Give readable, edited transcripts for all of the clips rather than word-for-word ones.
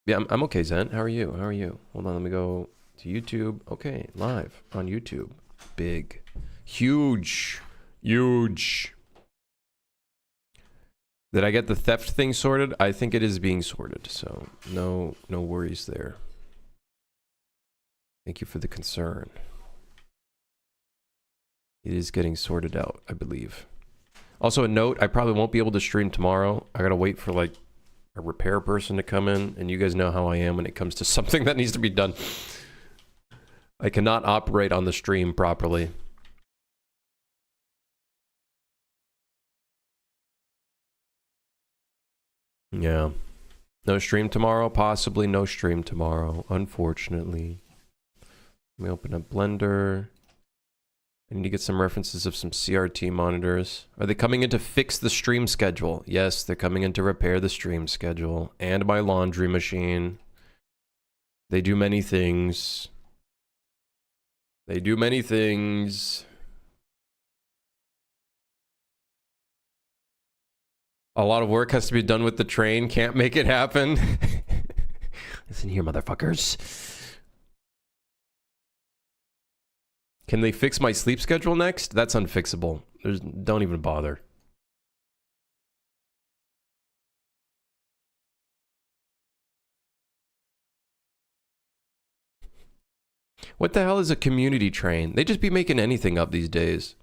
Yeah, I'm okay, Zen. How are you? How are you? Hold on, let me go to YouTube. Okay, live on YouTube. Big. Huge. Huge. Did I get the theft thing sorted? I think it is being sorted, so no worries there. Thank you for the concern. It is getting sorted out, I believe. Also a note, I probably won't be able to stream tomorrow. I gotta wait for like a repair person to come in, and you guys know how I am when it comes to something that needs to be done. I cannot operate on the stream properly. Yeah. No stream tomorrow? Possibly no stream tomorrow, unfortunately. Let me open up Blender. I need to get some references of some CRT monitors. Are they coming in to fix the stream schedule? Yes, they're coming in to repair the stream schedule. And my laundry machine. They do many things. They do many things. A lot of work has to be done with the train. Can't make it happen. Listen here, motherfuckers. Can they fix my sleep schedule next? That's unfixable. Don't even bother. What the hell is a community train? They just be making anything up these days.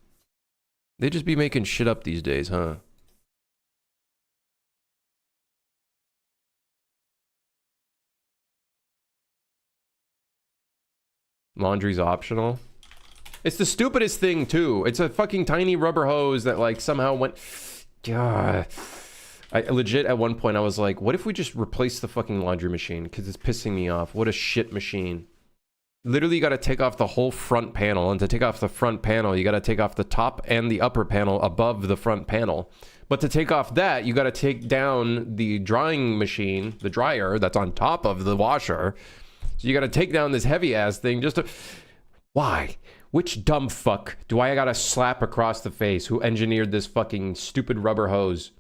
They just be making shit up these days, huh? Laundry's optional. It's the stupidest thing, too. It's a fucking tiny rubber hose that, like, somehow went... God. I legit, at one point, I was like, what if we just replace the fucking laundry machine? Because it's pissing me off. What a shit machine. Literally, you gotta take off the whole front panel. And to take off the front panel, you gotta take off the top and the upper panel above the front panel. But to take off that, you gotta take down the drying machine, the dryer, that's on top of the washer. So you gotta take down this heavy-ass thing just to... Why? Which dumb fuck do I gotta slap across the face who engineered this fucking stupid rubber hose?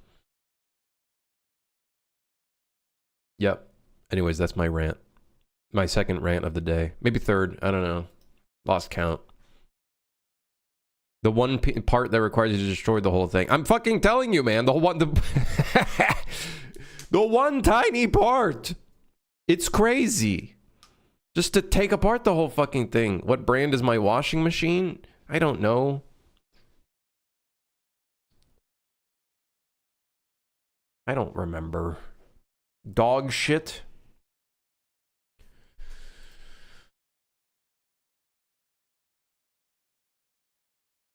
Yep. Anyways, that's my rant. My second rant of the day. Maybe third. I don't know. Lost count. The one part that requires you to destroy the whole thing. I'm fucking telling you, man. The one tiny part. It's crazy. Just to take apart the whole fucking thing. What brand is my washing machine? I don't know. I don't remember. Dog shit.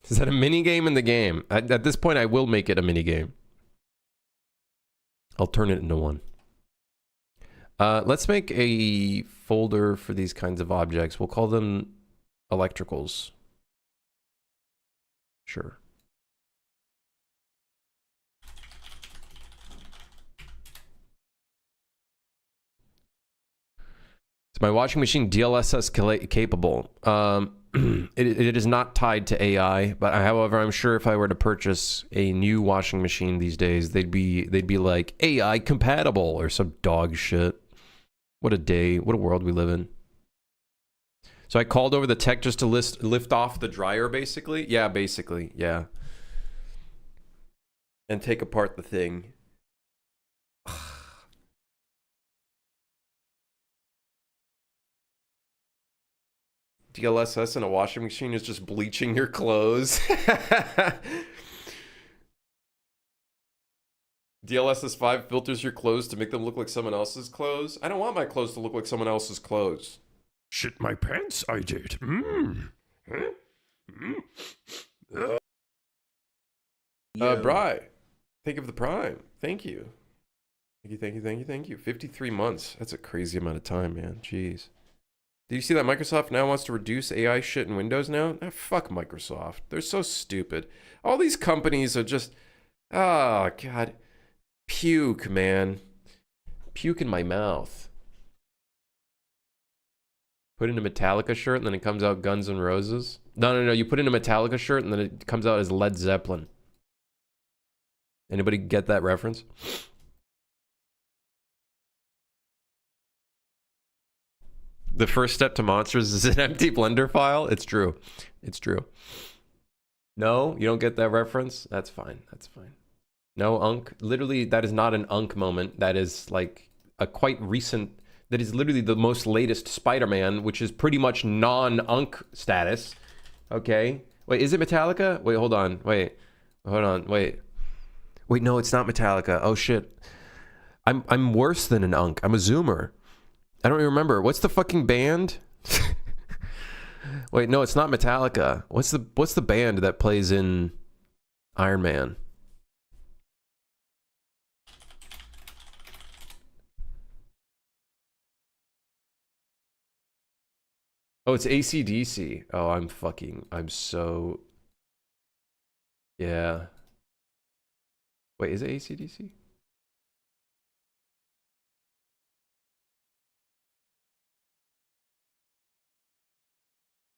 Is that a mini game in the game? At this point, I will make it a mini game. I'll turn it into one. Let's make a folder for these kinds of objects. We'll call them electricals. Sure. Is my washing machine DLSS capable? It is not tied to AI, but however, I'm sure if I were to purchase a new washing machine these days, they'd be like AI compatible or some dog shit. What a day, what a world we live in. So I called over the tech just to lift off the dryer, basically? Yeah, basically, yeah. And take apart the thing. DLSS in a washing machine is just bleaching your clothes. DLSS 5 filters your clothes to make them look like someone else's clothes. I don't want my clothes to look like someone else's clothes. Shit my pants, I did. Bri, thank you for the prime. Thank you. Thank you. 53 months. That's a crazy amount of time, man. Jeez. Did you see that Microsoft now wants to reduce AI shit in Windows now? Ah, fuck Microsoft. They're so stupid. All these companies are just... Oh, God. Puke, man. Puke in my mouth. Put in a Metallica shirt and then it comes out Guns N' Roses. No. You put in a Metallica shirt and then it comes out as Led Zeppelin. Anybody get that reference? The first step to monsters is an empty Blender file. It's true. It's true. No, you don't get that reference? That's fine. That's fine. No, Unk. Literally, that is not an Unk moment. That is like a quite recent... That is literally the most latest Spider-Man, which is pretty much non-Unk status. Okay. Wait, is it Metallica? Wait, hold on. Wait. Hold on. Wait. Wait, no, it's not Metallica. Oh, shit. I'm worse than an Unk. I'm a Zoomer. I don't even remember. What's the fucking band? Wait, no, it's not Metallica. What's the band that plays in Iron Man? Oh, it's AC/DC. Oh, I'm so... Yeah. Wait, is it AC/DC?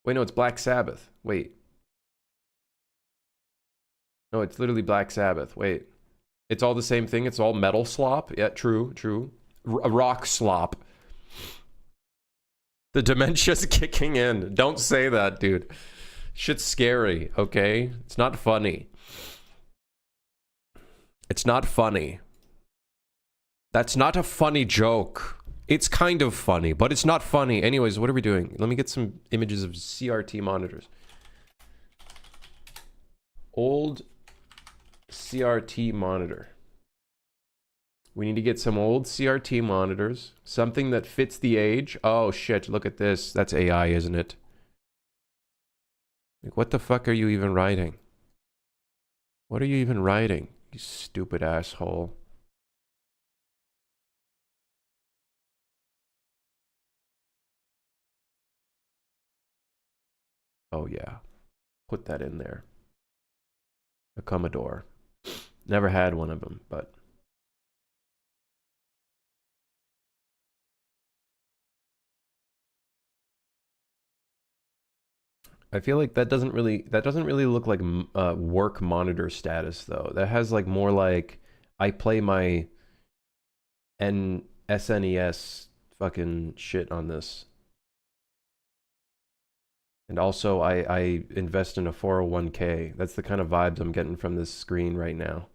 Wait, no, it's Black Sabbath. Wait. No, it's literally Black Sabbath. Wait. It's all the same thing. It's all metal slop. Yeah, true, true. Rock slop. The dementia's kicking in. Don't say that, dude. Shit's scary, okay? It's not funny. It's not funny. That's not a funny joke. It's kind of funny, but it's not funny. Anyways, what are we doing? Let me get some images of CRT monitors. Old CRT monitor. We need to get some old CRT monitors. Something that fits the age. Oh shit, look at this. That's AI, isn't it? Like, what the fuck are you even writing? What are you even writing? You stupid asshole. Oh yeah. Put that in there. A Commodore. Never had one of them, but... I feel like that doesn't really look like work monitor status though. That has like more like I play my SNES fucking shit on this. And also I invest in a 401k. That's the kind of vibes I'm getting from this screen right now.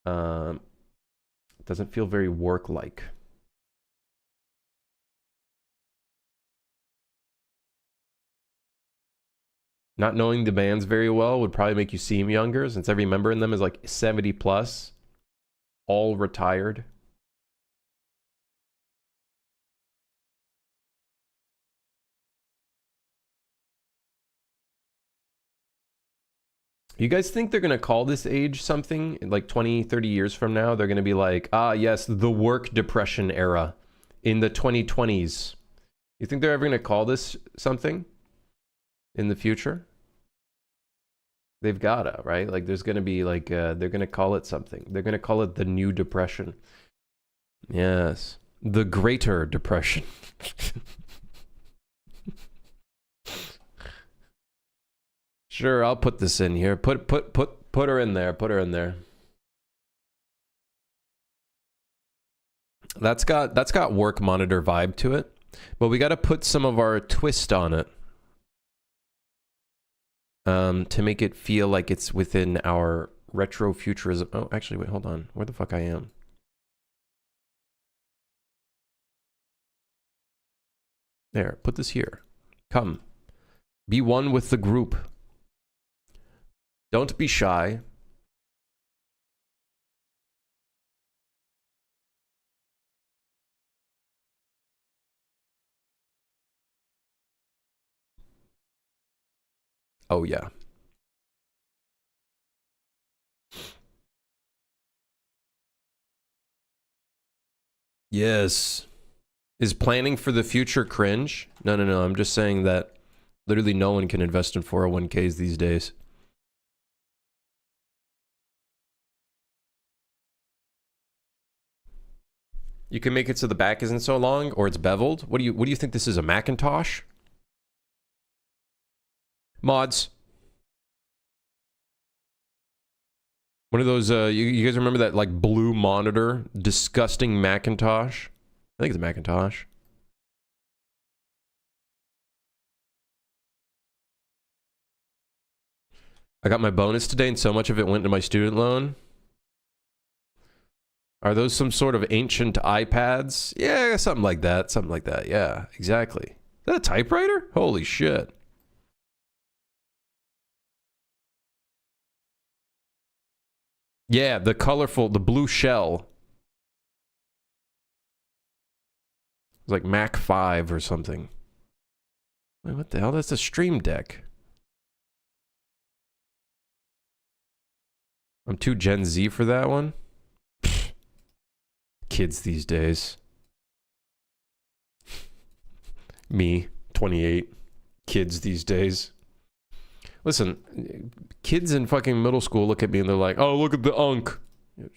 It doesn't feel very work-like. Not knowing the bands very well would probably make you seem younger, since every member in them is like 70 plus, all retired. You guys think they're going to call this age something like 20, 30 years from now? They're going to be like, ah, yes, the work depression era in the 2020s. You think they're ever going to call this something in the future? They've gotta, right? Like there's gonna be like, they're gonna call it something. They're gonna call it the new depression. Yes. The greater depression. Sure, I'll put this in here. Put her in there. Put her in there. That's got work monitor vibe to it. But we gotta put some of our twist on it. To make it feel like it's within our retro futurism. Oh, actually, wait, hold on. Where the fuck I am? There, put this here. Come. Be one with the group. Don't be shy. Oh, yeah. Yes. Is planning for the future cringe? No, no, no. I'm just saying that literally no one can invest in 401ks these days. You can make it so the back isn't so long, or it's beveled. What do you think this is, a Macintosh? Mods. One of those, you guys remember that like blue monitor? Disgusting Macintosh? I think it's Macintosh. I got my bonus today and so much of it went to my student loan. Are those some sort of ancient iPads? Yeah, something like that. Something like that. Yeah, exactly. Is that a typewriter? Holy shit. Yeah, the colorful, the blue shell. It's like Mac 5 or something. Wait, what the hell? That's a Stream Deck. I'm too Gen Z for that one. Pfft. Kids these days. Me, 28. Kids these days. Listen, kids in fucking middle school look at me and they're like, "Oh, look at the unk."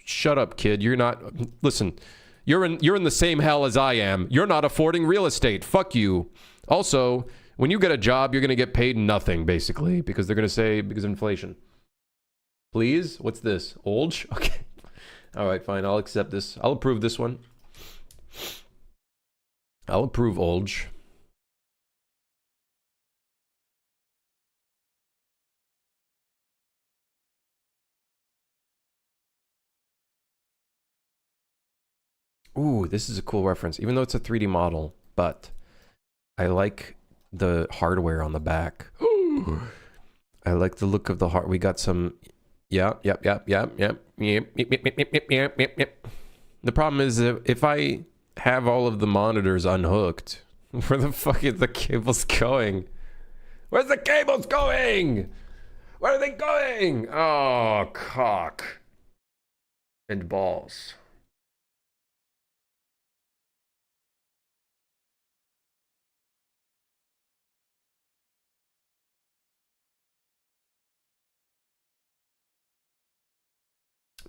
Shut up, kid. You're not. Listen, you're in the same hell as I am. You're not affording real estate. Fuck you. Also, when you get a job, you're gonna get paid nothing, basically, because they're gonna say because of inflation. Please, what's this? Olge? Okay. All right, fine. I'll accept this. I'll approve this one. I'll approve Olge. Ooh, this is a cool reference, even though it's a 3D model, but I like the hardware on the back. I like the look of the heart. We got some, yep. The problem is if I have all of the monitors unhooked, where the fuck is the cables going? Where's the cables going? Where are they going? Oh, cock and balls.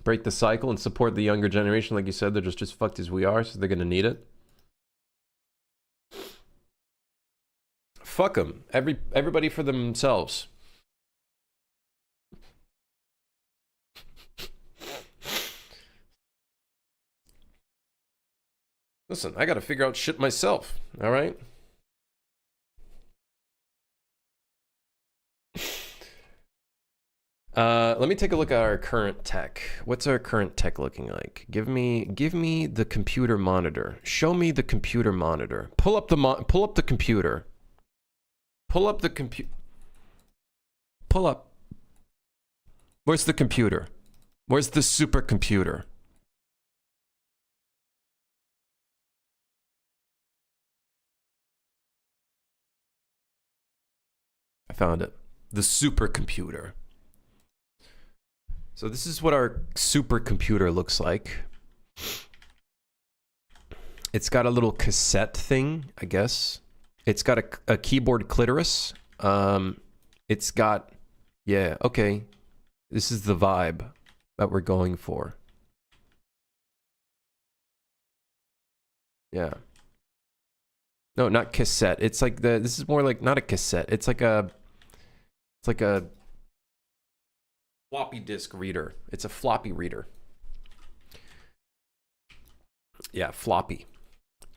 Break the cycle and support the younger generation. Like you said, they're just as fucked as we are, so they're gonna need it. Fuck them. Everybody for themselves. Listen, I gotta figure out shit myself, all right? Let me take a look at our current tech. What's our current tech looking like? Give me the computer monitor. Show me the computer monitor. Pull up the computer. Pull up the computer. Pull up. Where's the computer? Where's the supercomputer? I found it. The supercomputer. So this is what our supercomputer looks like. It's got a little cassette thing, I guess. It's got a keyboard clitoris. It's got, yeah, okay. This is the vibe that we're going for. Yeah. No, not cassette. It's like this is more like not a cassette. It's like a floppy disk reader. It's a floppy reader. Yeah, floppy.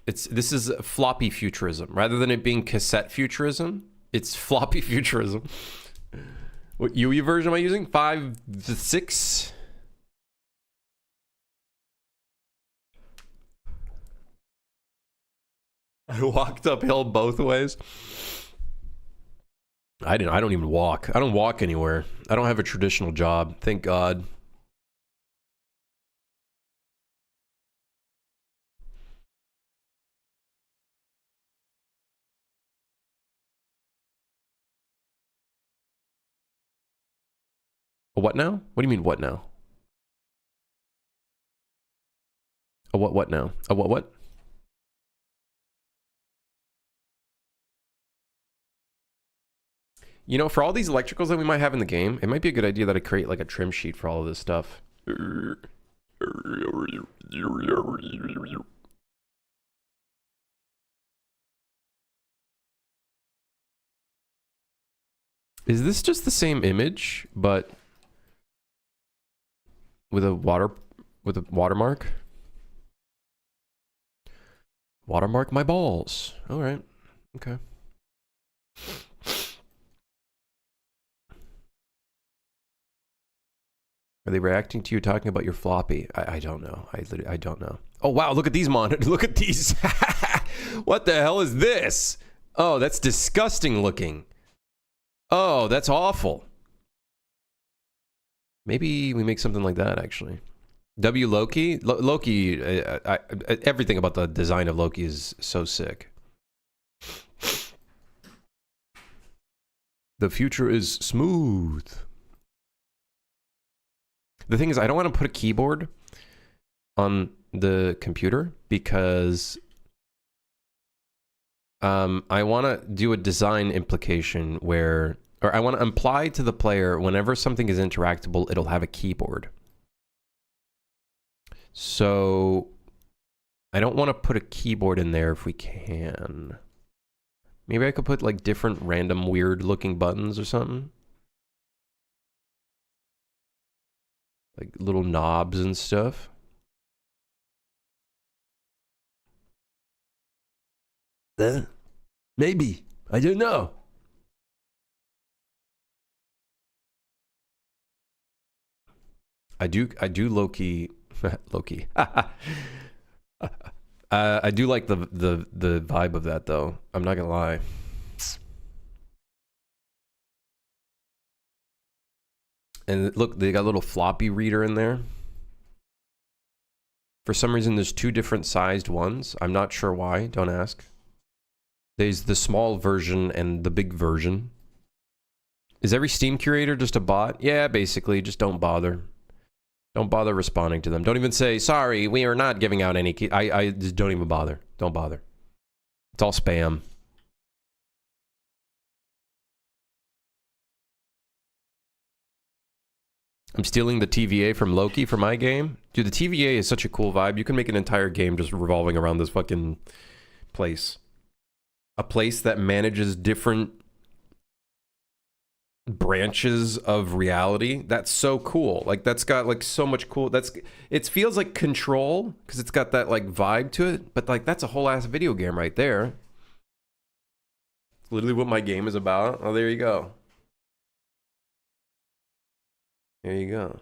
This is floppy futurism. Rather than it being cassette futurism, it's floppy futurism. What UE version am I using? 5.6? I walked uphill both ways. I don't even walk. I don't walk anywhere. I don't have a traditional job. Thank God. A what now? What do you mean what now? A what now? A what? You know, for all these electricals that we might have in the game, it might be a good idea that I create like a trim sheet for all of this stuff. Is this just the same image, but with a watermark? Watermark my balls. All right. Okay. Are they reacting to you talking about your floppy? I don't know. I don't know. Oh, wow. Look at these monitors. Look at these. What the hell is this? Oh, that's disgusting looking. Oh, that's awful. Maybe we make something like that, actually. W Loki? Loki, everything about the design of Loki is so sick. The future is smooth. The thing is, I don't want to put a keyboard on the computer because I want to do a design implication where, or I want to imply to the player whenever something is interactable, it'll have a keyboard. So I don't want to put a keyboard in there if we can. Maybe I could put like different random weird looking buttons or something. Like little knobs and stuff. Maybe. I don't know. I do Loki. Loki. I do like the vibe of that though. I'm not gonna lie. And look, they got a little floppy reader in there. For some reason, there's two different sized ones. I'm not sure why. Don't ask. There's the small version and the big version. Is every Steam curator just a bot? Yeah, basically. Just don't bother. Don't bother responding to them. Don't even say, sorry, we are not giving out any key. I just don't even bother. Don't bother. It's all spam. I'm stealing the TVA from Loki for my game. Dude, the TVA is such a cool vibe. You can make an entire game just revolving around this fucking place. A place that manages different branches of reality. That's so cool. Like, that's got like so much cool. It feels like Control because it's got that like vibe to it. But like, that's a whole ass video game right there. It's literally what my game is about. Oh, there you go. There you go.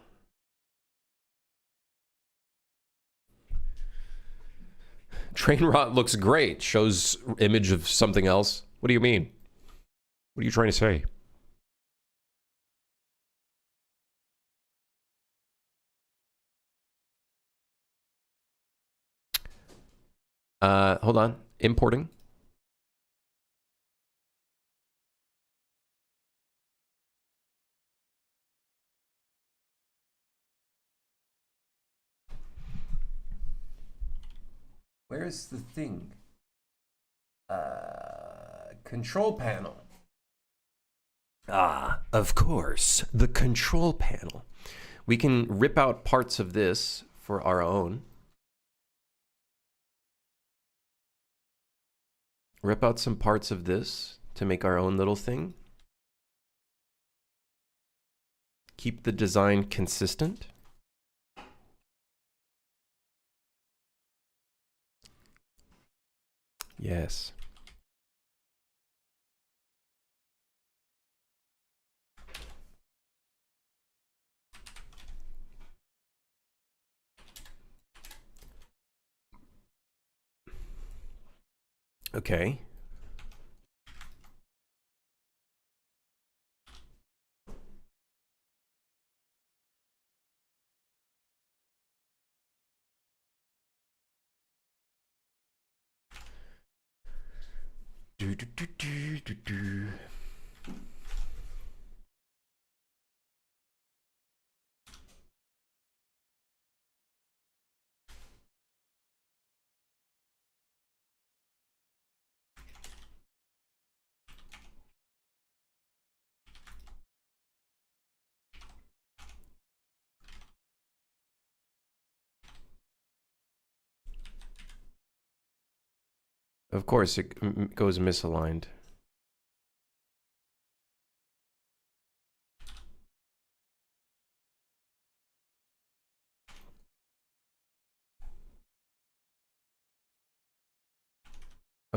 Train rot looks great. Shows image of something else. What do you mean? What are you trying to say? Hold on. Importing. Where is the thing? Control panel. Ah, of course. The control panel. We can rip out parts of this for our own. Rip out some parts of this to make our own little thing. Keep the design consistent. Yes. Okay. Do, do, do, do, do, do. Of course, it goes misaligned.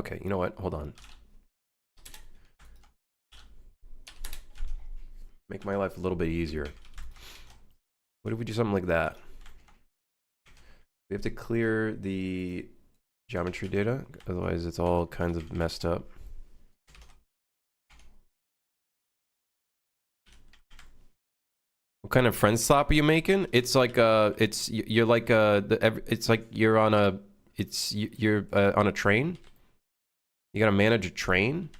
Okay, you know what? Hold on. Make my life a little bit easier. What if we do something like that? We have to clear the geometry data, otherwise it's all kinds of messed up. What kind of friendslop are you making? It's like you're like it's like you're on a you're on a train. You gotta manage a train.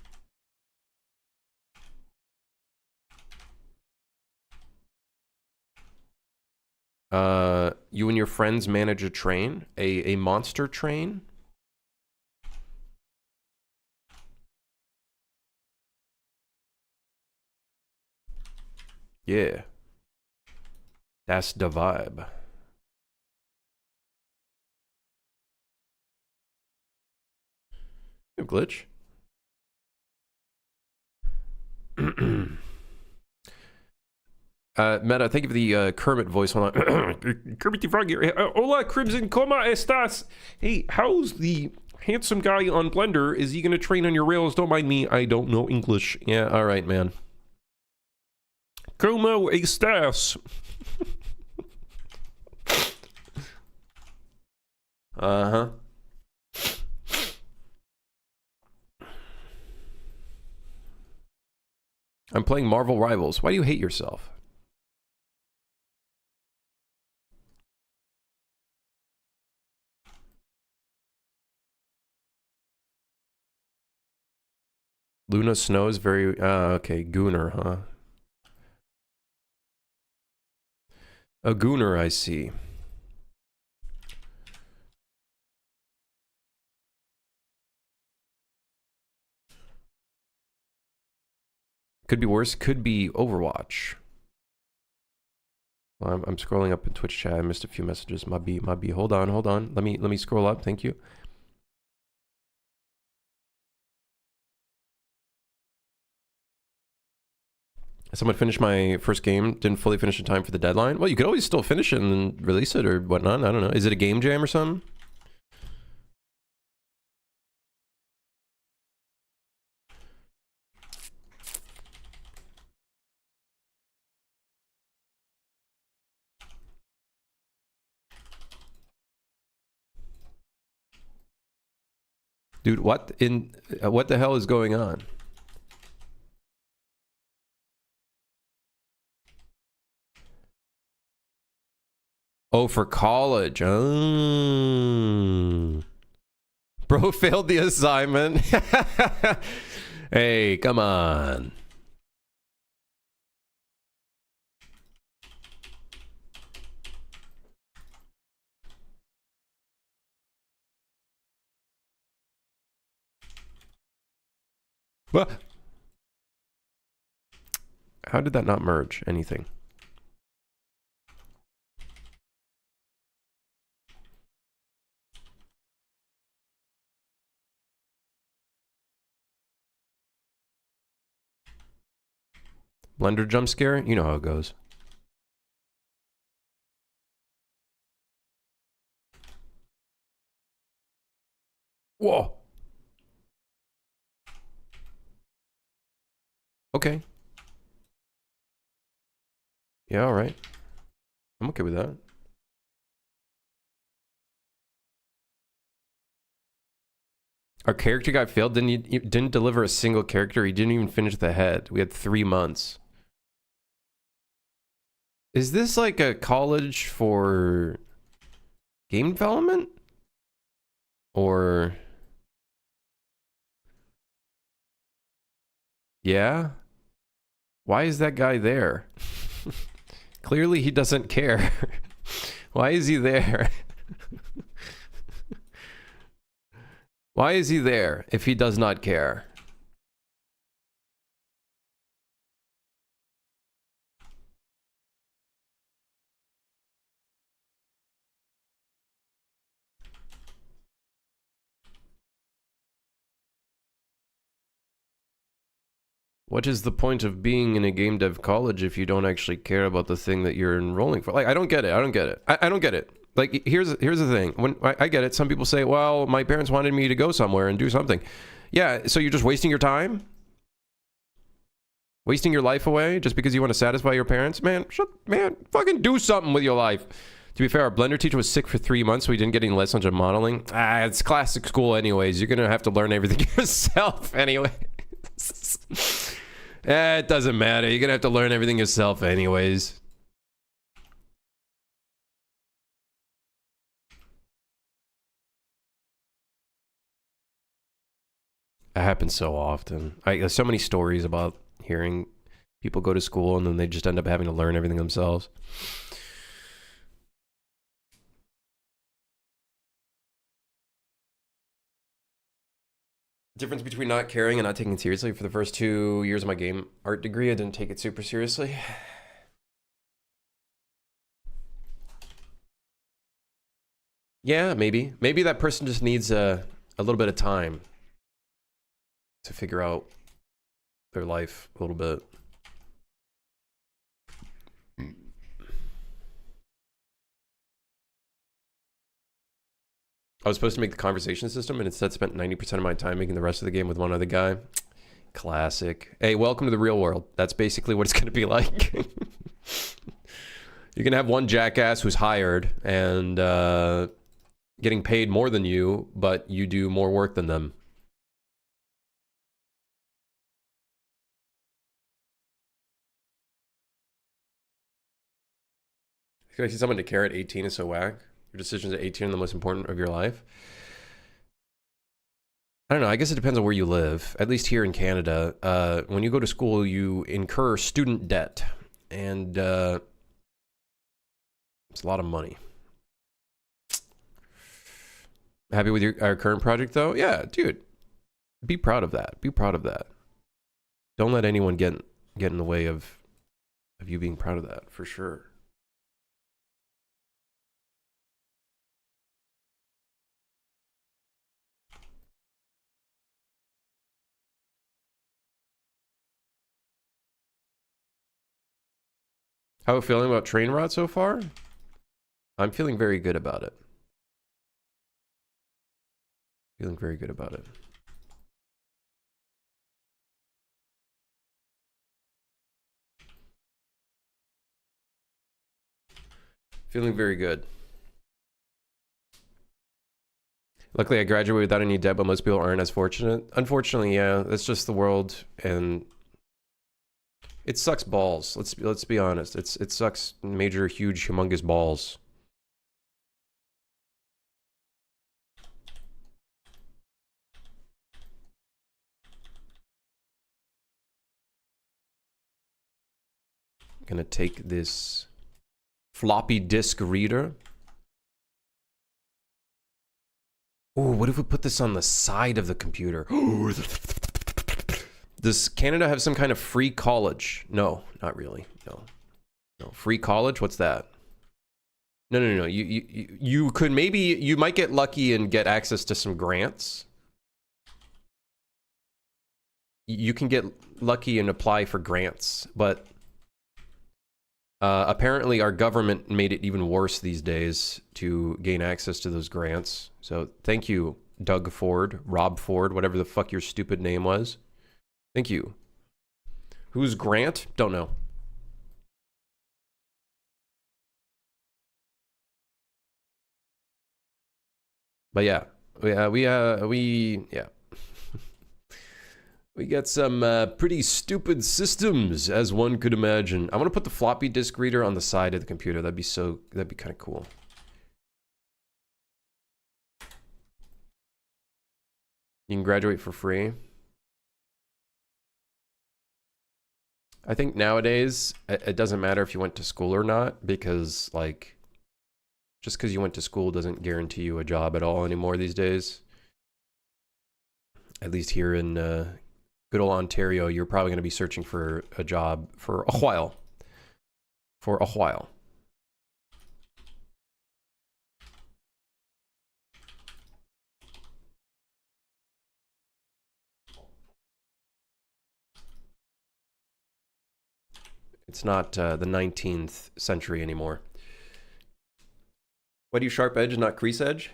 You and your friends manage a train, a monster train. Yeah. That's the vibe. You glitch. Meta, thank you for the Kermit voice. Hold on. Kermit the Frog here. Hola, Crimson, ¿cómo estás? Hey, how's the handsome guy on Blender? Is he gonna train on your rails? Don't mind me, I don't know English. Yeah, alright, man. ¿Cómo estás? Uh-huh. I'm playing Marvel Rivals. Why do you hate yourself? Luna Snow is very... okay, Gooner, huh? A Gooner, I see. Could be worse. Could be Overwatch. Well, I'm scrolling up in Twitch chat. I missed a few messages. Might be. Hold on. Let me scroll up. Thank you. Someone finished my first game. Didn't fully finish in time for the deadline. Well, you could always still finish it and release it or whatnot. I don't know. Is it a game jam or something? Dude, what the hell is going on? Oh, for college. Oh. Bro failed the assignment. Hey, come on. What? How did that not merge anything? Blender jump scare? You know how it goes. Whoa. Okay. Yeah, all right. I'm okay with that. Our character got failed. Didn't deliver a single character. He didn't even finish the head. We had 3 months. Is this like a college for game development? Or... yeah? Why is that guy there? Clearly he doesn't care. Why is he there? Why is he there if he does not care? What is the point of being in a game dev college if you don't actually care about the thing that you're enrolling for? Like, I don't get it. I don't get it. I don't get it. Like, here's the thing. When I get it, some people say, well, my parents wanted me to go somewhere and do something. Yeah, so you're just wasting your time? Wasting your life away just because you want to satisfy your parents? Man, fucking do something with your life. To be fair, our blender teacher was sick for 3 months, so we didn't get any lessons on modeling. It's classic school anyways. You're going to have to learn everything yourself anyway. It doesn't matter. You're going to have to learn everything yourself anyways. It happens so often. There's so many stories about hearing people go to school and then they just end up having to learn everything themselves. Difference between not caring and not taking it seriously. For the first 2 years of my game art degree, I didn't take it super seriously. Yeah, maybe. Maybe that person just needs a little bit of time to figure out their life a little bit. I was supposed to make the conversation system and instead spent 90% of my time making the rest of the game with one other guy. Classic. Hey, welcome to the real world. That's basically what it's going to be like. You can have one jackass who's hired and getting paid more than you, but you do more work than them. Expecting someone to care at 18 is so whack. Your decisions at 18 are the most important of your life. I don't know. I guess it depends on where you live. At least here in Canada, when you go to school, you incur student debt. And it's a lot of money. Happy with our current project, though? Yeah, dude. Be proud of that. Be proud of that. Don't let anyone get in the way of you being proud of that, for sure. How are you feeling about train rot so far? I'm feeling very good about it. Feeling very good about it. Feeling very good. Luckily, I graduated without any debt, but most people aren't as fortunate. Unfortunately, yeah, that's just the world, and it sucks balls. Let's be honest. It sucks major, huge, humongous balls. I'm gonna take this floppy disk reader. Oh, what if we put this on the side of the computer? Does Canada have some kind of free college? No, not really. No. Free college? What's that? No. You could maybe, you might get lucky and get access to some grants. You can get lucky and apply for grants, but apparently our government made it even worse these days to gain access to those grants. So thank you, Doug Ford, Rob Ford, whatever the fuck your stupid name was. Thank you. Who's Grant? Don't know. But yeah, we got some pretty stupid systems, as one could imagine. I'm gonna put the floppy disk reader on the side of the computer. That'd be kind of cool. You can graduate for free. I think nowadays it doesn't matter if you went to school or not, because like, just because you went to school doesn't guarantee you a job at all anymore these days. At least here in good old Ontario, you're probably going to be searching for a job for a while. For a while. It's not the 19th century anymore. Why do you sharp edge and not crease edge?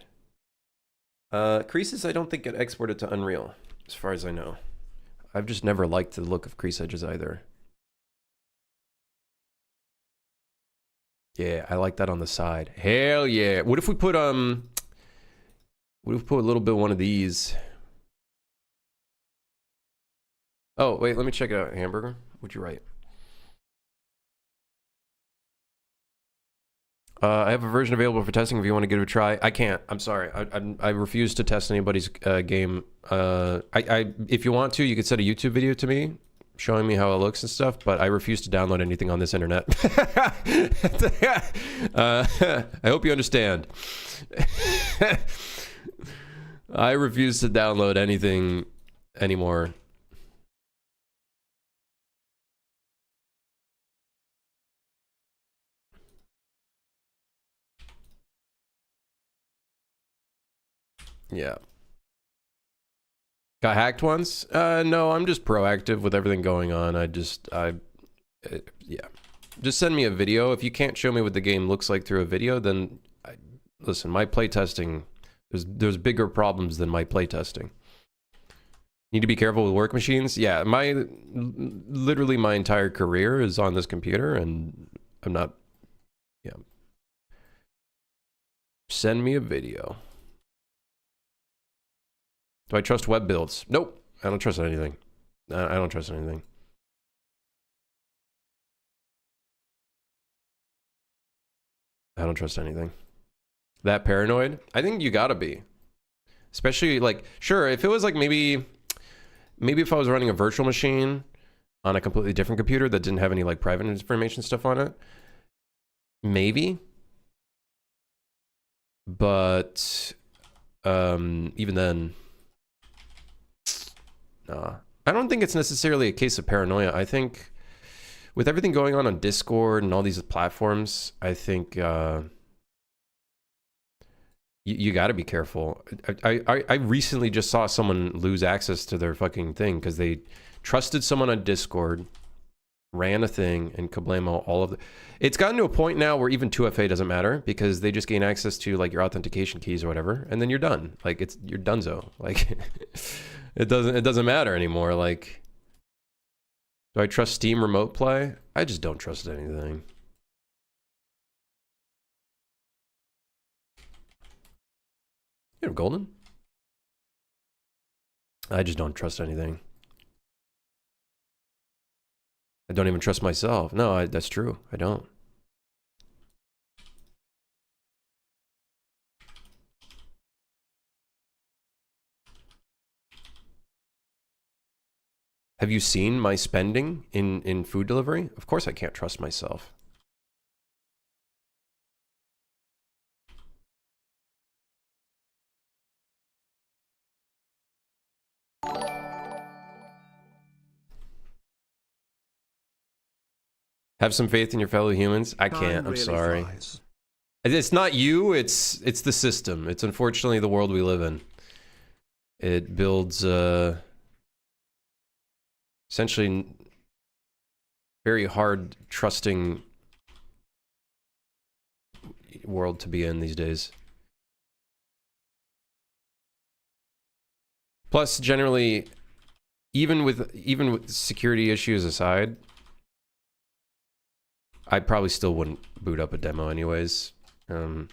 Creases I don't think get exported to Unreal, as far as I know. I've just never liked the look of crease edges either. Yeah, I like that on the side. Hell yeah. What if we put a little bit of one of these? Oh, wait, let me check it out. Hamburger? What'd you write? I have a version available for testing if you want to give it a try. I can't. I'm sorry. I refuse to test anybody's game. If you want to, you could send a YouTube video to me showing me how it looks and stuff, but I refuse to download anything on this internet. I hope you understand. I refuse to download anything anymore. Yeah. Got hacked once? No, I'm just proactive with everything going on. Yeah. Just send me a video. If you can't show me what the game looks like through a video, then listen, my playtesting, there's bigger problems than my playtesting. Need to be careful with work machines? Yeah, literally my entire career is on this computer, and I'm not, yeah. Send me a video. Do I trust web builds? Nope. I don't trust anything. I don't trust anything. I don't trust anything. That paranoid? I think you gotta be. Especially, like, sure, if it was like maybe if I was running a virtual machine on a completely different computer that didn't have any like private information stuff on it, maybe. But even then, nah. I don't think it's necessarily a case of paranoia. I think with everything going on Discord and all these platforms, I think you got to be careful. I recently just saw someone lose access to their fucking thing because they trusted someone on Discord, ran a thing, and kablamo all of the... It's gotten to a point now where even 2FA doesn't matter because they just gain access to like your authentication keys or whatever, and then you're done. Like you're donezo. Like it doesn't matter anymore. Like, do I trust Steam Remote Play? I just don't trust anything. You know, Golden? I just don't trust anything. I don't even trust myself. No, that's true. I don't. Have you seen my spending in food delivery? Of course I can't trust myself. Have some faith in your fellow humans. I can't. I'm sorry. Flies. It's not you. It's the system. It's unfortunately the world we live in. It builds essentially very hard trusting world to be in these days. Plus, generally, even with security issues aside, I probably still wouldn't boot up a demo anyways. Yeah.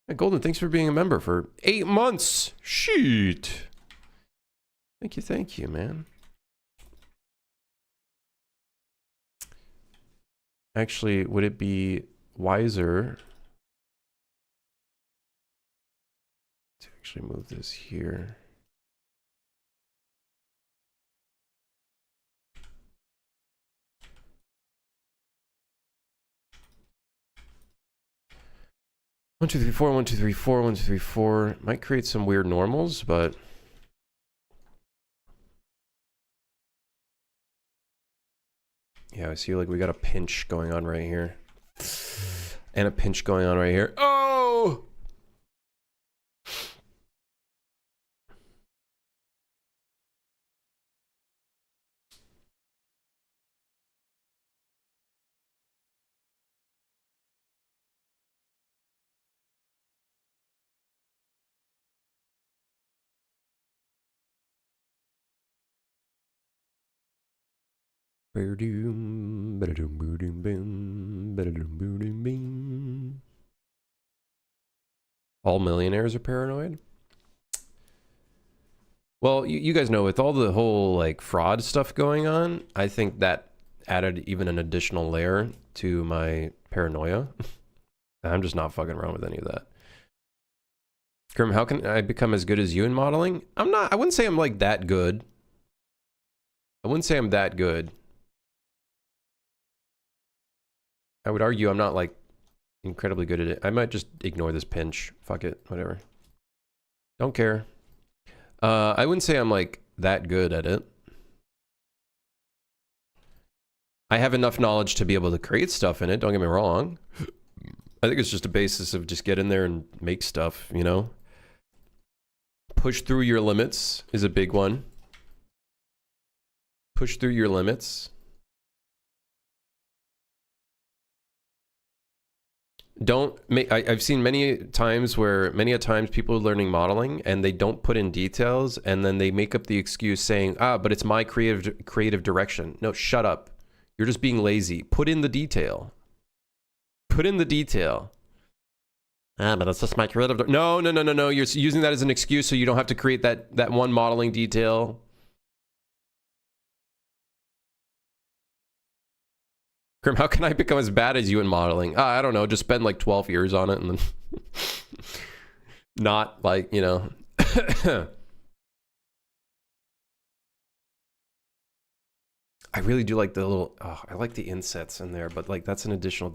Hey, Golden, thanks for being a member for 8 months. Shit. Thank you, man. Actually, would it be wiser to actually move this here? One, two, three, four, 1, 2, 3, 4, 1, 2, 3, 4. Might create some weird normals, but yeah, I see like we got a pinch going on right here. And a pinch going on right here. Oh! All millionaires are paranoid? Well, you guys know with all the whole like fraud stuff going on, I think that added even an additional layer to my paranoia. I'm just not fucking around with any of that. Grim, how can I become as good as you in modeling? I wouldn't say I'm like that good. I wouldn't say I'm that good. I would argue I'm not like incredibly good at it. I might just ignore this pinch. Fuck it, whatever. Don't care. I wouldn't say I'm like that good at it. I have enough knowledge to be able to create stuff in it, don't get me wrong. I think it's just a basis of just get in there and make stuff, you know? Push through your limits is a big one. Push through your limits. Don't make, I've seen many times people are learning modeling and they don't put in details and then they make up the excuse saying, but it's my creative direction. No, shut up. You're just being lazy. Put in the detail. Put in the detail. But that's just my creative. No. You're using that as an excuse so you don't have to create that one modeling detail. Grim, how can I become as bad as you in modeling? I don't know. Just spend like 12 years on it and then not like, you know. I really do like the little, I like the insets in there, but like that's an additional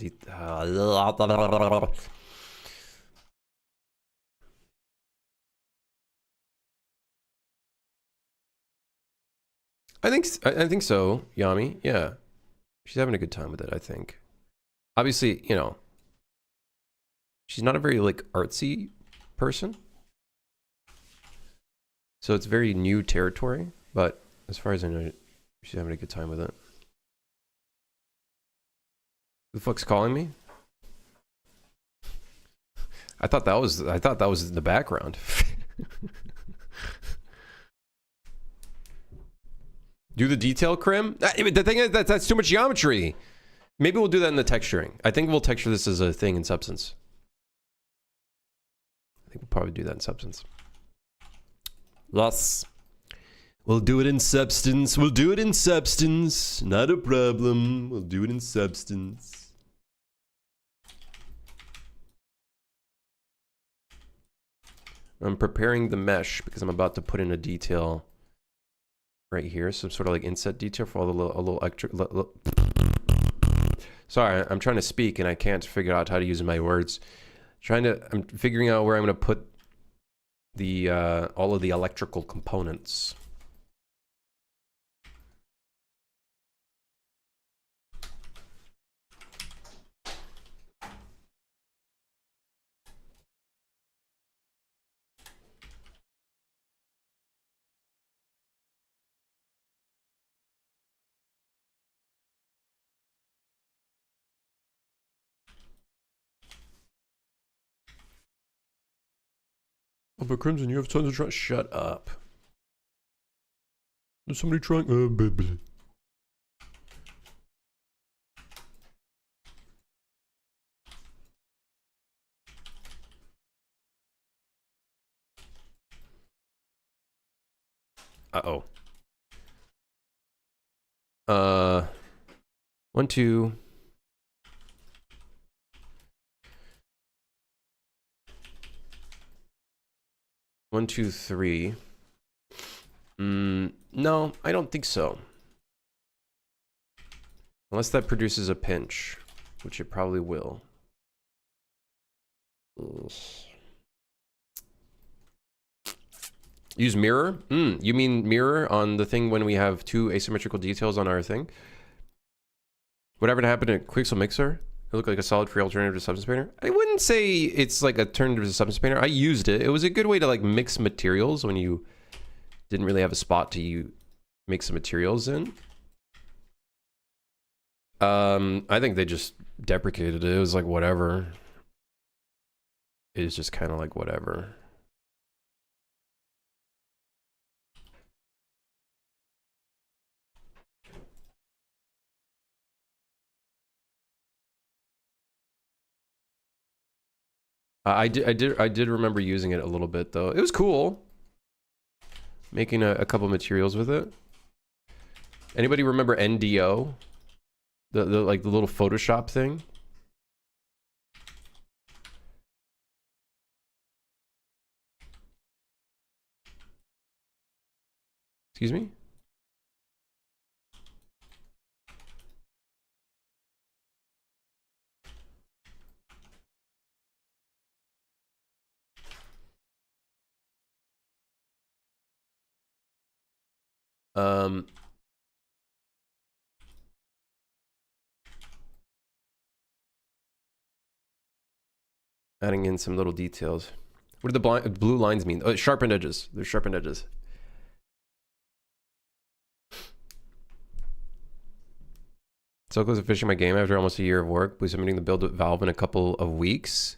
I think so, Yami. Yeah. She's having a good time with it, I think. Obviously, you know, she's not a very like artsy person. So it's very new territory, but as far as I know, she's having a good time with it. Who the fuck's calling me? I thought that was in the background. Do the detail, Krim? The thing is that's too much geometry. Maybe we'll do that in the texturing. I think we'll texture this as a thing in Substance. I think we'll probably do that in Substance. Yes. We'll do it in Substance. We'll do it in Substance. Not a problem. We'll do it in Substance. I'm preparing the mesh because I'm about to put in a detail right here, some sort of like inset detail for all the little extra. Sorry, I'm trying to speak and I can't figure out how to use my words. I'm figuring out where I'm going to put the all of the electrical components. Oh, but Crimson, you have tons of trying. Shut up. There's somebody trying. Uh-oh. 1, 2. One, two, three. No, I don't think so. Unless that produces a pinch, which it probably will. Use mirror? You mean mirror on the thing when we have two asymmetrical details on our thing? Whatever happened to Quixel Mixer? It looked like a solid free alternative to Substance Painter. I wouldn't say it's like a alternative to Substance Painter. I used it. It was a good way to like mix materials when you didn't really have a spot to mix some materials in. I think they just deprecated it. It was like whatever. It was just kind of like whatever. I did remember using it a little bit though. It was cool. Making a couple materials with it. Anybody remember NDO? The like the little Photoshop thing? Excuse me? Adding in some little details. What do the blue lines mean? Oh, sharpened edges. They're sharpened edges. So close to finishing my game after almost a year of work. Please submitting the build with Valve in a couple of weeks.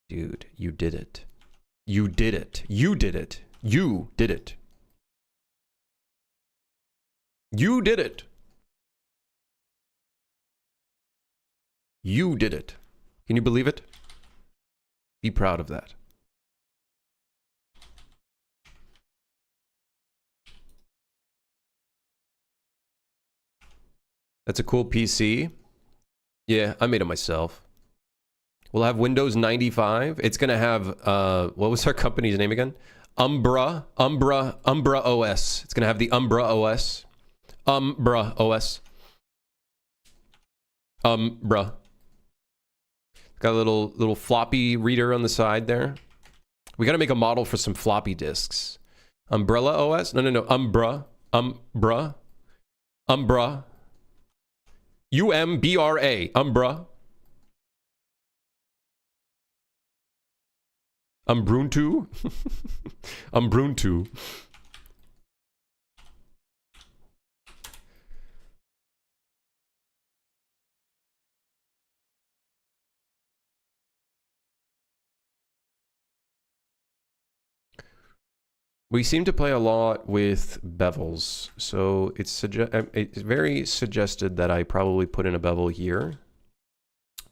Dude, you did it. You did it. You did it. You did it. You did it. You did it. Can you believe it? Be proud of that. That's a cool PC. Yeah, I made it myself. We'll have Windows 95. It's gonna have what was our company's name again? Umbra OS. It's gonna have the Umbra OS. Umbra OS. Umbra. Got a little floppy reader on the side there. We gotta make a model for some floppy disks. Umbrella OS? No. Umbra. Umbra. Umbra. UMBRA. Umbra. Ubuntu. Ubuntu. We seem to play a lot with bevels, so it's very suggested that I probably put in a bevel here.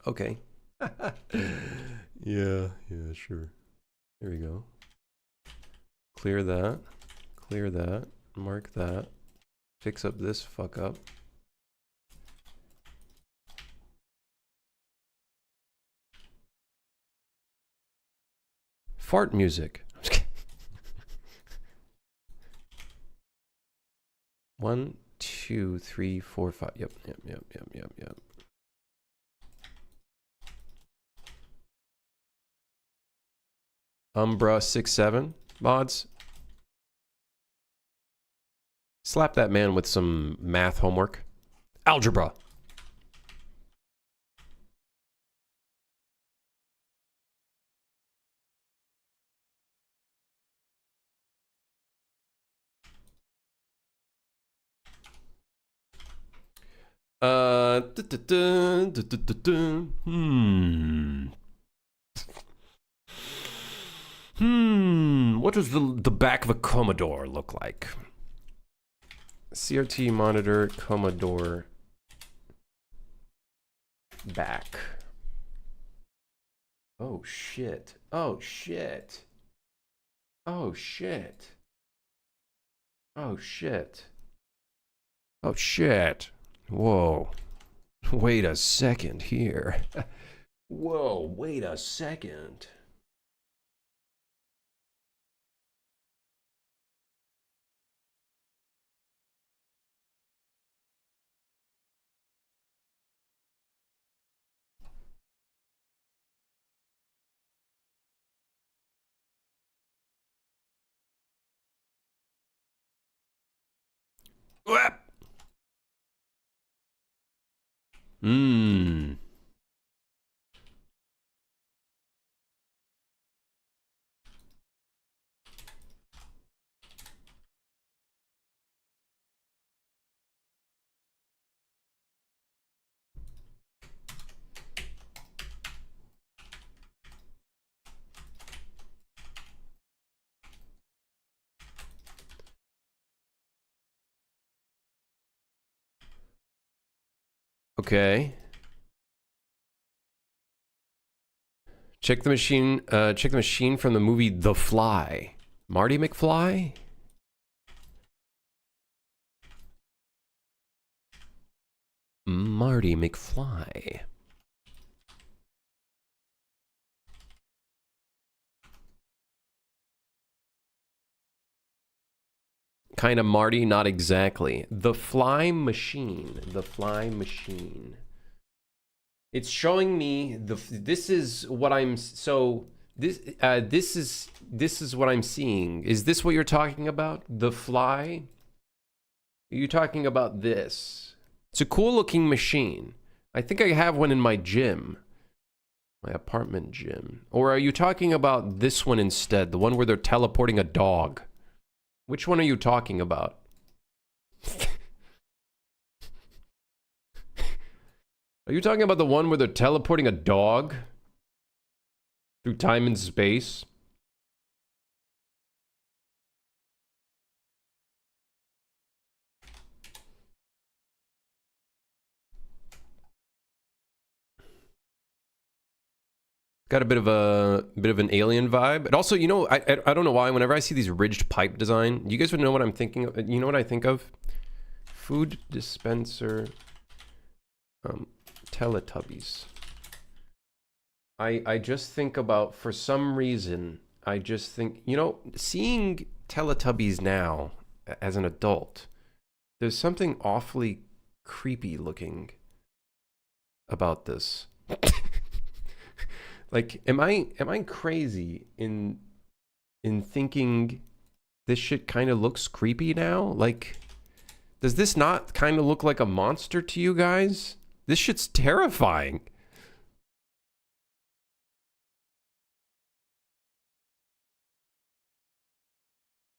Okay. Yeah, sure. There we go. Clear that. Clear that. Mark that. Fix up this fuck up. Fart music. 1, 2, 3, 4, 5. Yep. Umbra 6-7 mods. Slap that man with some math homework. Algebra. What does the back of a Commodore look like? CRT monitor, Commodore back. Oh shit. Oh shit. Oh shit. Oh shit. Oh shit. Whoa. Wait a second here. Whoa, wait a second. Mmm. Okay. Check the machine. Check the machine from the movie The Fly. Marty McFly. Marty McFly. Kind of Marty, not exactly. The Fly Machine. The Fly Machine. It's showing me this is what I'm this is what I'm seeing. Is this what you're talking about? The Fly? Are you talking about this? It's a cool looking machine. I think I have one in my gym. My apartment gym. Or are you talking about this one instead? The one where they're teleporting a dog? Which one are you talking about? Are you talking about the one where they're teleporting a dog through time and space? Got a bit of an alien vibe. And also, you know, I don't know why. Whenever I see these ridged pipe design, you guys would know what I'm thinking of. You know what I think of? Food dispenser. Teletubbies. I just think about, for some reason, I just think, you know, seeing Teletubbies now as an adult, there's something awfully creepy looking about this. Like, am I crazy in thinking this shit kind of looks creepy now? Like, does this not kind of look like a monster to you guys? This shit's terrifying.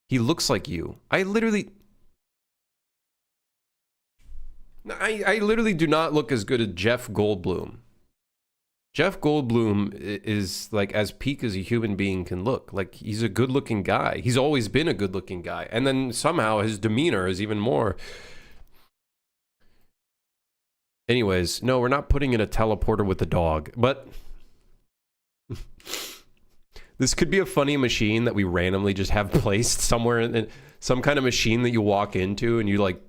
He looks like you. I literally do not look as good as Jeff Goldblum. Jeff Goldblum is like as peak as a human being can look. Like, he's a good-looking guy. He's always been a good-looking guy. And then somehow his demeanor is even more. Anyways, no, we're not putting in a teleporter with a dog, but this could be a funny machine that we randomly just have placed somewhere in some kind of machine that you walk into and you like,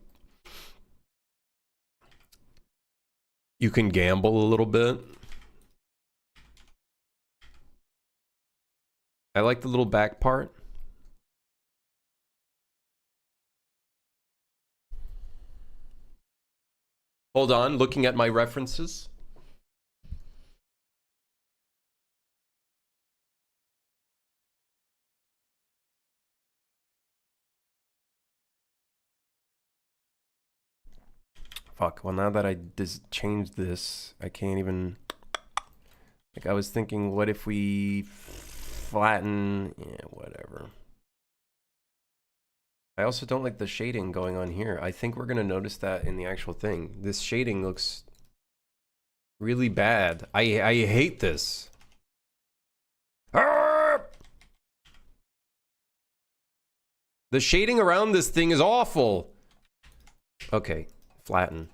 you can gamble a little bit. I like the little back part. Hold on, looking at my references. Fuck, well now that I just changed this, I can't even... Like, I was thinking, what if we flatten... Yeah, whatever. I also don't like the shading going on here. I think we're going to notice that in the actual thing. This shading looks really bad. I hate this. Ah! The shading around this thing is awful. Okay, flatten.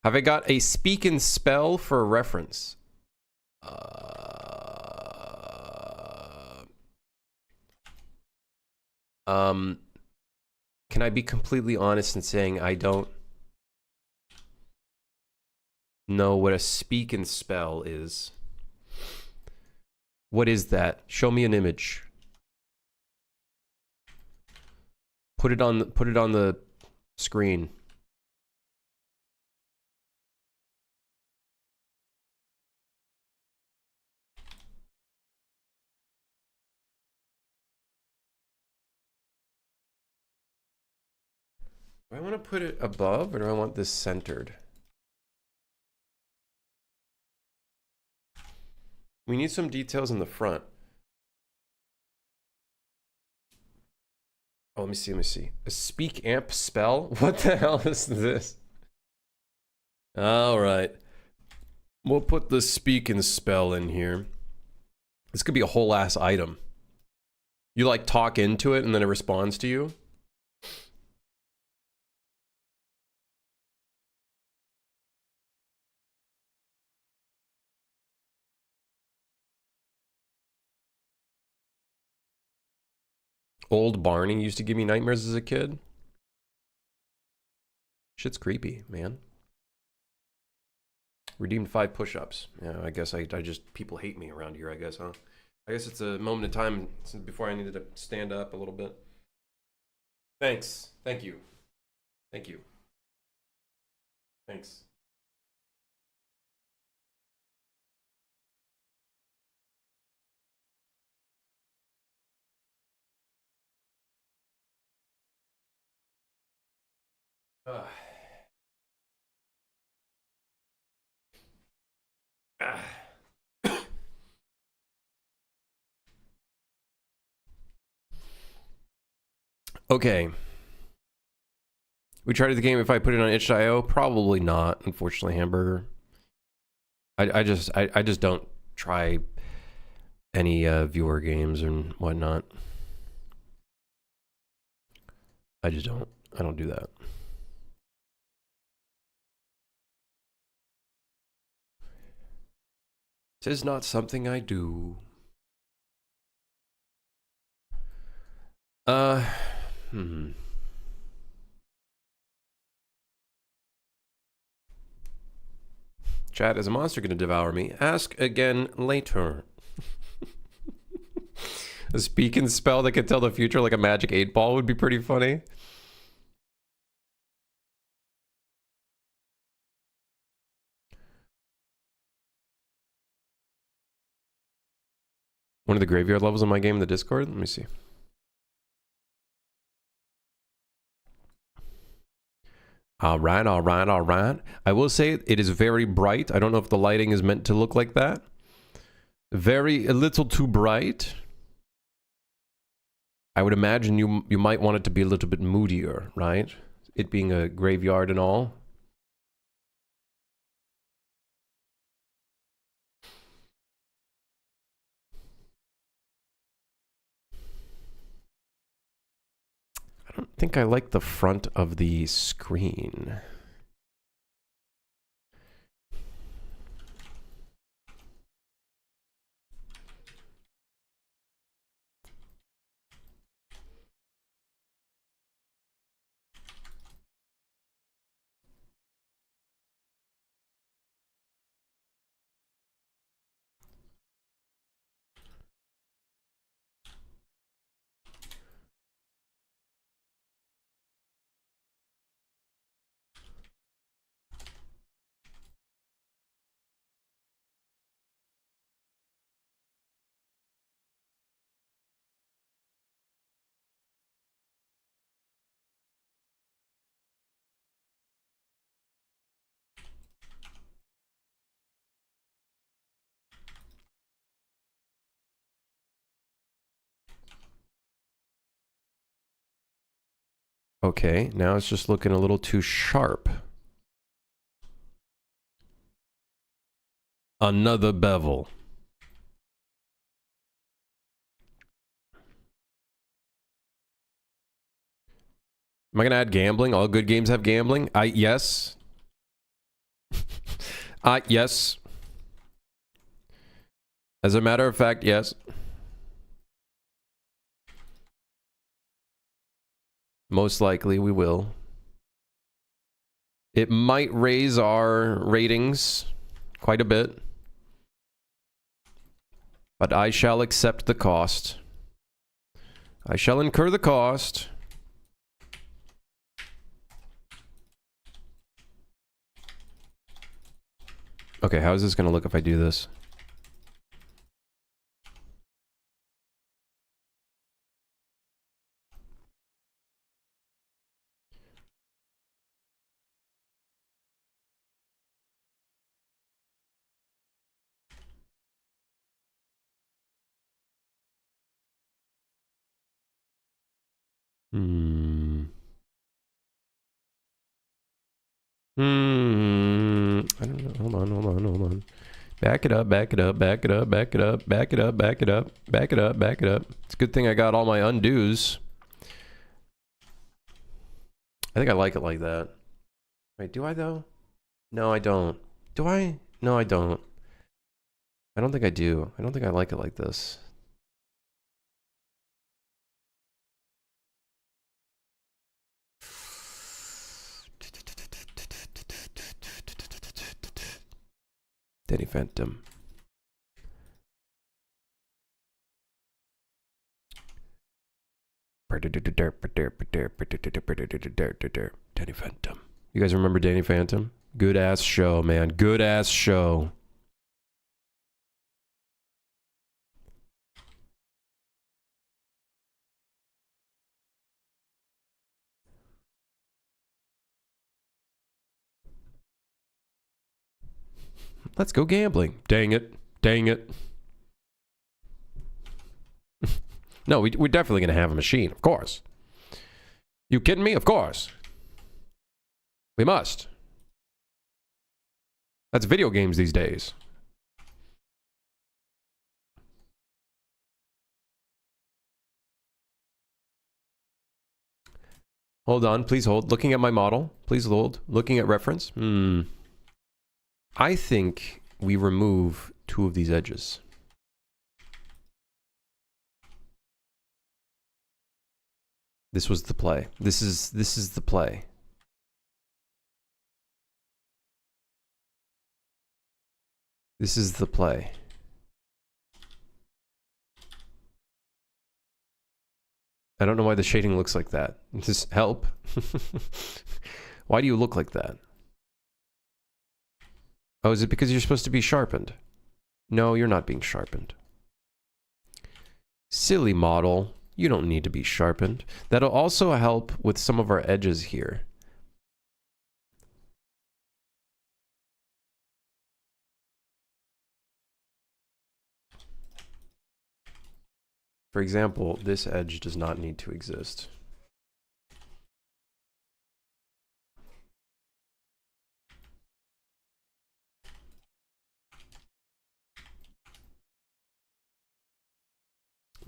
Have I got a speak and spell for a reference? Can I be completely honest in saying I don't know what a speak and spell is? What is that? Show me an image. Put it on the screen. Do I want to put it above or do I want this centered? We need some details in the front. Oh, let me see. A speak amp spell? What the hell is this? All right. We'll put the speak and spell in here. This could be a whole ass item. You like talk into it and then it responds to you? Old Barney used to give me nightmares as a kid. Shit's creepy, man. Redeemed 5 push-ups. Yeah, I guess I just, people hate me around here, I guess, huh? I guess it's a moment in time before I needed to stand up a little bit. Thanks. Thank you. Thank you. Thanks. Ah. Okay. We tried the game if I put it on itch.io? Probably not, unfortunately, Hamburger. I just don't try any viewer games and whatnot. I just don't. I don't do that. Tis not something I do. Hmm. Chat, is a monster going to devour me? Ask again later. A speak and spell that could tell the future like a magic 8-ball would be pretty funny. One of the graveyard levels in my game in the Discord? Let me see. All right, all right, all right. I will say it is very bright. I don't know if the lighting is meant to look like that. A little too bright. I would imagine you might want it to be a little bit moodier, right? It being a graveyard and all. I don't think I like the front of the screen. Okay, now it's just looking a little too sharp. Another bevel. Am I gonna add gambling? All good games have gambling? Yes. Yes. As a matter of fact, yes. Most likely we will. It might raise our ratings quite a bit. But I shall accept the cost. I shall incur the cost. Okay, how is this gonna look if I do this? I don't know. Hold on. Back it up, back it up, back it up, back it up, back it up, back it up, back it up, back it up. It's a good thing I got all my undos. I think I like it like that. Wait, do I though? No, I don't. Do I? No, I don't. I don't think I do. I don't think I like it like this. Danny Phantom. Danny Phantom. You guys remember Danny Phantom? Good ass show, man. Good ass show. Let's go gambling. Dang it. Dang it. No, we're definitely going to have a machine, of course. You kidding me? Of course. We must. That's video games these days. Hold on, please hold. Looking at my model. Please hold. Looking at reference. I think we remove two of these edges. This was the play. This is the play. This is the play. I don't know why the shading looks like that. Just help. Why do you look like that? Oh, is it because you're supposed to be sharpened? No, you're not being sharpened. Silly model. You don't need to be sharpened. That'll also help with some of our edges here. For example, this edge does not need to exist.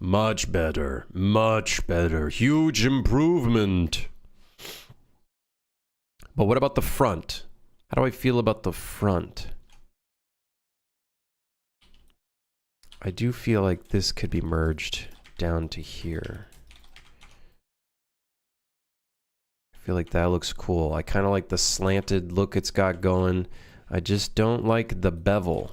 Much better. Much better. Huge improvement. But what about the front? How do I feel about the front? I do feel like this could be merged down to here. I feel like that looks cool. I kind of like the slanted look it's got going. I just don't like the bevel.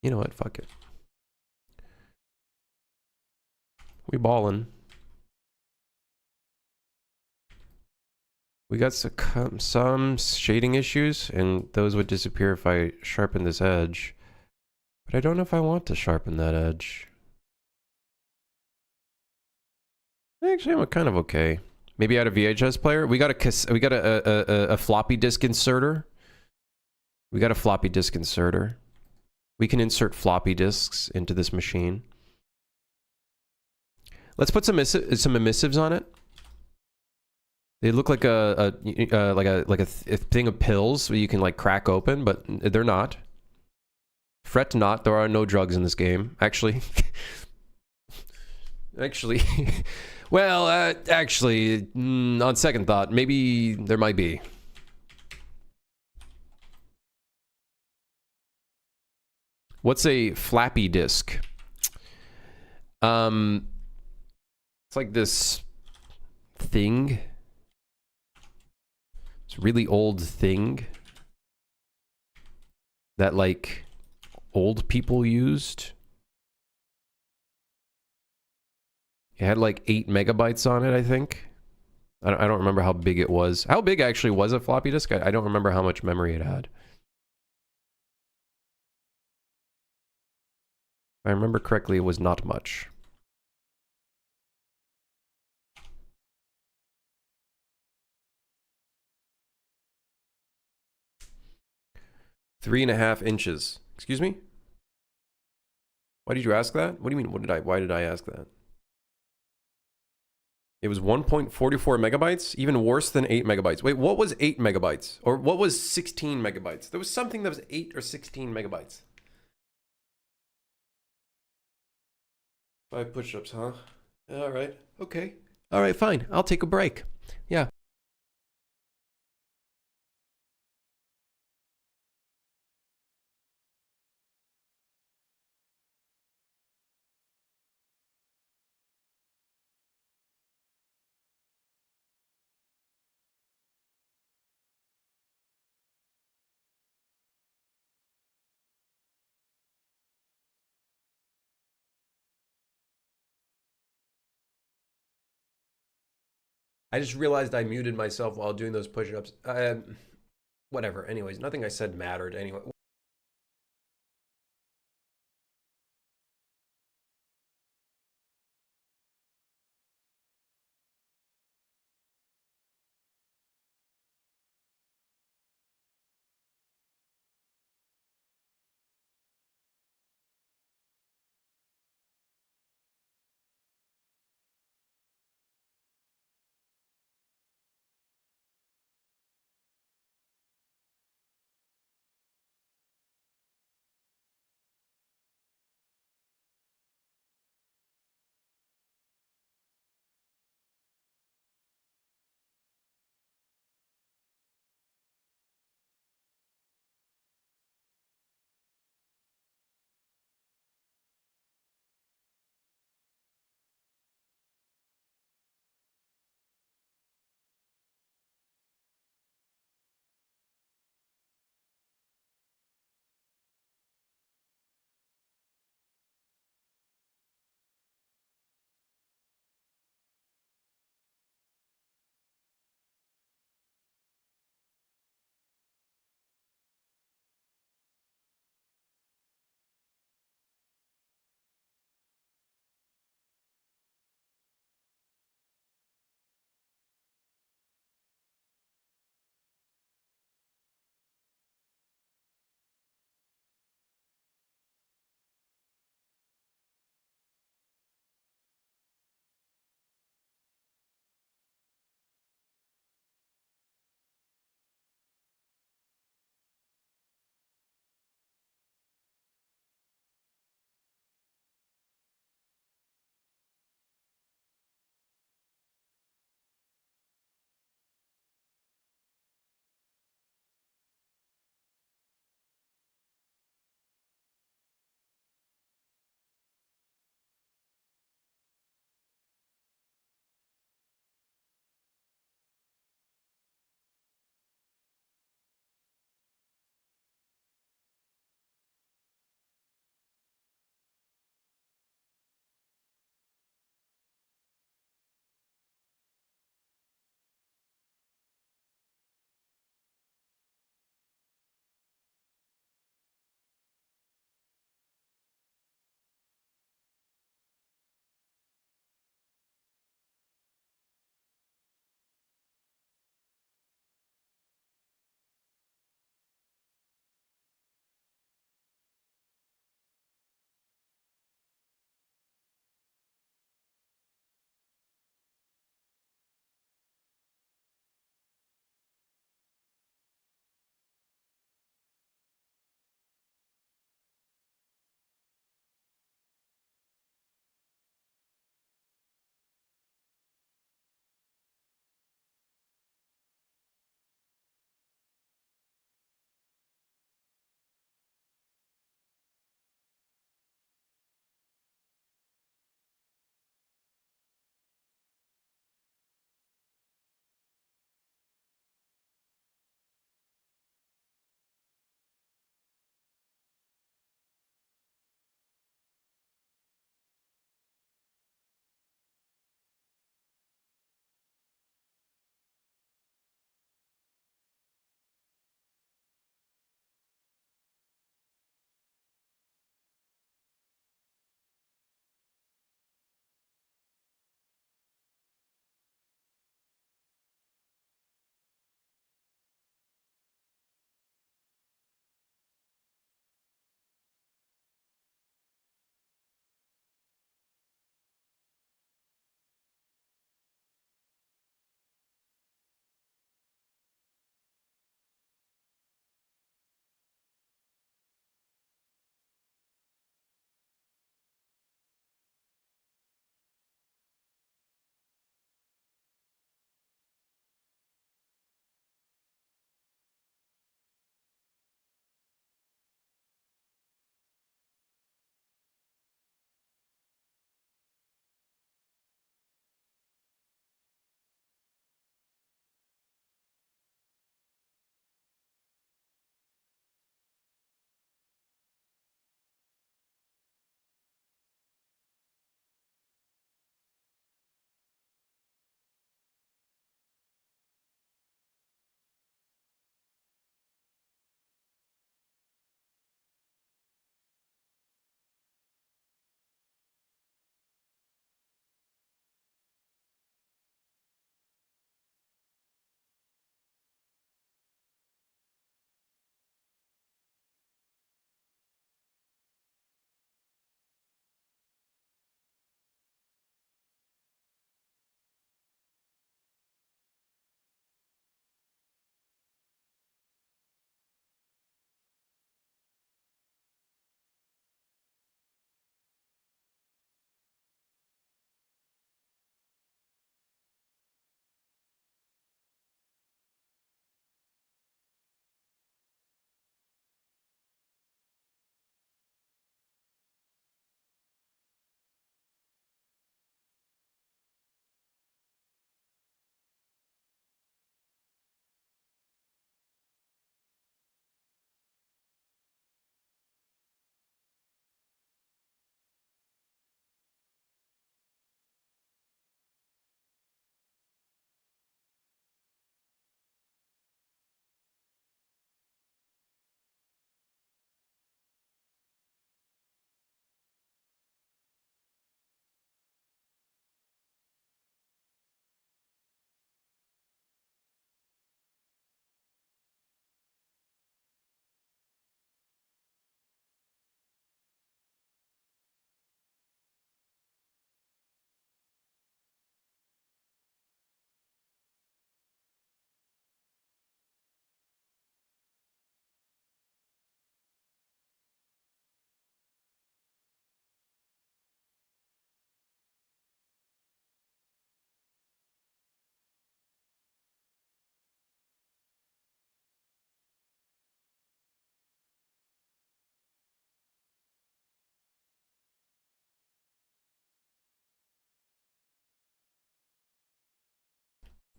You know what? Fuck it. We ballin'. We got some shading issues, and those would disappear if I sharpen this edge. But I don't know if I want to sharpen that edge. Actually, I'm kind of okay. Maybe add a VHS player. We got a floppy disk inserter. We got a floppy disk inserter. We can insert floppy disks into this machine. Let's put some emissives on it. They look like a thing of pills where you can like crack open, but they're not. Fret not, there are no drugs in this game. Actually, well, actually, on second thought, maybe there might be. What's a flappy disk? It's like this thing. It's a really old thing that like old people used. It had like 8 megabytes on it, I think. I don't remember how big it was. How big actually was a floppy disk? I don't remember how much memory it had. I remember correctly, it was not much. Three and a half inches. Excuse me? Why did you ask that? What do you mean? Why did I ask that? It was 1.44 megabytes, even worse than 8 megabytes. Wait, what was 8 megabytes? Or what was 16 megabytes? There was something that was 8 or 16 megabytes. 5 push-ups, huh? All right. Okay. All right, fine. I'll take a break. Yeah. I just realized I muted myself while doing those push-ups. Whatever. Anyways, nothing I said mattered anyway.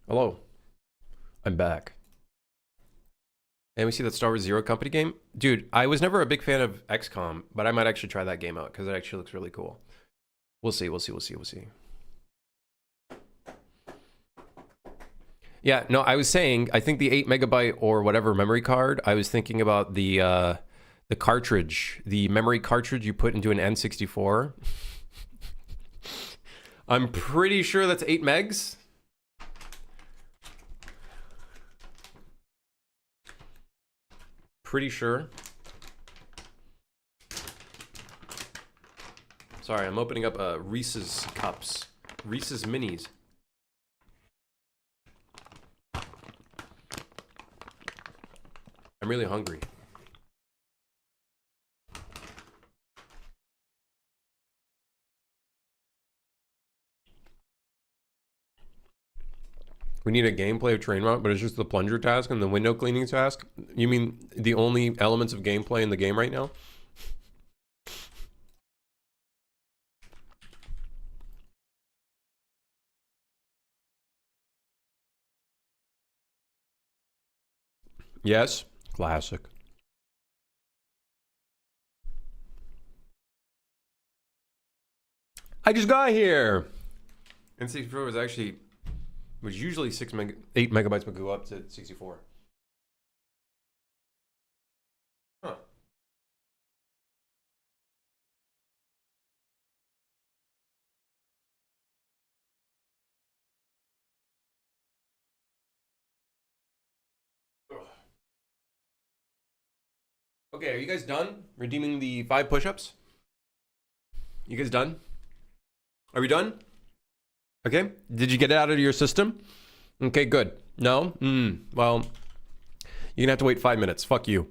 Hello. I'm back. And we see that Star Wars Zero Company game. Dude, I was never a big fan of XCOM, but I might actually try that game out because it actually looks really cool. We'll see. Yeah, no, I was saying, I think the 8 megabyte or whatever memory card, I was thinking about the cartridge, the memory cartridge you put into an N64. I'm pretty sure that's 8 megs. Pretty sure. Sorry, I'm opening up Reese's cups. Reese's minis. I'm really hungry. We need a gameplay of train route, but it's just the plunger task and the window cleaning task. You mean the only elements of gameplay in the game right now? Yes. Classic. I just got here. N64 was actually usually 8 megabytes, but go up to 64. Huh. Ugh. Okay, are you guys done redeeming the 5 push-ups? You guys done? Are we done? Okay. Did you get it out of your system? Okay, good. No? Well, you're gonna have to wait 5 minutes. Fuck you.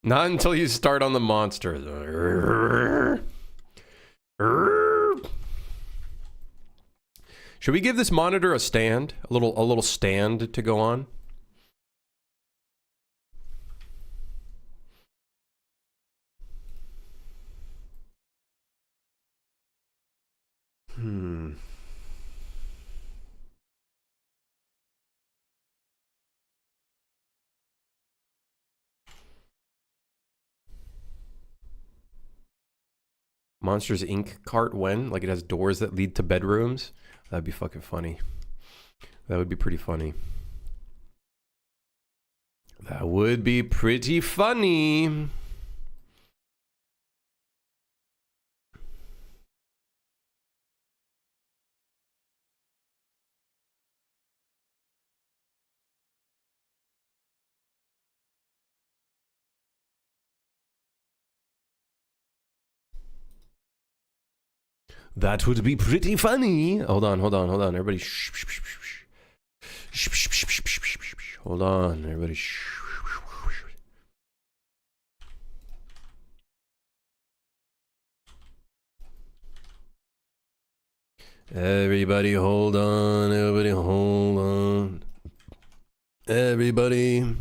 Not until you start on the monster. Should we give this monitor a stand? A little stand to go on? Monsters Inc. cart when? Like it has doors that lead to bedrooms? That'd be fucking funny. That would be pretty funny. That would be pretty funny. That would be pretty funny. Hold on. Everybody hold on, everybody Everybody hold on. Everybody.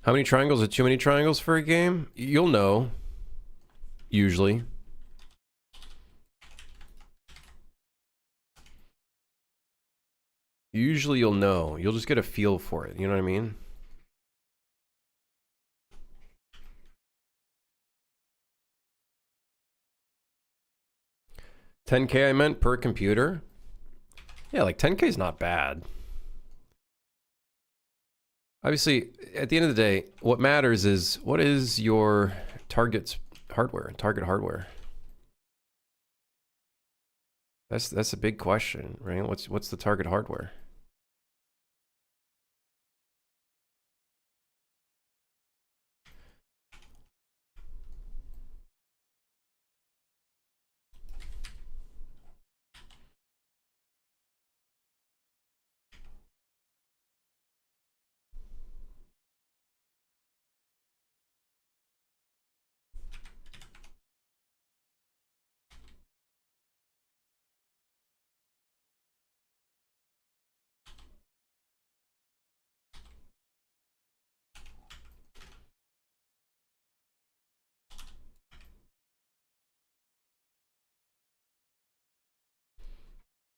How many triangles are too many triangles for a game? You'll know. Usually. Usually you'll know. You'll just get a feel for it. You know what I mean? $10K I meant per computer? Yeah, like 10K is not bad. Obviously, at the end of the day, what matters is what is your target hardware. That's a big question, right? What's the target hardware?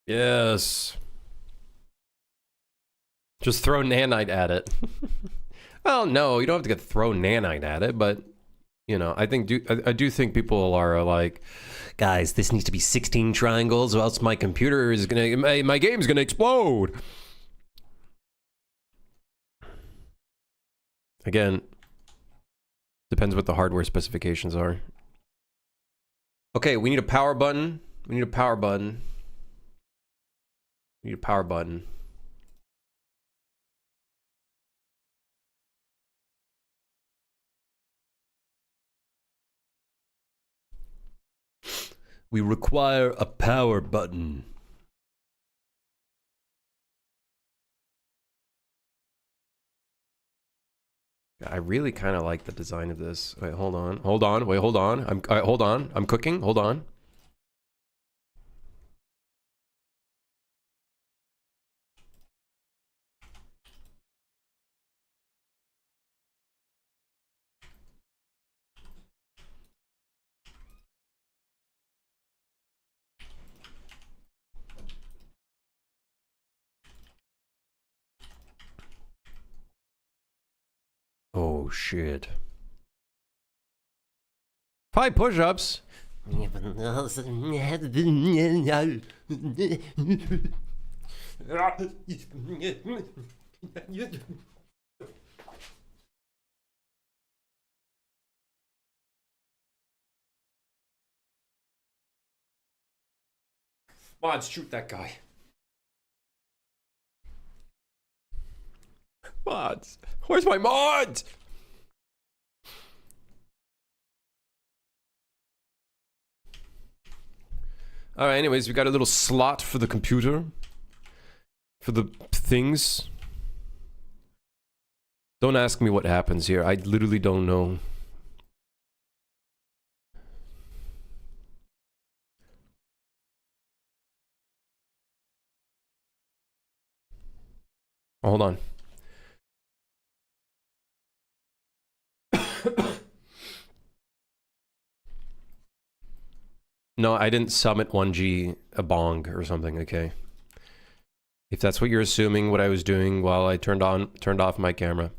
Yes. Just throw nanite at it. Well, no, you don't have to throw nanite at it, but you know, I do think people are like, guys, this needs to be 16 triangles, or else my computer is gonna, my game's gonna explode. Again, depends what the hardware specifications are. Okay, we need a power button. We need a power button. We need a power button. We require a power button. I really kind of like the design of this. Wait, hold on. Hold on. Wait, hold on. Hold on. I'm cooking. Hold on. Oh shit. 5 push-ups. Mods, shoot that guy. Mods. Where's my mods? Alright, anyways, we got a little slot for the computer. For the things. Don't ask me what happens here. I literally don't know. Hold on. No, I didn't summit 1G a bong or something, okay? If that's what you're assuming what I was doing while I turned off my camera.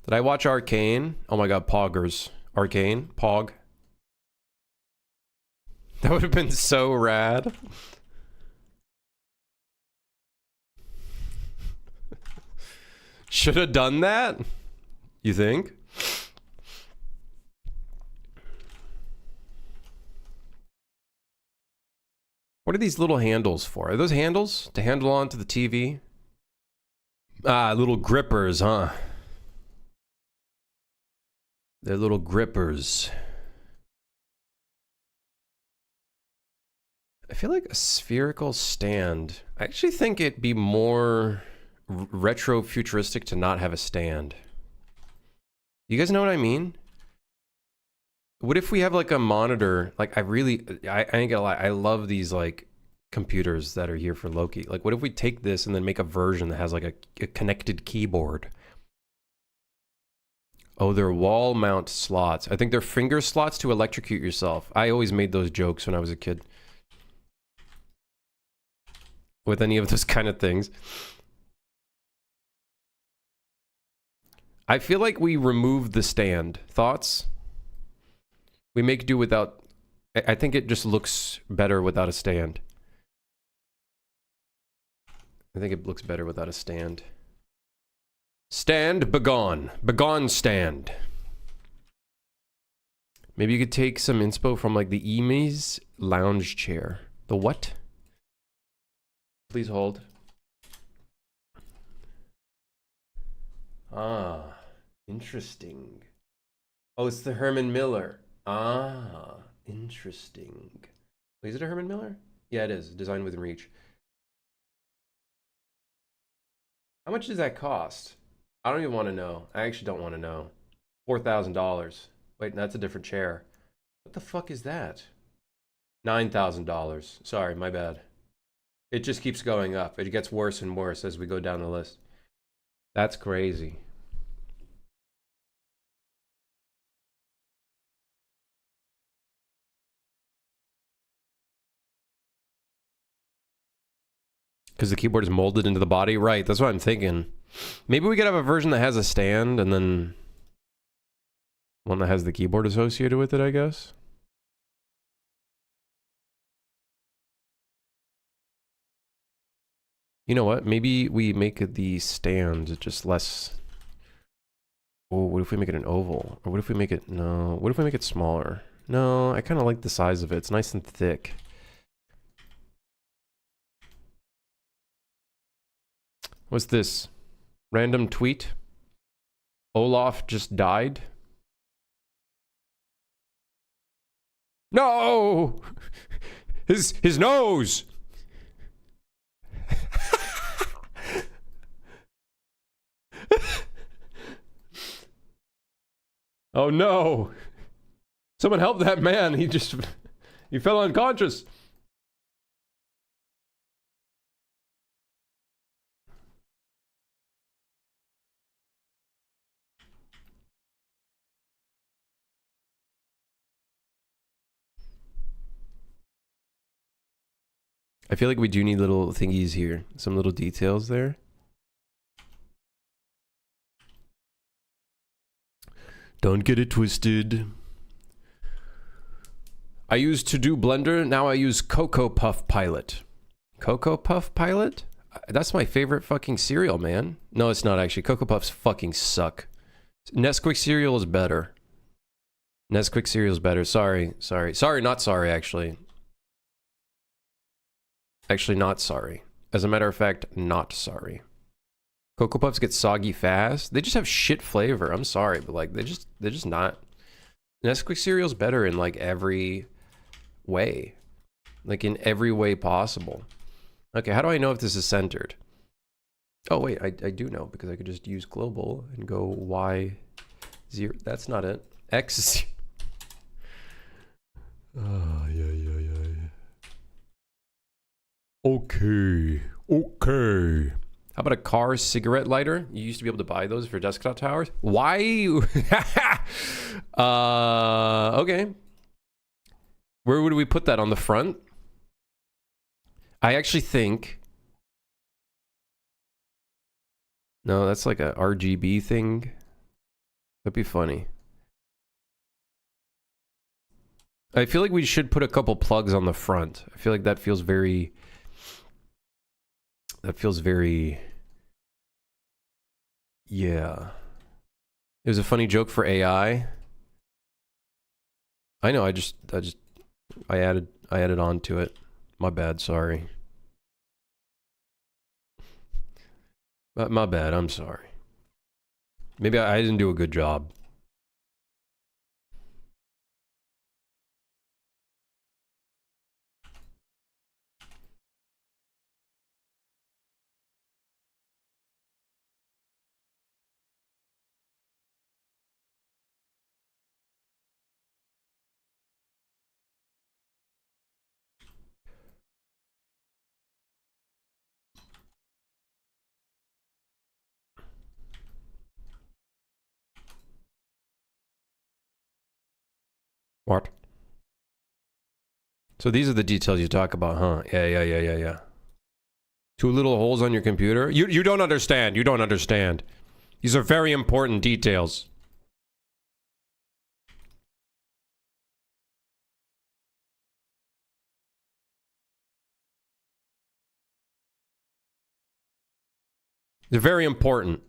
Did I watch Arcane? Oh my god, Poggers. Arcane? Pog? That would have been so rad. Should have done that? You think? What are these little handles for? Are those handles to handle onto the TV? Ah, little grippers, huh? They're little grippers. I feel like a spherical stand. I actually think it'd be more retro futuristic to not have a stand. You guys know what I mean? What if we have like a monitor? Like I ain't gonna lie, I love these like computers that are here for Loki. Like what if we take this and then make a version that has like a connected keyboard? Oh, they're wall mount slots. I think they're finger slots to electrocute yourself. I always made those jokes when I was a kid. With any of those kind of things. I feel like we removed the stand. Thoughts? We make do without... I think it just looks better without a stand. I think it looks better without a stand. Stand, begone. Begone, stand. Maybe you could take some inspo from like the Emies lounge chair. The what? Please hold. Ah, interesting. Oh, it's the Herman Miller. Ah, interesting. Wait, is it a Herman Miller? Yeah, it is. Designed within reach. How much does that cost? I don't even want to know. I actually don't want to know. $4,000. Wait, that's a different chair. What the fuck is that? $9,000. Sorry, my bad. It just keeps going up. It gets worse and worse as we go down the list. That's crazy. Because the keyboard is molded into the body? Right, that's what I'm thinking. Maybe we could have a version that has a stand and then one that has the keyboard associated with it, I guess. You know what? Maybe we make the stand just less... Oh, what if we make it an oval? Or what if we make it... No. What if we make it smaller? No, I kind of like the size of it. It's nice and thick. What's this? Random tweet? Olaf just died? No! His nose! Oh no! Someone help that man, he fell unconscious. I feel like we do need little thingies here. Some little details there. Don't get it twisted. I used to do Blender, now I use Cocoa Puff Pilot. Cocoa Puff Pilot? That's my favorite fucking cereal, man. No, it's not actually. Cocoa Puffs fucking suck. Nesquik cereal is better. Nesquik cereal is better. Sorry, not sorry, actually. Actually, not sorry. As a matter of fact, not sorry. Cocoa Puffs get soggy fast. They just have shit flavor. I'm sorry, but like they're just not. Nesquik cereal's better in like every way. Like in every way possible. Okay, how do I know if this is centered? Oh wait, I do know because I could just use global and go Y0. That's not it. X. Yeah. Okay. How about a car cigarette lighter? You used to be able to buy those for desktop towers. Why? Okay. Where would we put that, on the front? I actually think... No, that's like a RGB thing. That'd be funny. I feel like we should put a couple plugs on the front. I feel like that feels very... Yeah. It was a funny joke for AI. I know, I added on to it. My bad, sorry. My bad, I'm sorry. Maybe I didn't do a good job. What? So these are the details you talk about, huh? Yeah. Two little holes on your computer? You don't understand. You don't understand. These are very important details. They're very important.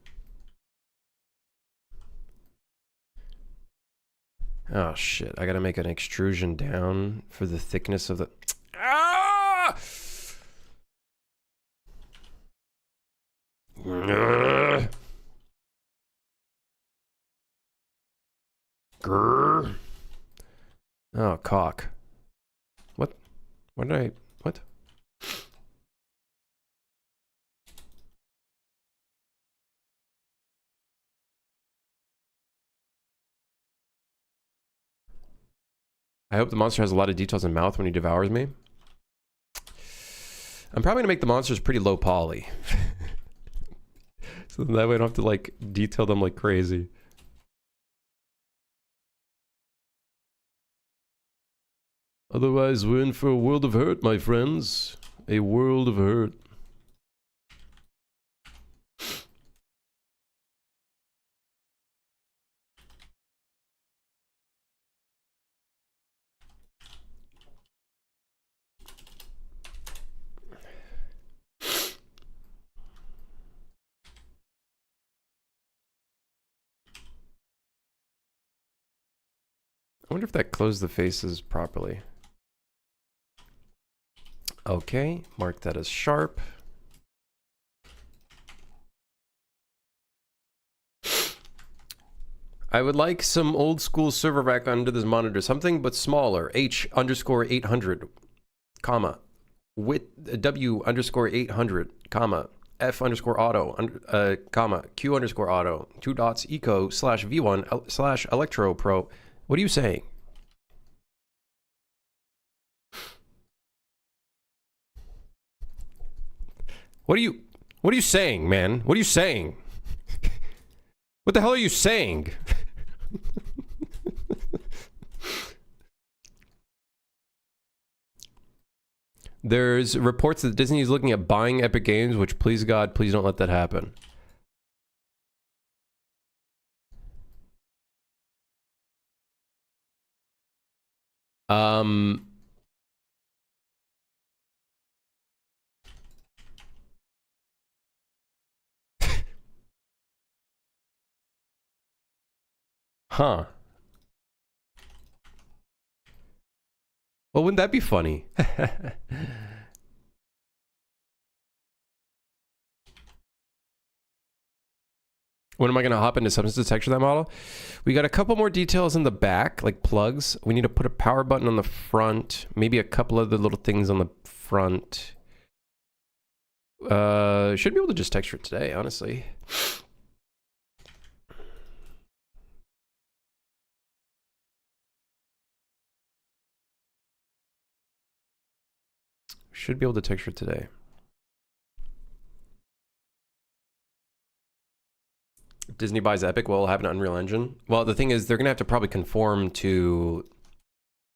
Oh shit, I gotta make an extrusion down for the thickness of the... Ah! Grr. Oh, cock. What? What did I... What? I hope the monster has a lot of details in mouth when he devours me. I'm probably gonna make the monsters pretty low poly. So that way I don't have to like detail them like crazy. Otherwise we're in for a world of hurt, my friends. A world of hurt. wonder if that closed the faces properly. Okay, mark that as sharp. I would like some old school server rack under this monitor, something but smaller. H_800, comma, with W_800, comma, F_auto, comma, Q_auto, 2 dots eco /V1 / electro pro. What are you saying? What are you saying, man? What are you saying? What the hell are you saying? There's reports that Disney is looking at buying Epic Games, which, please God, please don't let that happen. Huh. Well, wouldn't that be funny? When am I going to hop into substance detection that model? We got a couple more details in the back, like plugs. We need to put a power button on the front. Maybe a couple other little things on the front. Should be able to just texture it today, honestly. Should be able to texture it today. Disney buys Epic, well, we'll have an Unreal Engine. Well, the thing is, they're going to have to probably conform to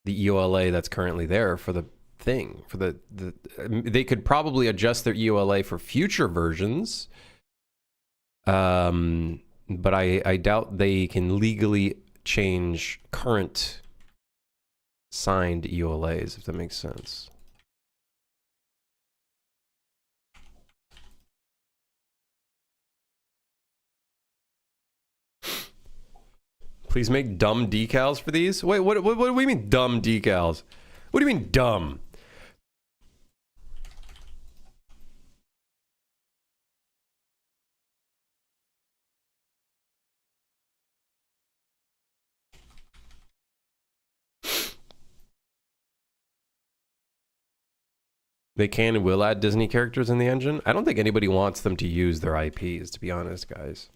the EOLA that's currently there for the thing. For they could probably adjust their EOLA for future versions. But I doubt they can legally change current signed EOLAs, if that makes sense. Please make dumb decals for these. Wait, what do we mean dumb decals? What do you mean dumb? They can and will add Disney characters in the engine. I don't think anybody wants them to use their IPs, to be honest, guys.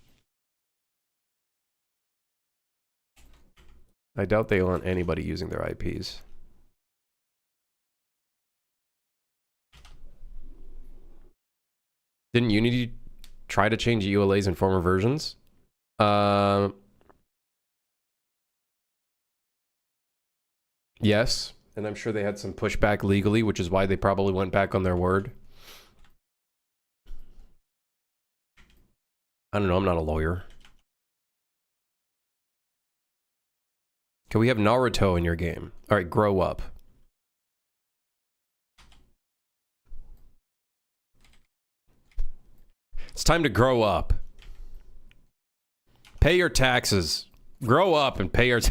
I doubt they want anybody using their IPs. Didn't Unity try to change EOLAs in former versions? Yes, and I'm sure they had some pushback legally, which is why they probably went back on their word. I don't know, I'm not a lawyer. Can we have Naruto in your game? All right, grow up. It's time to grow up. Pay your taxes. Grow up and pay your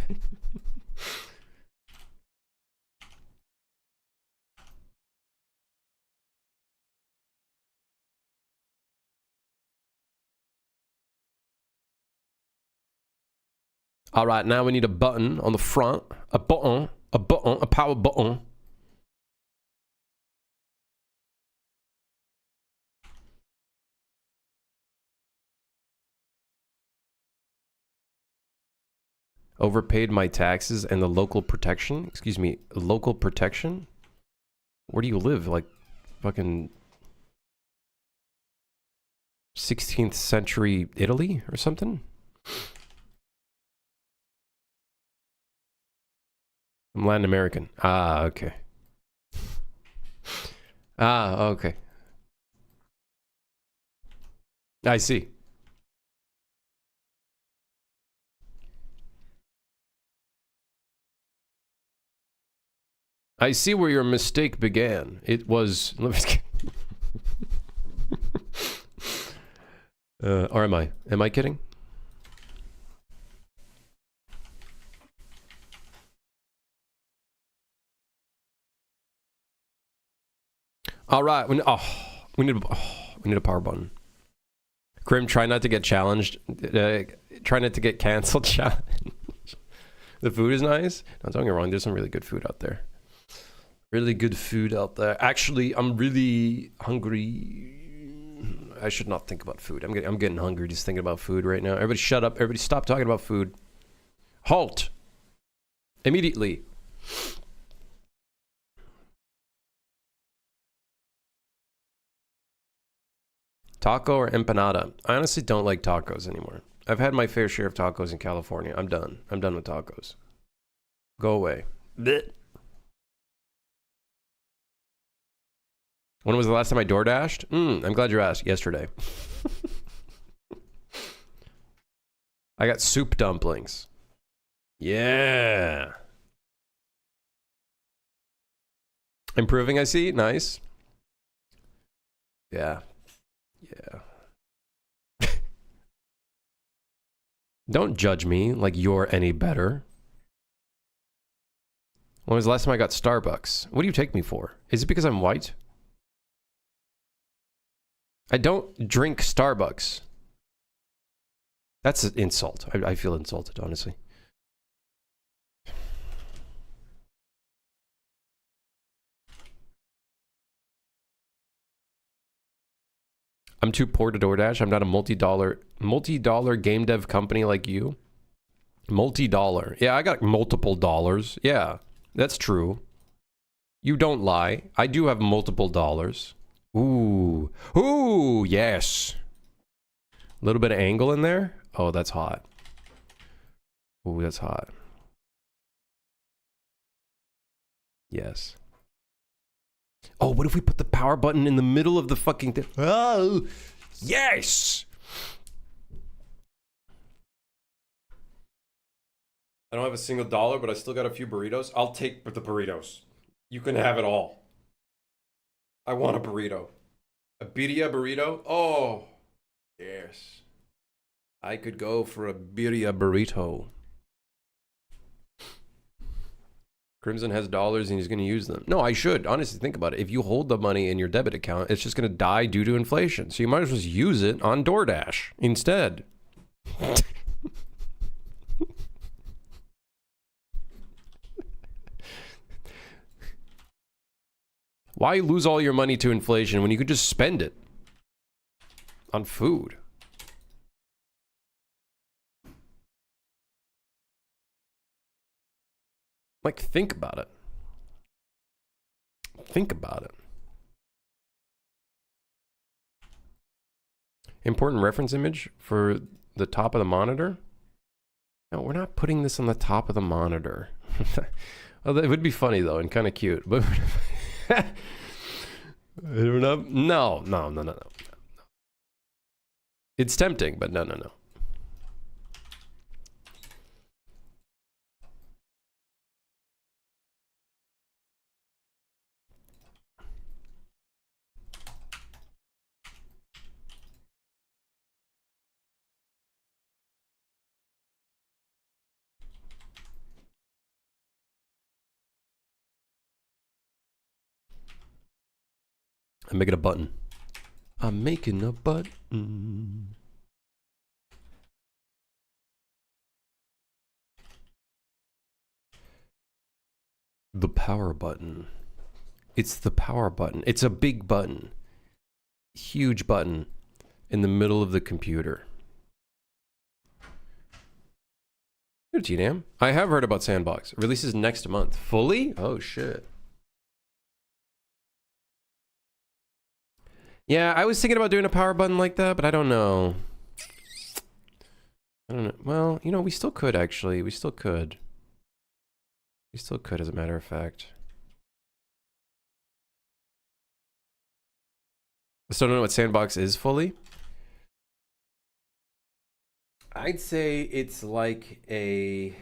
All right, now we need a button on the front. A power button. Overpaid my taxes and the local protection. Excuse me, local protection? Where do you live? Like fucking 16th century Italy or something? I'm Latin American. Ah, okay. Ah, okay. I see. I see where your mistake began. It was... or am I? Am I kidding? All right. We need a power button. Grim, try not to get challenged. Try not to get canceled. Challenge. The food is nice. No, don't get me wrong. There's some really good food out there. Really good food out there. Actually, I'm really hungry. I should not think about food. I'm getting hungry just thinking about food right now. Everybody shut up. Everybody stop talking about food. Halt. Immediately. Taco or empanada? I honestly don't like tacos anymore. I've had my fair share of tacos in California. I'm done. I'm done with tacos. Go away. Blech. When was the last time I door dashed? I'm glad you asked. Yesterday. I got soup dumplings. Yeah. Improving, I see. Nice. Yeah. Yeah. Don't judge me like you're any better. When was the last time I got Starbucks? What do you take me for? Is it because I'm white? I don't drink Starbucks. That's an insult. I feel insulted, honestly. I'm too poor to DoorDash. I'm not a multi-dollar game dev company like you. Multi-dollar. Yeah, I got multiple dollars. Yeah, that's true. You don't lie. I do have multiple dollars. Ooh. Ooh, yes. A little bit of angle in there. Oh, that's hot. Ooh, that's hot. Yes. Oh, what if we put the power button in the middle of the fucking thing? Oh, yes! I don't have a single dollar, but I still got a few burritos. I'll take the burritos. You can have it all. I want a burrito. A birria burrito? Oh, yes. I could go for a birria burrito. Crimson has dollars and he's going to use them. No, I should. Honestly, think about it. If you hold the money in your debit account, it's just going to die due to inflation. So you might as well use it on DoorDash instead. Why lose all your money to inflation when you could just spend it on food? Like, think about it. Think about it. Important reference image for the top of the monitor? No, we're not putting this on the top of the monitor. Well, it would be funny, though, and kind of cute. But no. It's tempting, but no. I'm making a button. I'm making a button. The power button. It's the power button. It's a big button. Huge button in the middle of the computer. Good TDM. I have heard about Sandbox. It releases next month. Fully? Oh shit. Yeah, I was thinking about doing a power button like that, but I don't know. I don't know. Well, you know, we still could actually. We still could. We still could, as a matter of fact. I still don't know what Sandbox is fully. I'd say it's like a...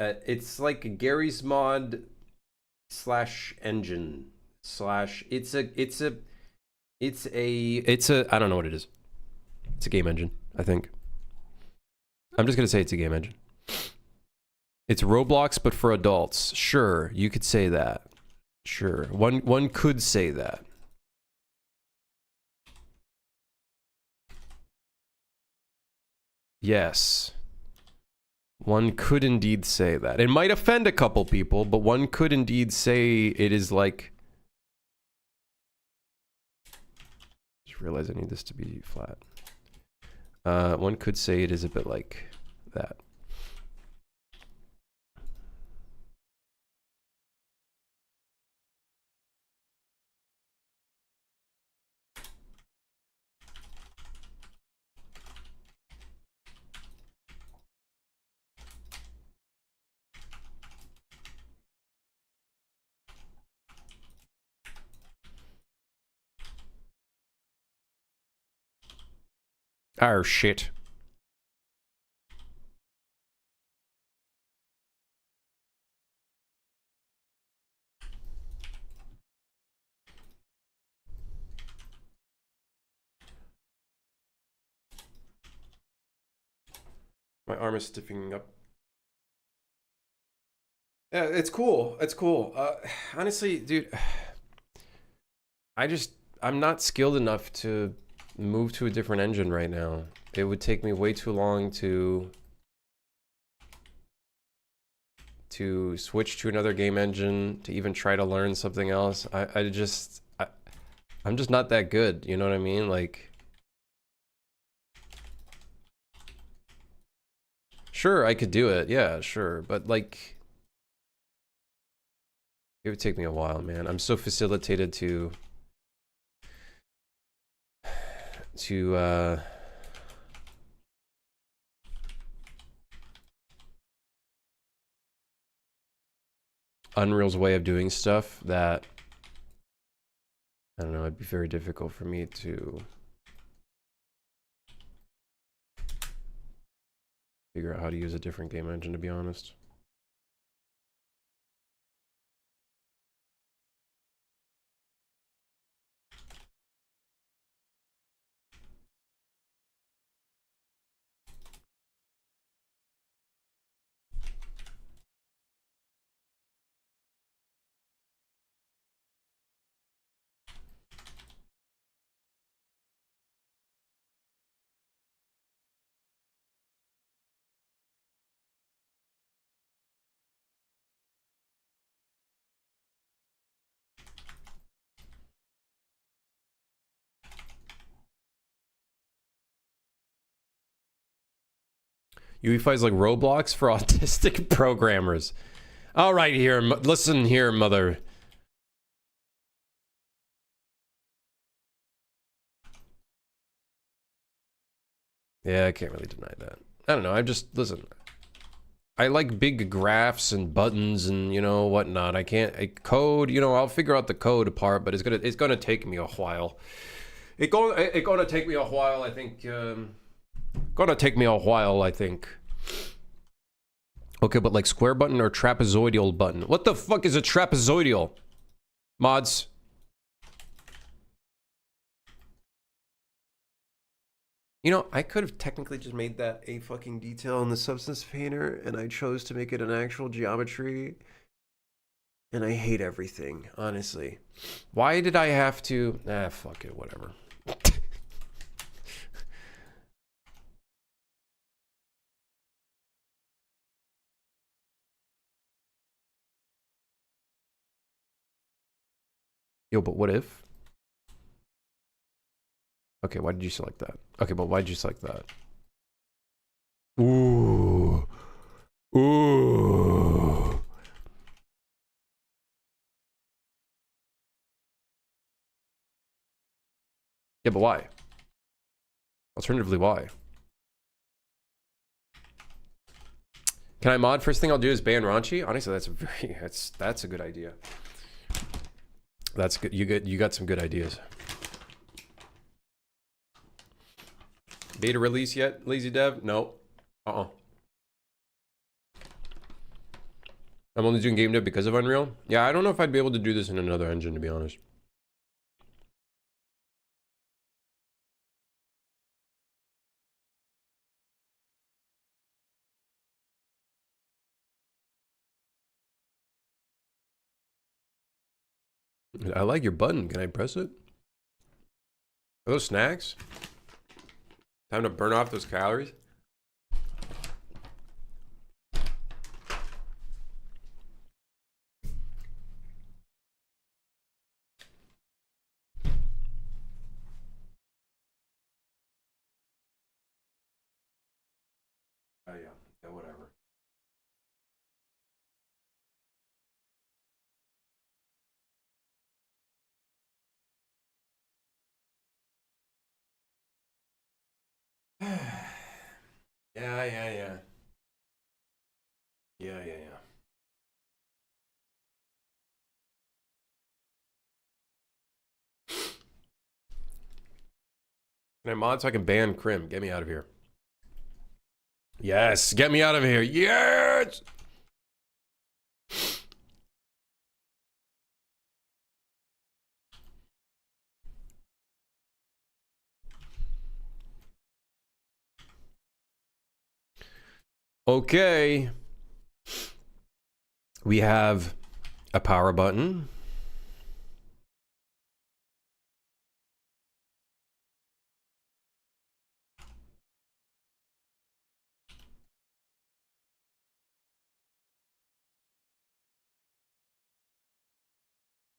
it's like a Gary's Mod slash engine slash it's a I don't know what it is. It's a game engine, I think. I'm just gonna say it's a game engine. It's Roblox, but for adults. Sure, you could say that. Sure, one could say that. Yes. One could indeed say that. It might offend a couple people, but one could indeed say it is like... Just realize I need this to be flat. One could say it is a bit like that. Oh, shit. My arm is stiffening up. Yeah, it's cool. It's cool. Honestly, dude, I'm not skilled enough to move to a different engine right now. It would take me way too long to switch to another game engine, to even try to learn something else. I'm just not that good, you know what I mean? Like, sure, I could do it, yeah, sure, but like, it would take me a while, man. I'm so facilitated to Unreal's way of doing stuff that, I don't know, it'd be very difficult for me to figure out how to use a different game engine, to be honest. UEFI is like Roblox for autistic programmers. All right, here, listen here, mother. Yeah, I can't really deny that. I don't know. Listen. I like big graphs and buttons and, you know, whatnot. I can't code, you know, I'll figure out the code part, but it's gonna take me a while. It's gonna take me a while, I think. Gonna take me a while, I think. Okay, but like square button or trapezoidal button? What the fuck is a trapezoidal? Mods. You know, I could have technically just made that a fucking detail in the substance painter, and I chose to make it an actual geometry. And I hate everything, honestly. Why did I have to? Ah, fuck it, whatever. Yo, but what if? Okay, why did you select that? Okay, but why did you select that? Ooh. Ooh. Yeah, but why? Alternatively, why? Can I mod? First thing I'll do is ban raunchy. Honestly, that's a good idea. That's good. You got some good ideas. Beta release yet, lazy dev? No. I'm only doing game dev because of Unreal. Yeah, I don't know if I'd be able to do this in another engine, to be honest. I like your button. Can I press it? Are those snacks? Time to burn off those calories? Oh yeah. Yeah, whatever. Yeah, yeah, yeah. Yeah, yeah, yeah. Can I mod so I can ban Crim? Get me out of here. Yes, get me out of here. Yes! Okay. We have a power button.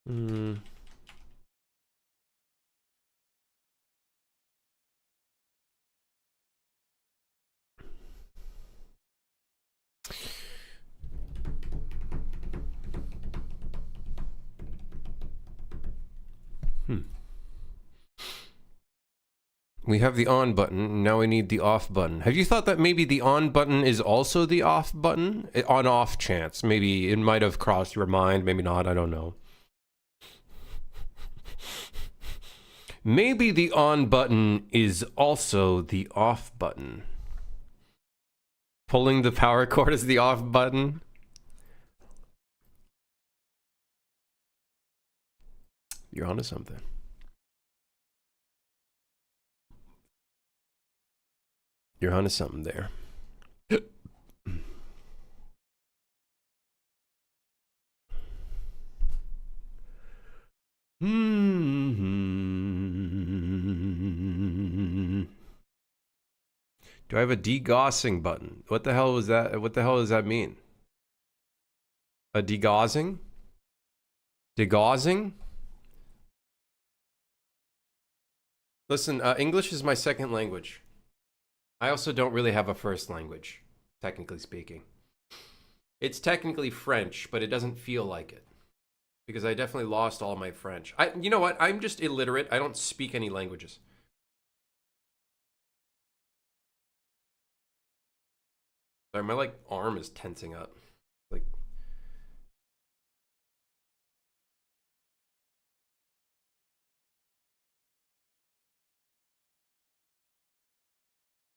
Hmm. We have the on button. Now we need the off button. Have you thought that maybe the on button is also the off button? On off chance. Maybe it might have crossed your mind. Maybe not. I don't know. Maybe the on button is also the off button. Pulling the power cord is the off button. You're onto something. You're onto something there. Do I have a degaussing button? What the hell was that? What the hell does that mean? A degaussing? Degaussing? Listen, English is my second language. I also don't really have a first language, technically speaking. It's technically French, but it doesn't feel like it. Because I definitely lost all my French. You know what? I'm just illiterate. I don't speak any languages. Sorry, my like arm is tensing up. Like,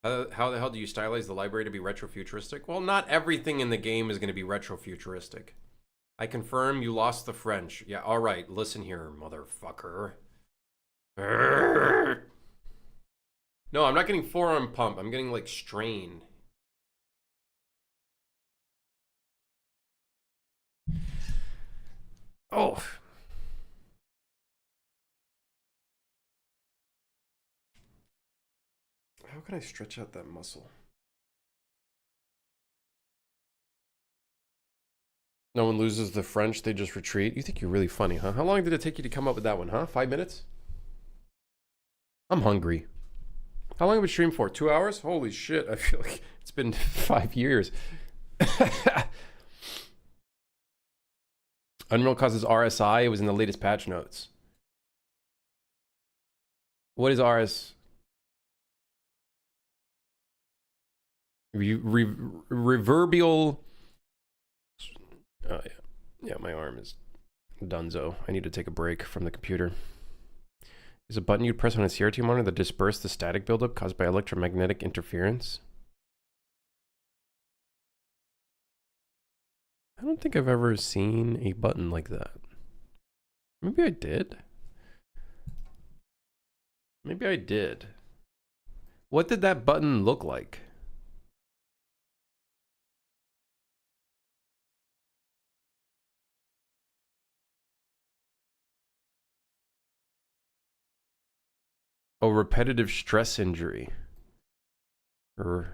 how the hell do you stylize the library to be retrofuturistic? Well, not everything in the game is going to be retrofuturistic. I confirm you lost the French. Yeah, all right. Listen here, motherfucker. No, I'm not getting forearm pump. I'm getting like strain. Oh. How can I stretch out that muscle? No one loses the French, they just retreat. You think you're really funny, huh? How long did it take you to come up with that one, huh? 5 minutes? I'm hungry. How long have we streamed for? 2 hours? Holy shit, I feel like it's been 5 years. Unreal causes RSI. It was in the latest patch notes. What is RS? Reverbial. Oh, yeah. Yeah, my arm is dunzo. I need to take a break from the computer. Is a button you'd press on a CRT monitor that disperse the static buildup caused by electromagnetic interference? I don't think I've ever seen a button like that. Maybe I did. Maybe I did. What did that button look like? Oh, repetitive stress injury. I'm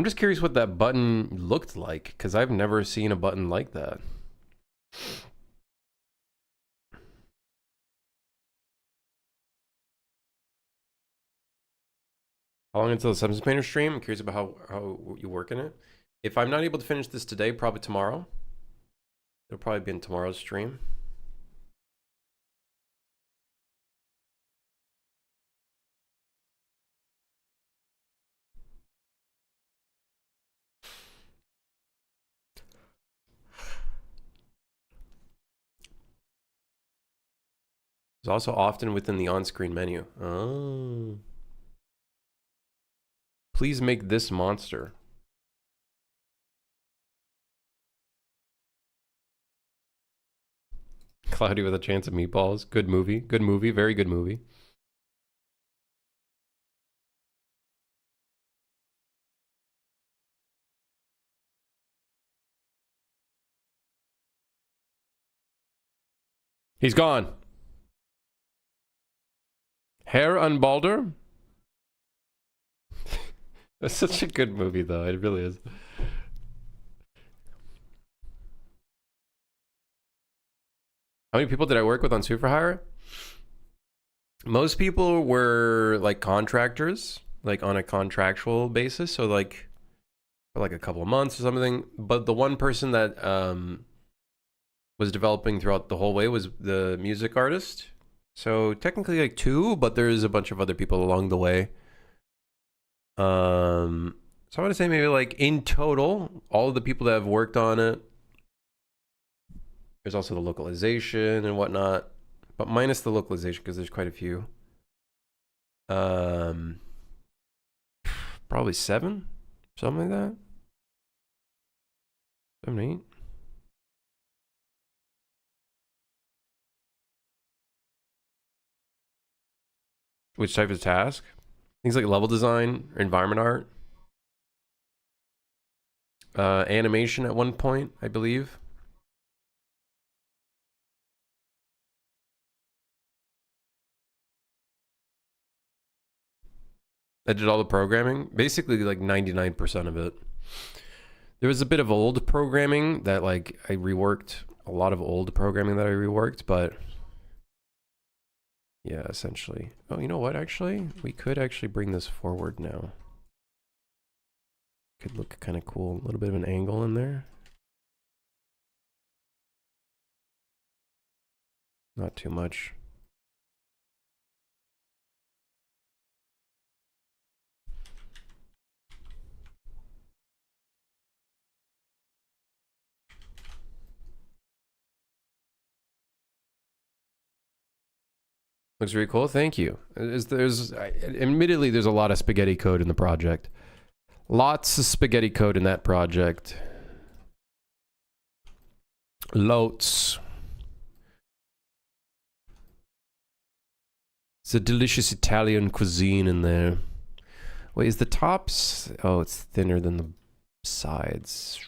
just curious what that button looked like, because I've never seen a button like that. How long until the Substance Painter stream? I'm curious about how you work in it. If I'm not able to finish this today, probably tomorrow. It'll probably be in tomorrow's stream. It's also often within the on-screen menu. Oh. Please make this monster. Cloudy with a Chance of Meatballs. Good movie. Good movie. Very good movie. He's gone. Hair Unbalder? That's such a good movie, though. It really is. How many people did I work with on Super Hire? Most people were like contractors, like on a contractual basis. So like for like a couple of months or something. But the one person that was developing throughout the whole way was the music artist. So technically like 2, but there's a bunch of other people along the way. So I want to say maybe like in total, all of the people that have worked on it. There's also the localization and whatnot, but minus the localization because there's quite a few. Probably 7, something like that. 7, 8. Which type of task? Things like level design or environment art. Animation at one point, I believe. I did all the programming, basically like 99% of it. There was a bit of old programming that like I reworked, a lot of old programming that I reworked, but yeah, essentially. Oh, you know what, actually? We could actually bring this forward now. Could look kind of cool, a little bit of an angle in there. Not too much. Looks really cool. Thank you. Admittedly, there's a lot of spaghetti code in the project. Lots of spaghetti code in that project. Lots. It's a delicious Italian cuisine in there. Wait, is the tops? Oh, it's thinner than the sides.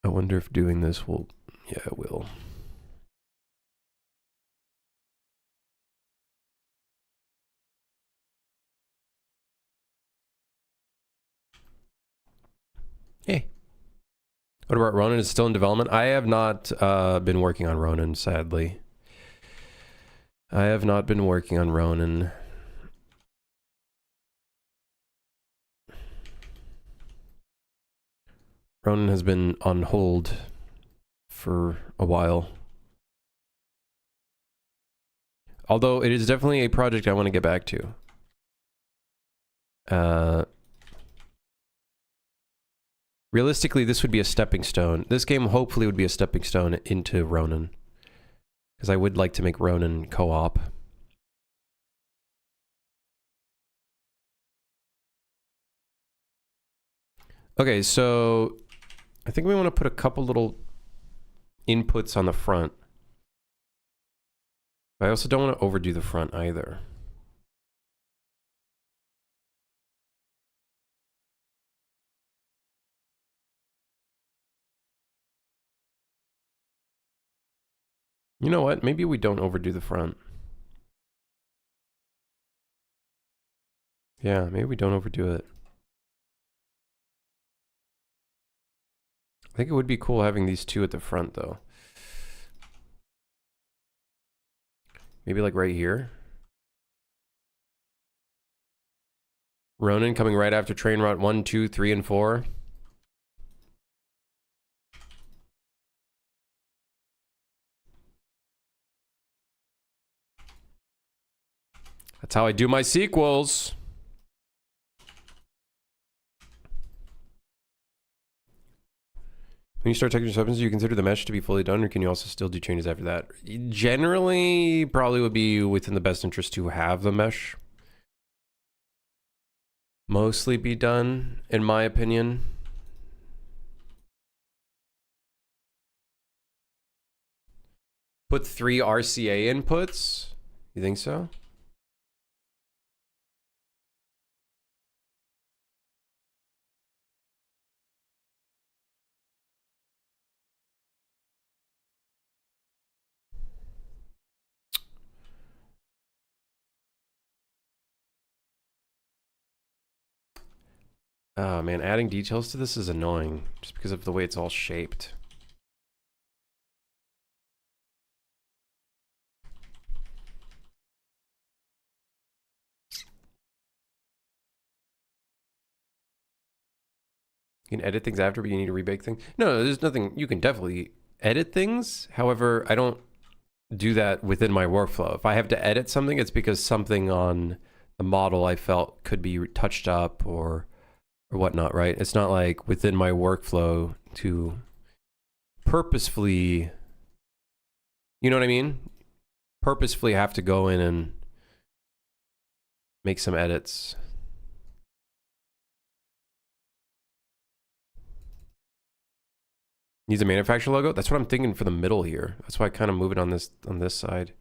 I wonder if doing this will... Yeah, it will. Hey. What about Ronin? Is it still in development? I have not been working on Ronin, sadly. I have not been working on Ronin. Ronin has been on hold for a while. Although it is definitely a project I want to get back to. Realistically, this would be a stepping stone. This game hopefully would be a stepping stone into Ronin. Because I would like to make Ronin co-op. Okay, so I think we want to put a couple little inputs on the front. But I also don't want to overdo the front either. You know what? Maybe we don't overdo the front. Yeah, maybe we don't overdo it. I think it would be cool having these two at the front, though. Maybe like right here. Ronin coming right after train route 1, 2, 3, and 4. That's how I do my sequels. When you start taking your substance, do you consider the mesh to be fully done, or can you also still do changes after that? Generally, probably would be within the best interest to have the mesh mostly be done, in my opinion. Put 3 RCA inputs? You think so? Oh man, adding details to this is annoying just because of the way it's all shaped. You can edit things after, but you need to rebake things. No, there's nothing. You can definitely edit things. However, I don't do that within my workflow. If I have to edit something, it's because something on the model I felt could be touched up or whatnot, right? It's not like within my workflow to purposefully, you know what I mean? Purposefully have to go in and make some edits. Needs a manufacturer logo? That's what I'm thinking for the middle here. That's why I kind of move it on this side.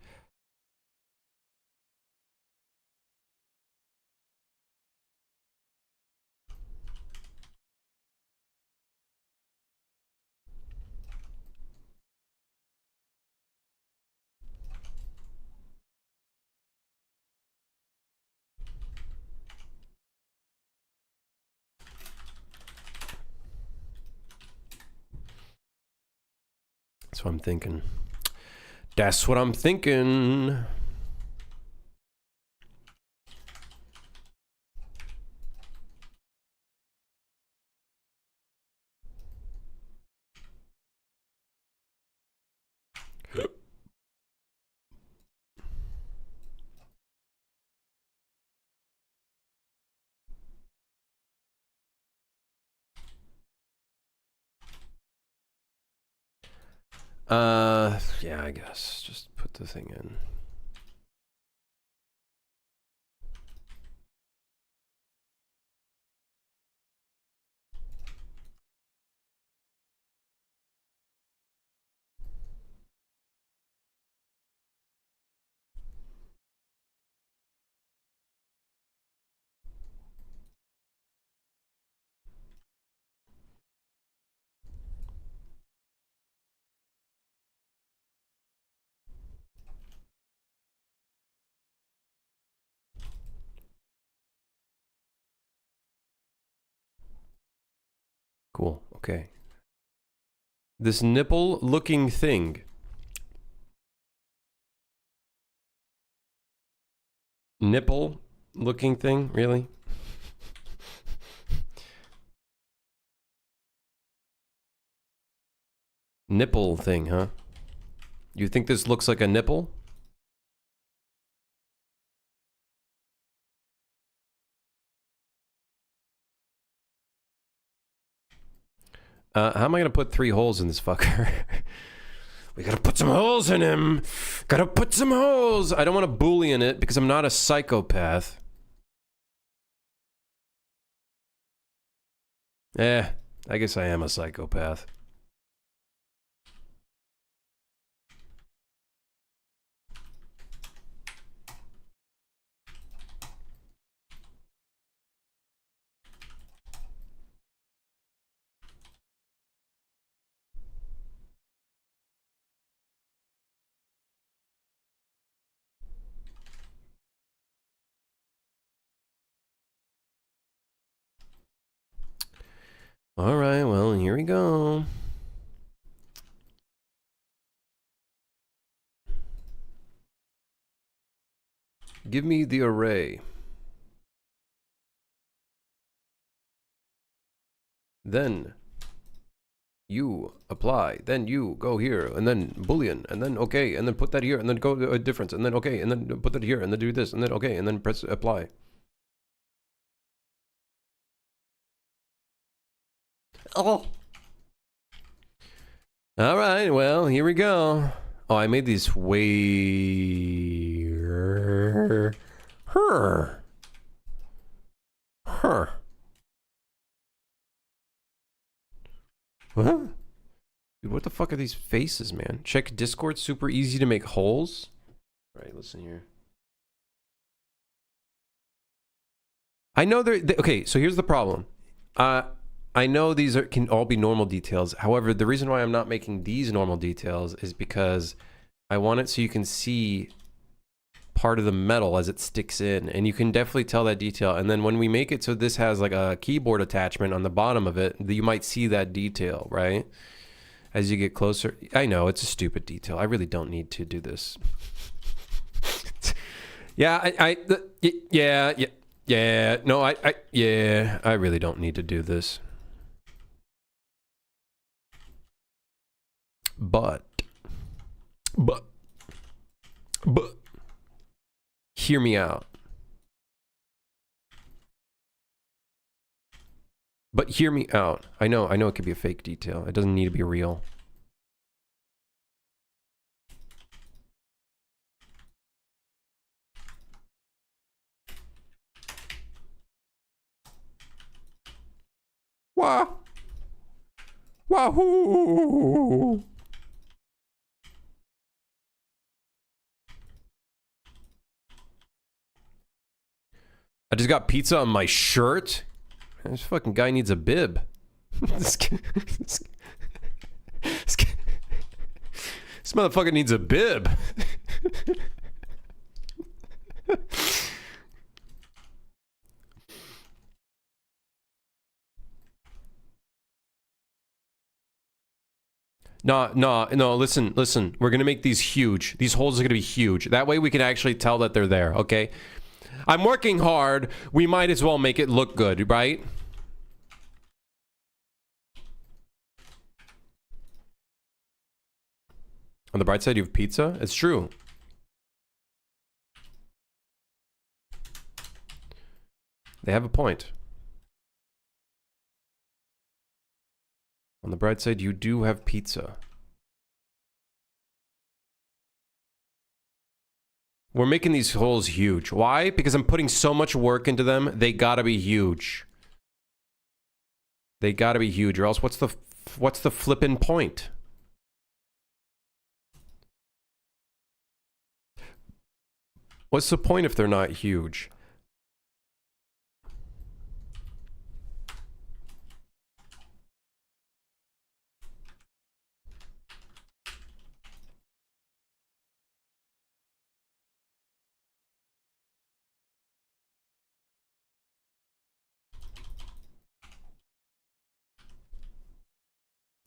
That's what I'm thinking. That's what I'm thinking. Yeah, I guess. Just put the thing in. Cool. Okay. This nipple looking thing. Nipple looking thing? Really? Nipple thing, huh? You think this looks like a nipple? How am I gonna put 3 holes in this fucker? We gotta put some holes in him. Gotta put some holes. I don't want to Boolean it because I'm not a psychopath. I guess I am a psychopath. All right, well, here we go. Give me the array. Then you apply. Then you go here, and then boolean, and then okay, and then put that here, and then go to a difference, and then okay, and then put that here, and then do this, and then okay, and then press apply. Oh. All right, well, here we go. Oh, I made these way... What? Dude, what the fuck are these faces, man? Check Discord, super easy to make holes. All right, listen here. I know okay, so here's the problem. I know these can all be normal details. However, the reason why I'm not making these normal details is because I want it so you can see part of the metal as it sticks in, and you can definitely tell that detail. And then when we make it so this has like a keyboard attachment on the bottom of it, you might see that detail, right? As you get closer. I know, it's a stupid detail. I really don't need to do this. Yeah, yeah, I really don't need to do this. But, hear me out. But hear me out. I know it could be a fake detail. It doesn't need to be real. Wah! Wahoo! I just got pizza on my shirt. This fucking guy needs a bib. this motherfucker needs a bib. No, listen. We're gonna make these huge. These holes are gonna be huge. That way we can actually tell that they're there, okay? I'm working hard. We might as well make it look good, right? On the bright side, you have pizza. It's true. They have a point. On the bright side, you do have pizza. We're making these holes huge. Why? Because I'm putting so much work into them. They gotta be huge. They gotta be huge, or else what's the flippin' point? What's the point if they're not huge?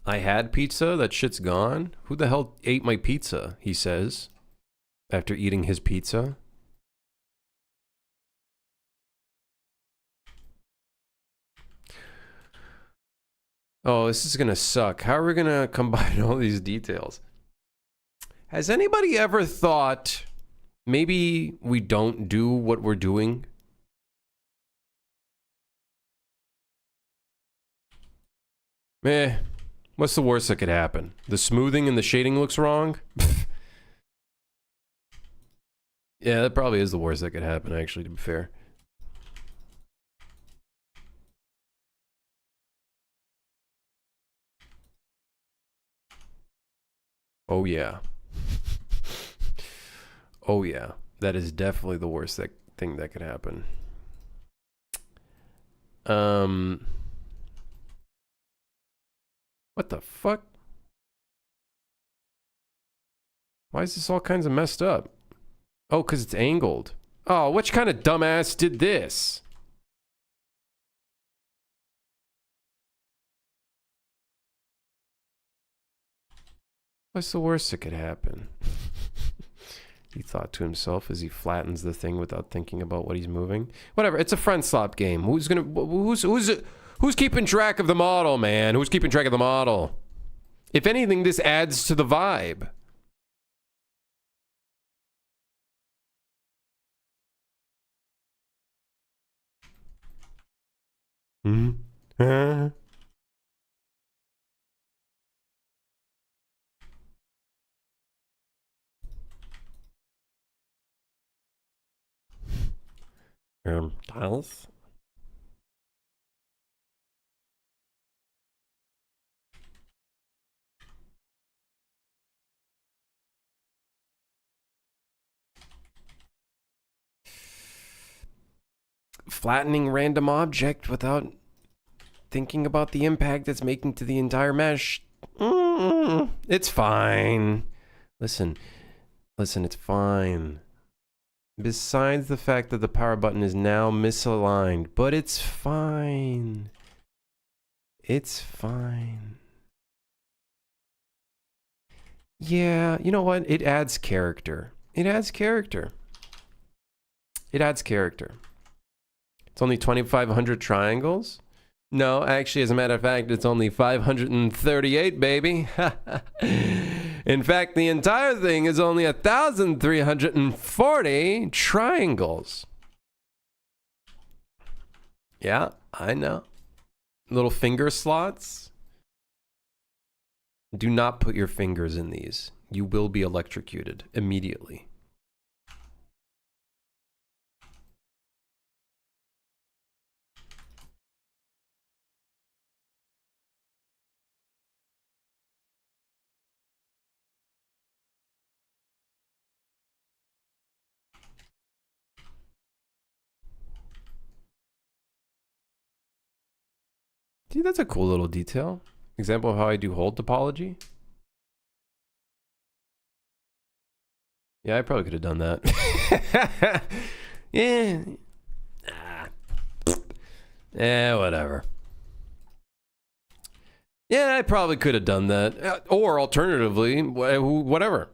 I had pizza? That shit's gone? Who the hell ate my pizza? He says. After eating his pizza. Oh, this is gonna suck. How are we gonna combine all these details? Has anybody ever thought maybe we don't do what we're doing? Meh. What's the worst that could happen? The smoothing and the shading looks wrong? Yeah, that probably is the worst that could happen, actually, to be fair. Oh, yeah. Oh, yeah. That is definitely the worst thing that could happen. What the fuck? Why is this all kinds of messed up? Oh, because it's angled. Oh, which kind of dumbass did this? What's the worst that could happen? He thought to himself as he flattens the thing without thinking about what he's moving. Whatever, it's a friend slop game. Who's keeping track of the model, man? Who's keeping track of the model? If anything, this adds to the vibe. Tiles? Flattening random object without thinking about the impact it's making to the entire mesh. It's fine. Listen, it's fine. Besides the fact that the power button is now misaligned, but it's fine. It's fine. Yeah, you know what? It adds character. It adds character. It adds character. It's only 2,500 triangles? No, actually, as a matter of fact, it's only 538, baby. In fact, the entire thing is only 1,340 triangles. Yeah, I know. Little finger slots. Do not put your fingers in these. You will be electrocuted immediately. See, that's a cool little detail. Example of how I do hold topology. Yeah, I probably could have done that. Yeah. Whatever. Yeah, I probably could have done that. Or alternatively, whatever.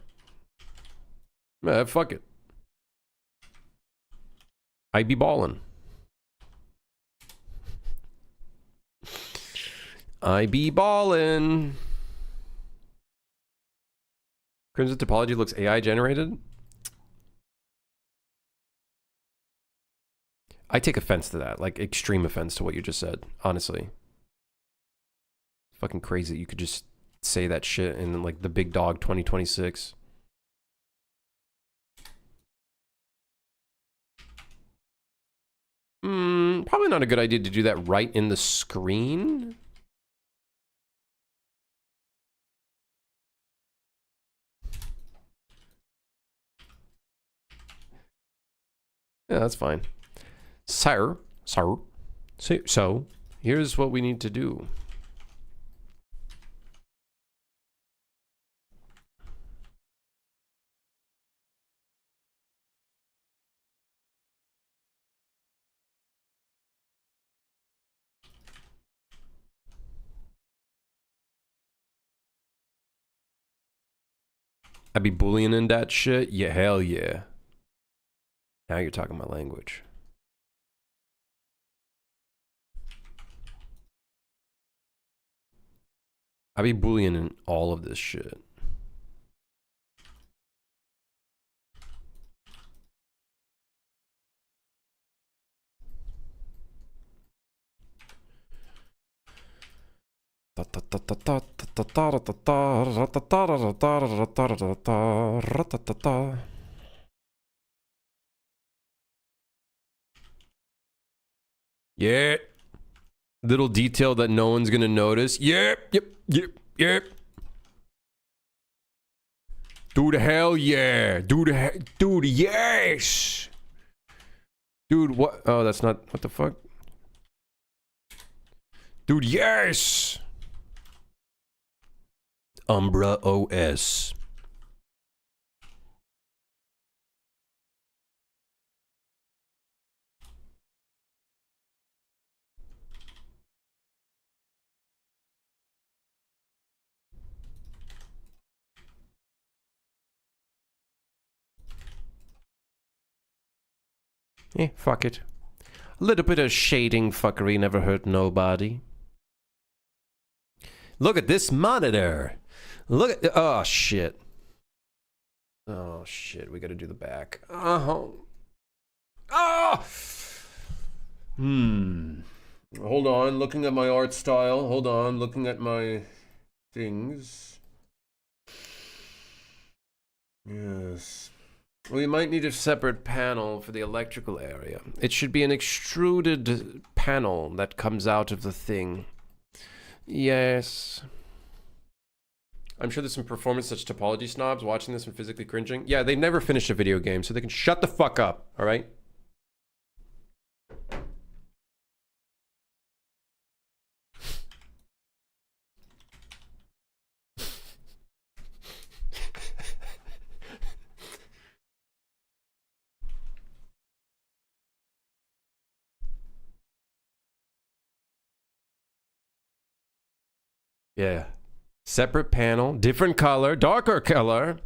Fuck it. I be ballin'. I be ballin'. Crimson topology looks AI generated. I take offense to that, like extreme offense to what you just said, honestly. Fucking crazy. You could just say that shit in like the Big Dog 2026. Probably not a good idea to do that right in the screen. Yeah, that's fine. So, here's what we need to do. I be bullying in that shit? Yeah, hell yeah. Now you're talking my language. I be bullying in all of this shit. Yeah. Little detail that no one's gonna notice. Yep. Dude, hell yeah. Dude, yes. Dude, what? Oh, that's not, what the fuck? Dude, yes. Umbra OS. Fuck it. A little bit of shading fuckery never hurt nobody. Look at this monitor. Look at... Oh, shit. Oh, shit. We gotta do the back. Oh. Oh! Hold on. Looking at my art style. Hold on. Looking at my things. Yes. We might need a separate panel for the electrical area. It should be an extruded panel that comes out of the thing. Yes. I'm sure there's some performance such topology snobs watching this and physically cringing. Yeah, they've never finished a video game, so they can shut the fuck up, all right? Yeah. Separate panel, different color, darker color.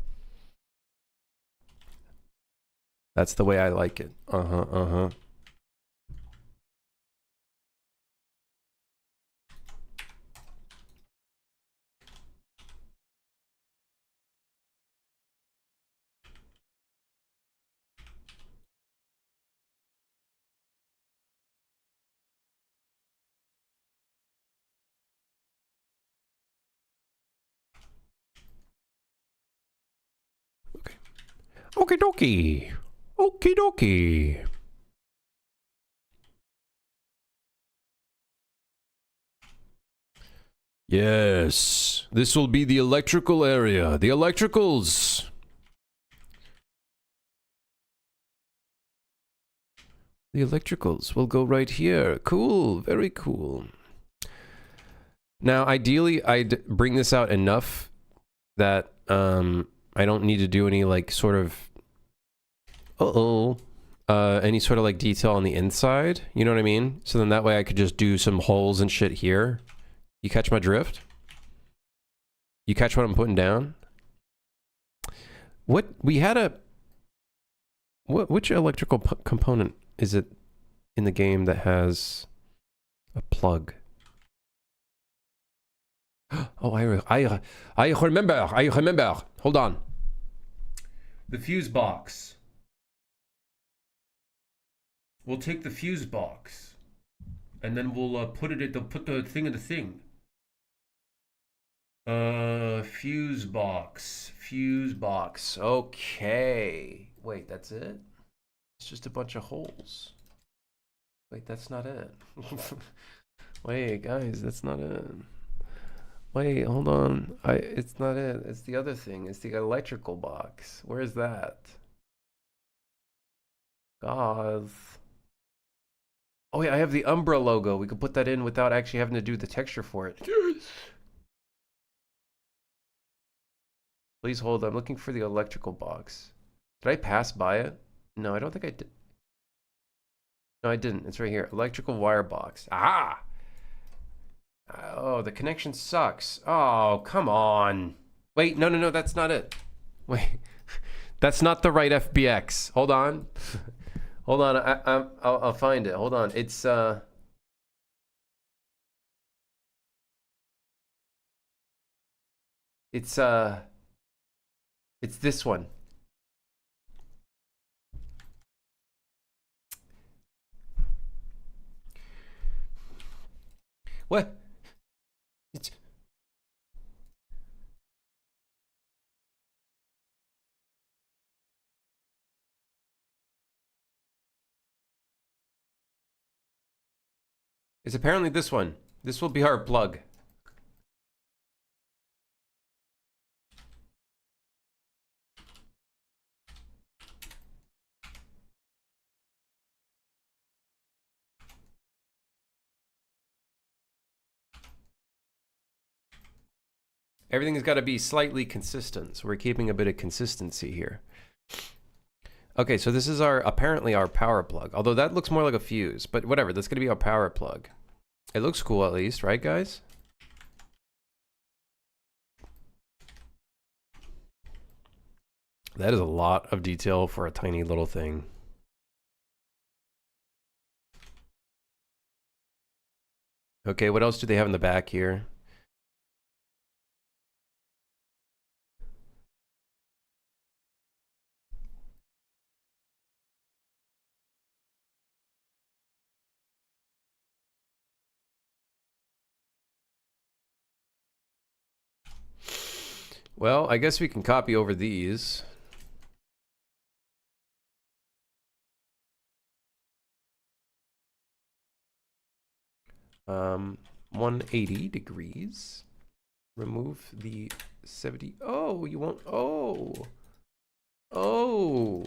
That's the way I like it. Uh-huh. Okie dokie. Okie dokie. Yes, this will be the electrical area. The electricals. The electricals will go right here. Cool, very cool. Now, ideally, I'd bring this out enough that I don't need to do any like sort of any sort of like detail on the inside. You know what I mean? So then that way I could just do some holes and shit here. You catch my drift? You catch what I'm putting down? What we had a which electrical component is it in the game that has a plug? Oh, I remember. Hold on. The fuse box. We'll take the fuse box, and then we'll put the thing in the thing. Fuse box. Okay. Wait, that's it? It's just a bunch of holes. Wait, that's not it. Wait, guys, that's not it. Wait, hold on. It's not it. It's the other thing. It's the electrical box. Where is that? God. Oh yeah, I have the Umbra logo. We could put that in without actually having to do the texture for it. Yes. Please hold. I'm looking for the electrical box. Did I pass by it? No, I don't think I did. No, I didn't. It's right here. Electrical wire box. Ah! Oh, the connection sucks. Oh, come on. Wait, no, that's not it. Wait, that's not the right FBX. Hold on. Hold on, I'll find it. Hold on. It's this one. What? It's apparently this one. This will be our plug. Everything has got to be slightly consistent, so we're keeping a bit of consistency here. Okay, so this is apparently our power plug, although that looks more like a fuse, but whatever, that's going to be our power plug. It looks cool at least, right guys? That is a lot of detail for a tiny little thing. Okay, what else do they have in the back here? Well, I guess we can copy over these. Um, 180 degrees. Remove the 70. Oh, you won't. Oh. Oh.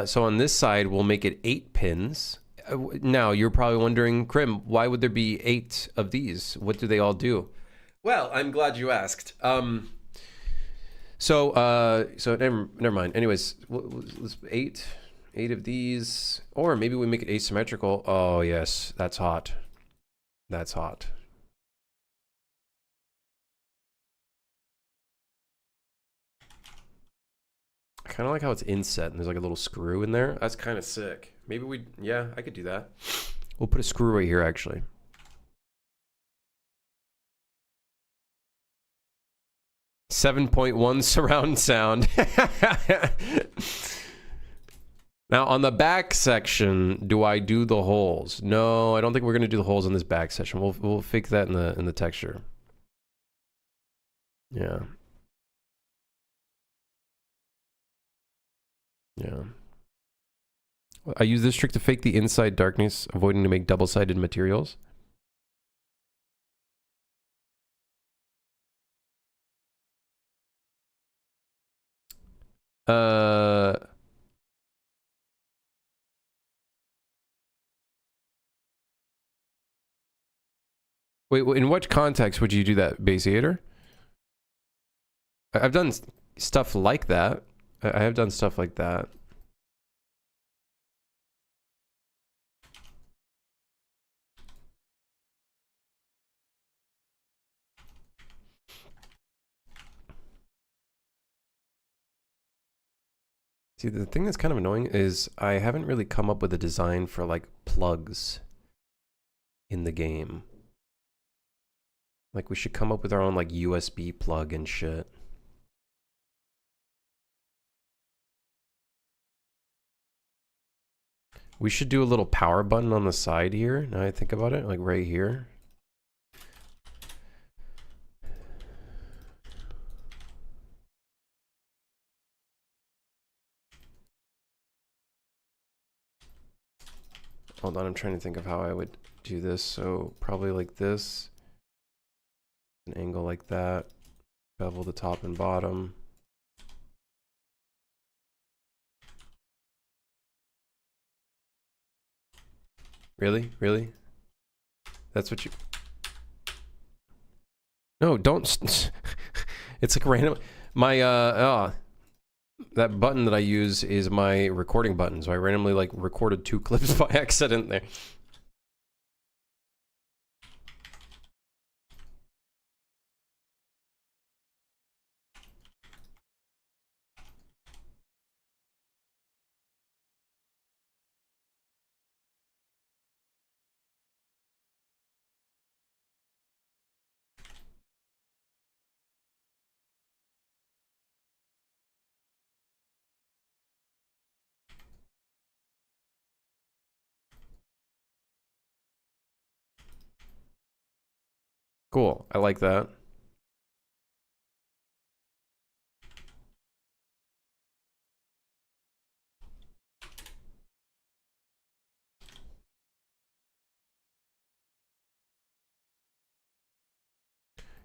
So on this side, we'll make it 8 pins. Now, you're probably wondering, Krim, why would there be 8 of these? What do they all do? Well, I'm glad you asked. So never mind. Anyways, let's 8 of these, or maybe we make it asymmetrical. Oh yes, that's hot. That's hot. I kind of like how it's inset and there's like a little screw in there. That's kind of sick. Maybe yeah, I could do that. We'll put a screw right here actually. .1 surround sound. Now on the back section, do I do the holes? No, I don't think we're gonna do the holes in this back section. We'll fix that in the texture. Yeah. Yeah. I use this trick to fake the inside darkness, avoiding to make double-sided materials. Wait, in what context would you do that, Basiator? I've done stuff like that. I have done stuff like that. See, the thing that's kind of annoying is I haven't really come up with a design for like plugs in the game. Like we should come up with our own like USB plug and shit. We should do a little power button on the side here. Now I think about it, like right here. Hold on, I'm trying to think of how I would do this. So probably like this. An angle like that. Bevel the top and bottom. Really? Really? That's what you... No, don't... It's like random... My, that button that I use is my recording button, so I randomly, like, recorded 2 clips by accident there. Cool, I like that.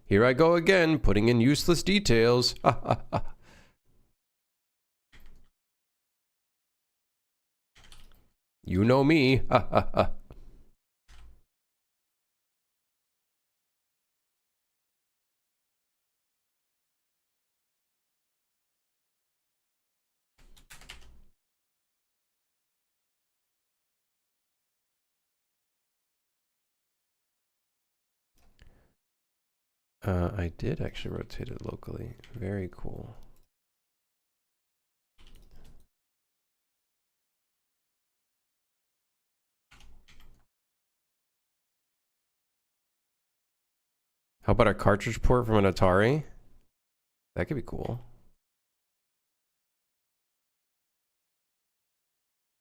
Here I go again, putting in useless details. You know me. I did actually rotate it locally. Very cool. How about a cartridge port from an Atari? That could be cool.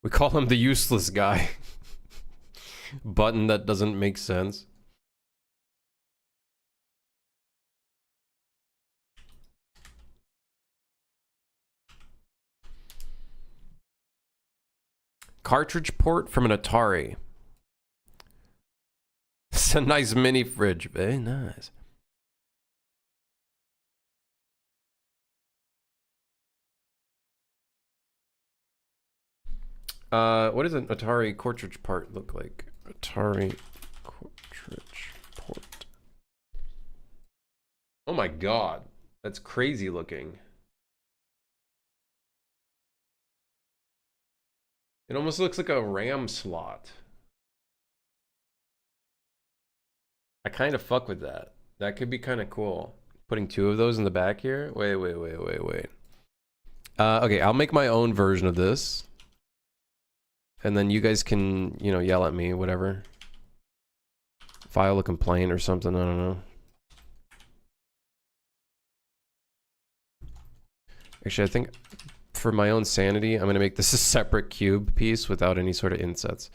We call him the useless guy. Button that doesn't make sense. Cartridge port from an Atari. It's a nice mini fridge. Very nice. What does an Atari cartridge port look like? Atari cartridge port. Oh my god. That's crazy looking. It almost looks like a RAM slot. I kind of fuck with that. That could be kind of cool. Putting two of those in the back here. Wait. Okay, I'll make my own version of this. And then you guys can, you know, yell at me, whatever. File a complaint or something, I don't know. Actually, I think for my own sanity, I'm going to make this a separate cube piece without any sort of insets.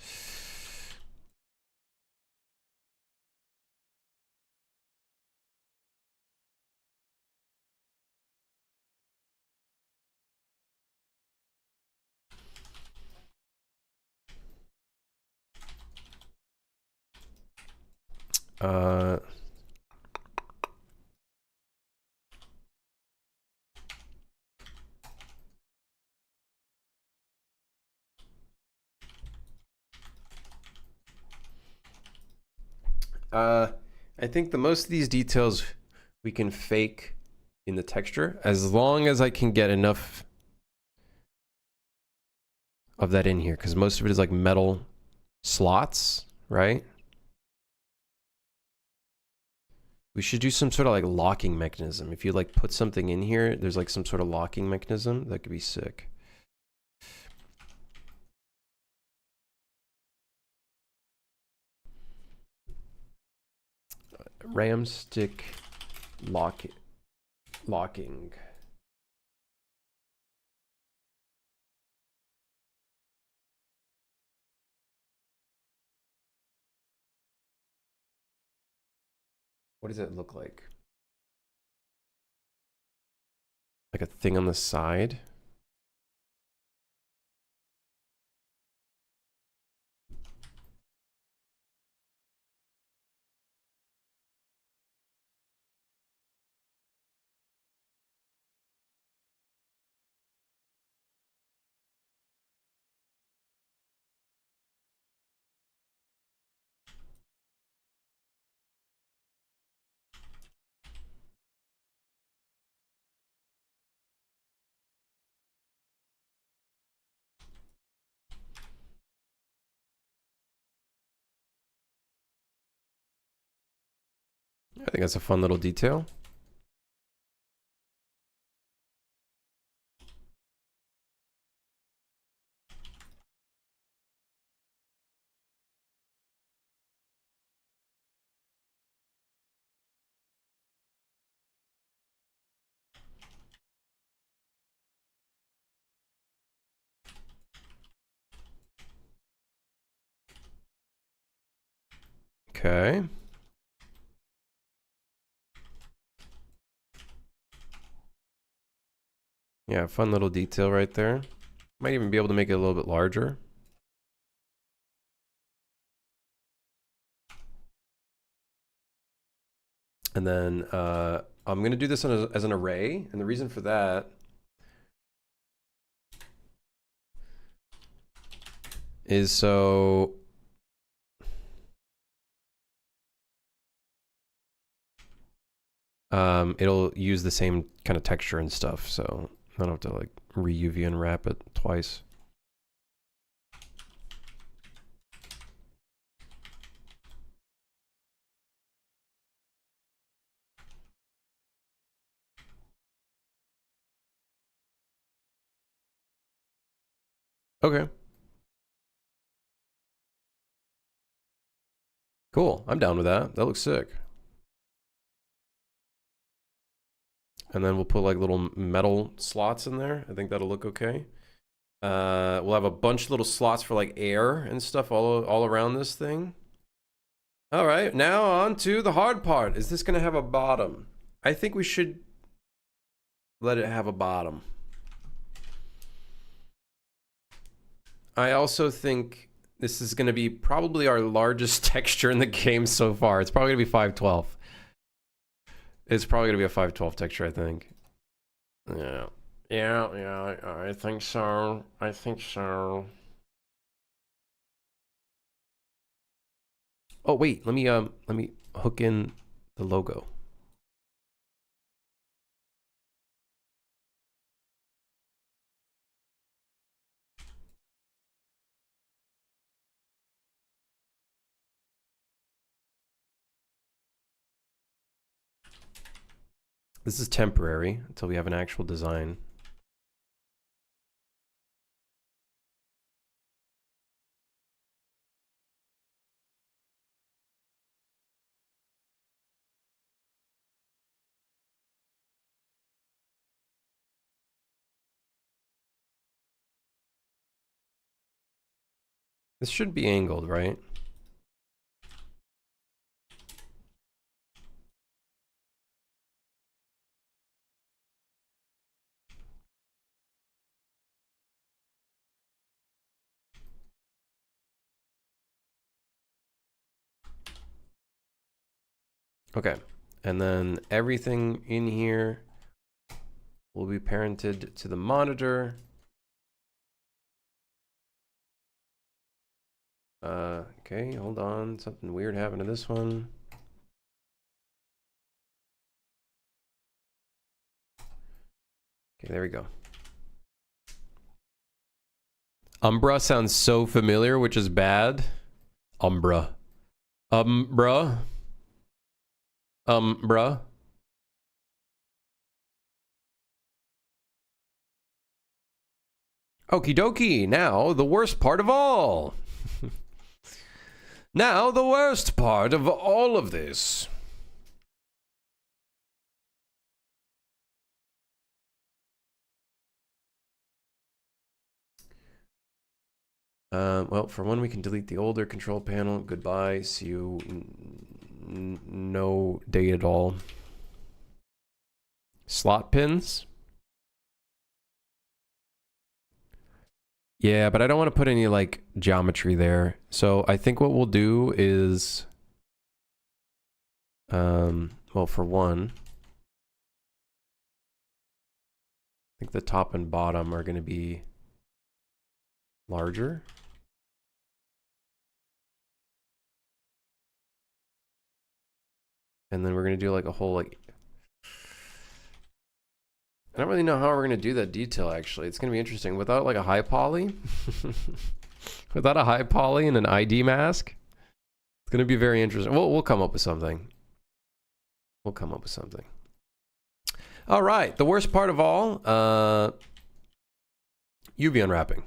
I think the most of these details we can fake in the texture as long as I can get enough of that in here, because most of it is like metal slots, right? We should do some sort of like locking mechanism. If you like put something in here, there's like some sort of locking mechanism that could be sick. RAM stick locking. What does it look like? Like a thing on the side? I think that's a fun little detail. Okay. Yeah, fun little detail right there. Might even be able to make it a little bit larger. And then I'm going to do this as an array. And the reason for that is so it'll use the same kind of texture and stuff. So I don't have to like re-UV unwrap it twice. Okay. Cool. I'm down with that. That looks sick. And then we'll put like little metal slots in there. I think that'll look okay. We'll have a bunch of little slots for like air and stuff all around this thing. All right, now on to the hard part. Is this gonna have a bottom? I think we should let it have a bottom. I also think this is gonna be probably our largest texture in the game so far. It's probably gonna be 512. It's probably gonna be a 512 texture, I think. Yeah. Yeah, I think so. I think so. Oh wait, let me hook in the logo. This is temporary until we have an actual design. This should be angled, right? Okay. And then everything in here will be parented to the monitor. Okay, hold on. Something weird happened to this one. Okay, there we go. Umbra sounds so familiar, which is bad. Umbra. Umbra. Umbra. Okie dokie. Now, the worst part of all. Now, the worst part of all of this. Well, for one, we can delete the older control panel. Goodbye. See you. No date at all. Slot pins. Yeah, but I don't want to put any like geometry there. So I think what we'll do is, well, for one, I think the top and bottom are going to be larger. And then we're going to do like a whole like, I don't really know how we're going to do that detail actually. It's going to be interesting without like a high poly. Without a high poly and an ID mask. It's going to be very interesting. We'll come up with something. We'll come up with something. All right, the worst part of all, UV unwrapping.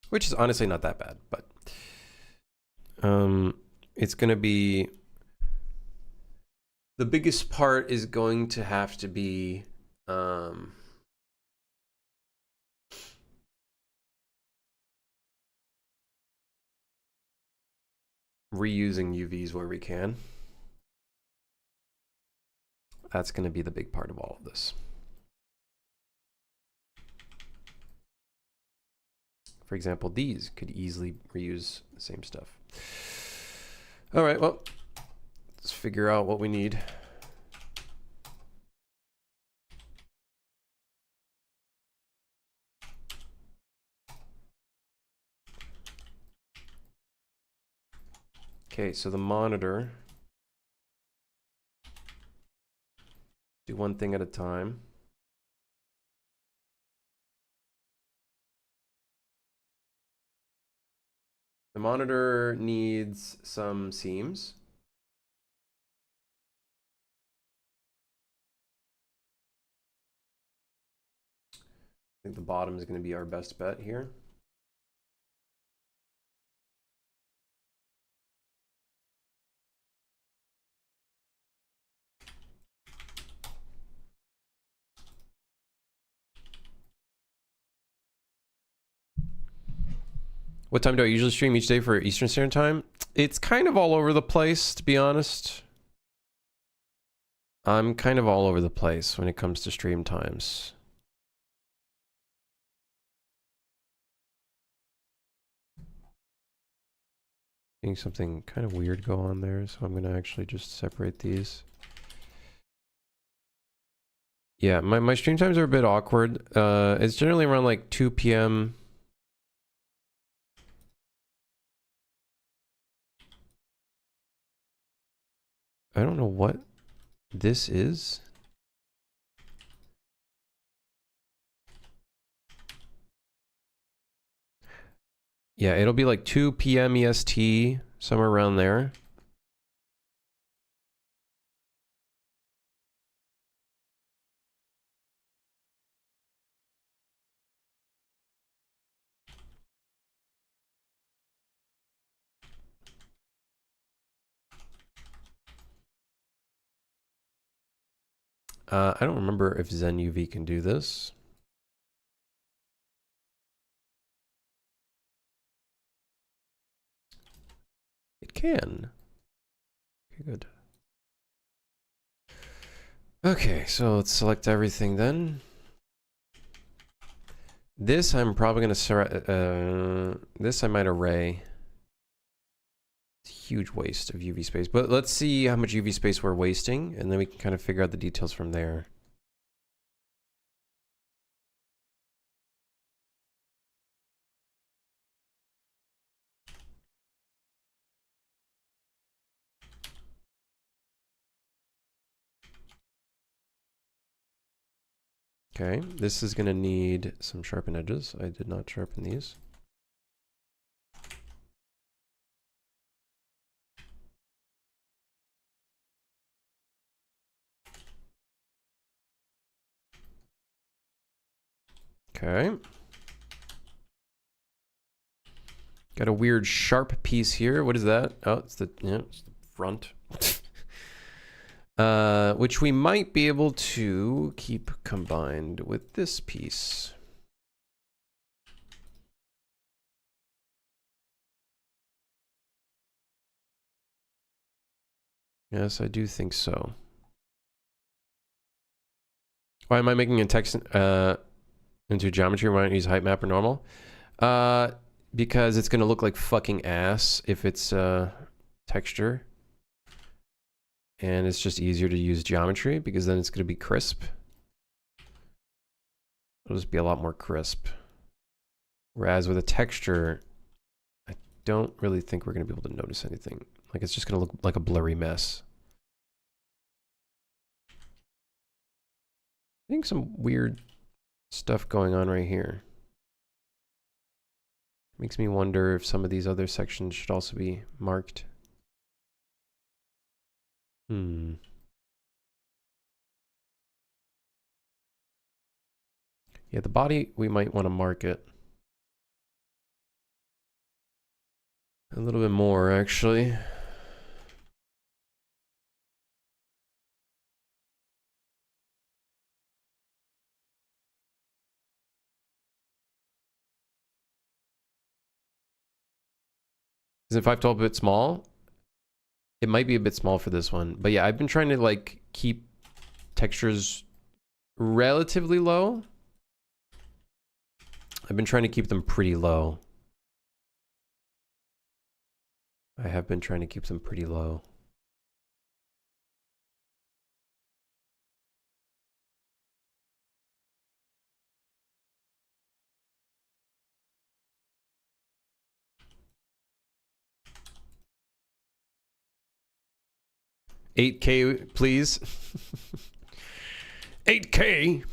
Which is honestly not that bad, but it's going to be, the biggest part is going to have to be reusing UVs where we can. That's going to be the big part of all of this. For example, these could easily reuse the same stuff. All right, well, let's figure out what we need. Okay, so the monitor. Do one thing at a time. The monitor needs some seams. think the bottom is going to be our best bet here. What time do I usually stream each day for Eastern Standard Time? It's kind of all over the place, to be honest. I'm kind of all over the place when it comes to stream times. Seeing something kind of weird go on there, so I'm gonna actually just separate these. Yeah, my stream times are a bit awkward. It's generally around like 2 p.m. I don't know what this is. Yeah, it'll be like 2 p.m. EST, somewhere around there. I don't remember if Zen UV can do this. It can. Okay, good. Okay, so let's select everything then. This I'm probably gonna this I might array. It's a huge waste of UV space, but let's see how much UV space we're wasting, and then we can kind of figure out the details from there. Okay, this is gonna need some sharpened edges. I did not sharpen these. Okay. Got a weird sharp piece here. What is that? Oh, it's the front. Which we might be able to keep combined with this piece. Yes, I do think so. Why am I making a text into geometry? Why don't you use height map or normal? Because it's going to look like fucking ass if it's texture. And it's just easier to use geometry because then it's going to be crisp. It'll just be a lot more crisp. Whereas with a texture, I don't really think we're going to be able to notice anything. Like it's just going to look like a blurry mess. I think some weird stuff going on right here. Makes me wonder if some of these other sections should also be marked. Yeah, the body, we might want to mark it a little bit more, actually. Is it 512 a bit small? It might be a bit small for this one. But yeah, I've been trying to like keep textures relatively low. I've been trying to keep them pretty low. I have been trying to keep them pretty low. $8K, please. $8K.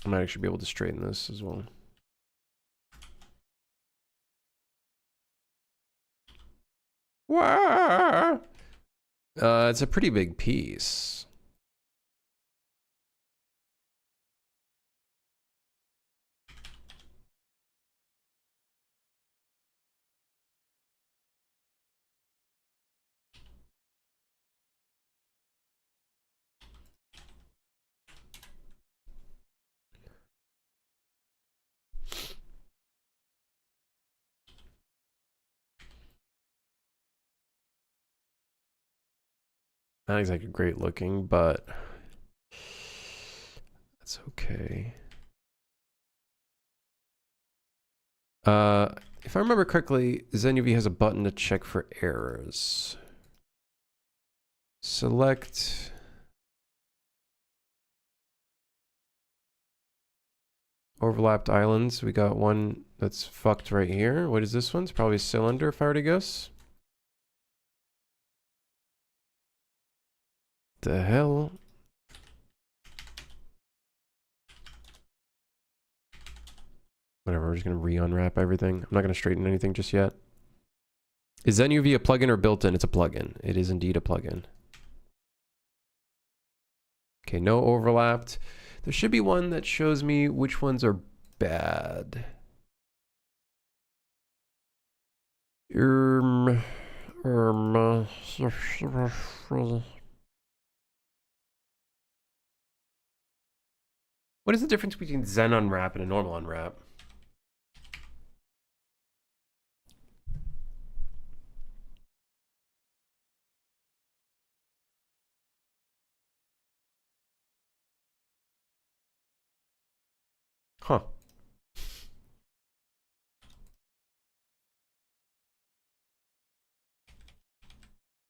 I might actually be able to straighten this as well. Wow. It's a pretty big piece. Not exactly great looking, but that's okay. If I remember correctly, ZenUV has a button to check for errors. Select overlapped islands. We got one that's fucked right here. What is this one? It's probably a cylinder, if I were to guess. The hell? Whatever, we're just gonna re-unwrap everything. I'm not gonna straighten anything just yet. Is ZenUV a plugin or built-in? It's a plugin. It is indeed a plugin. Okay, no overlapped. There should be one that shows me which ones are bad. What is the difference between Zen unwrap and a normal unwrap? Huh.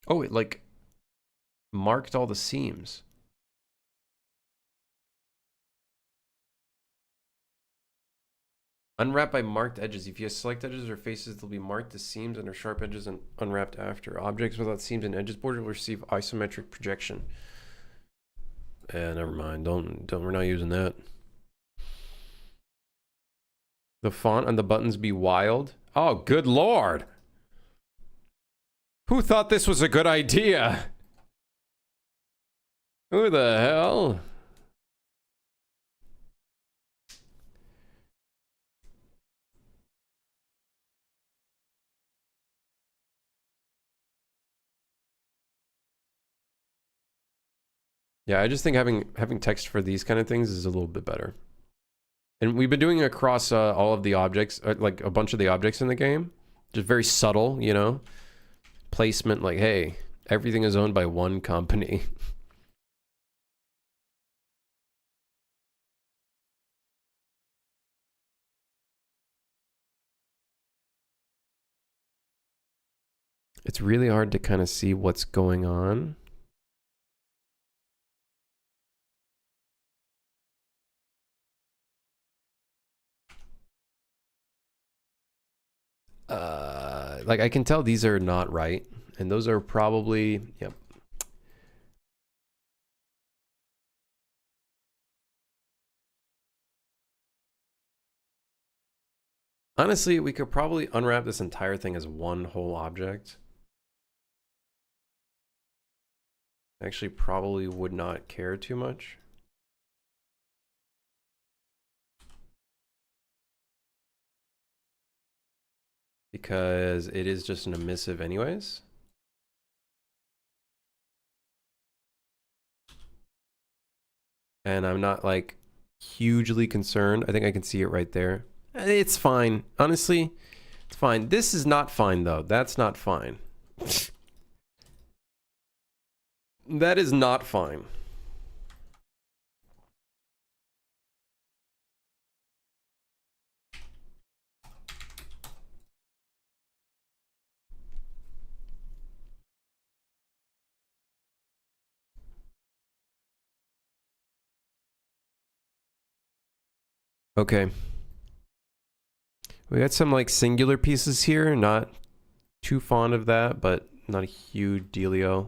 Oh, it like marked all the seams. Unwrap by marked edges. If you select edges or faces, they'll be marked as seams and are sharp edges and unwrapped after. Objects without seams and edges border will receive isometric projection. Never mind. We're not using that. The font on the buttons be wild. Oh, good lord. Who thought this was a good idea? Who the hell? Yeah, I just think having text for these kind of things is a little bit better. And we've been doing it across all of the objects, like a bunch of the objects in the game. Just very subtle, you know? Placement, like, hey, everything is owned by one company. It's really hard to kind of see what's going on. Like I can tell these are not right, and those are probably, yep. Honestly, we could probably unwrap this entire thing as one whole object. Actually, probably would not care too much. Because it is just an emissive anyways. And I'm not like hugely concerned. I think I can see it right there. It's fine. Honestly, it's fine. This is not fine though. That's not fine. That is not fine. Okay. We got some like singular pieces here, not too fond of that, but not a huge dealio.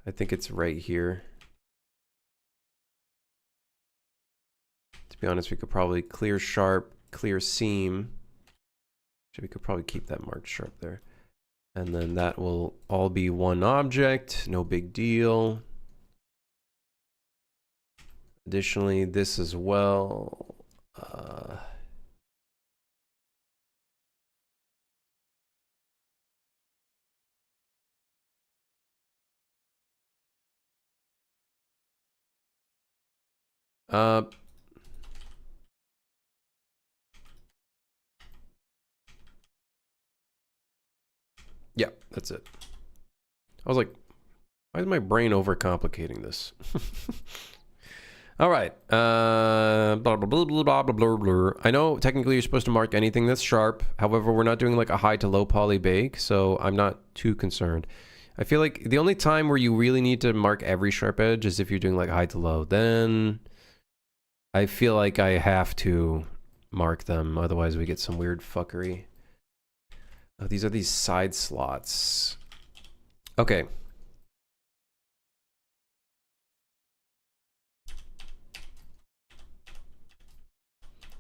I think it's right here. To be honest, we could probably clear sharp, clear seam. So we could probably keep that marked sharp there. And then that will all be one object, no big deal. Additionally, this as well. Yeah, that's it. I was like, why is my brain overcomplicating this? All right. Blah, blah, blah, blah, blah, blah, blah, blah. I know technically you're supposed to mark anything that's sharp. However, we're not doing like a high to low poly bake, so I'm not too concerned. I feel like the only time where you really need to mark every sharp edge is if you're doing like high to low. Then I feel like I have to mark them. Otherwise, we get some weird fuckery. Oh, these are these side slots. Okay.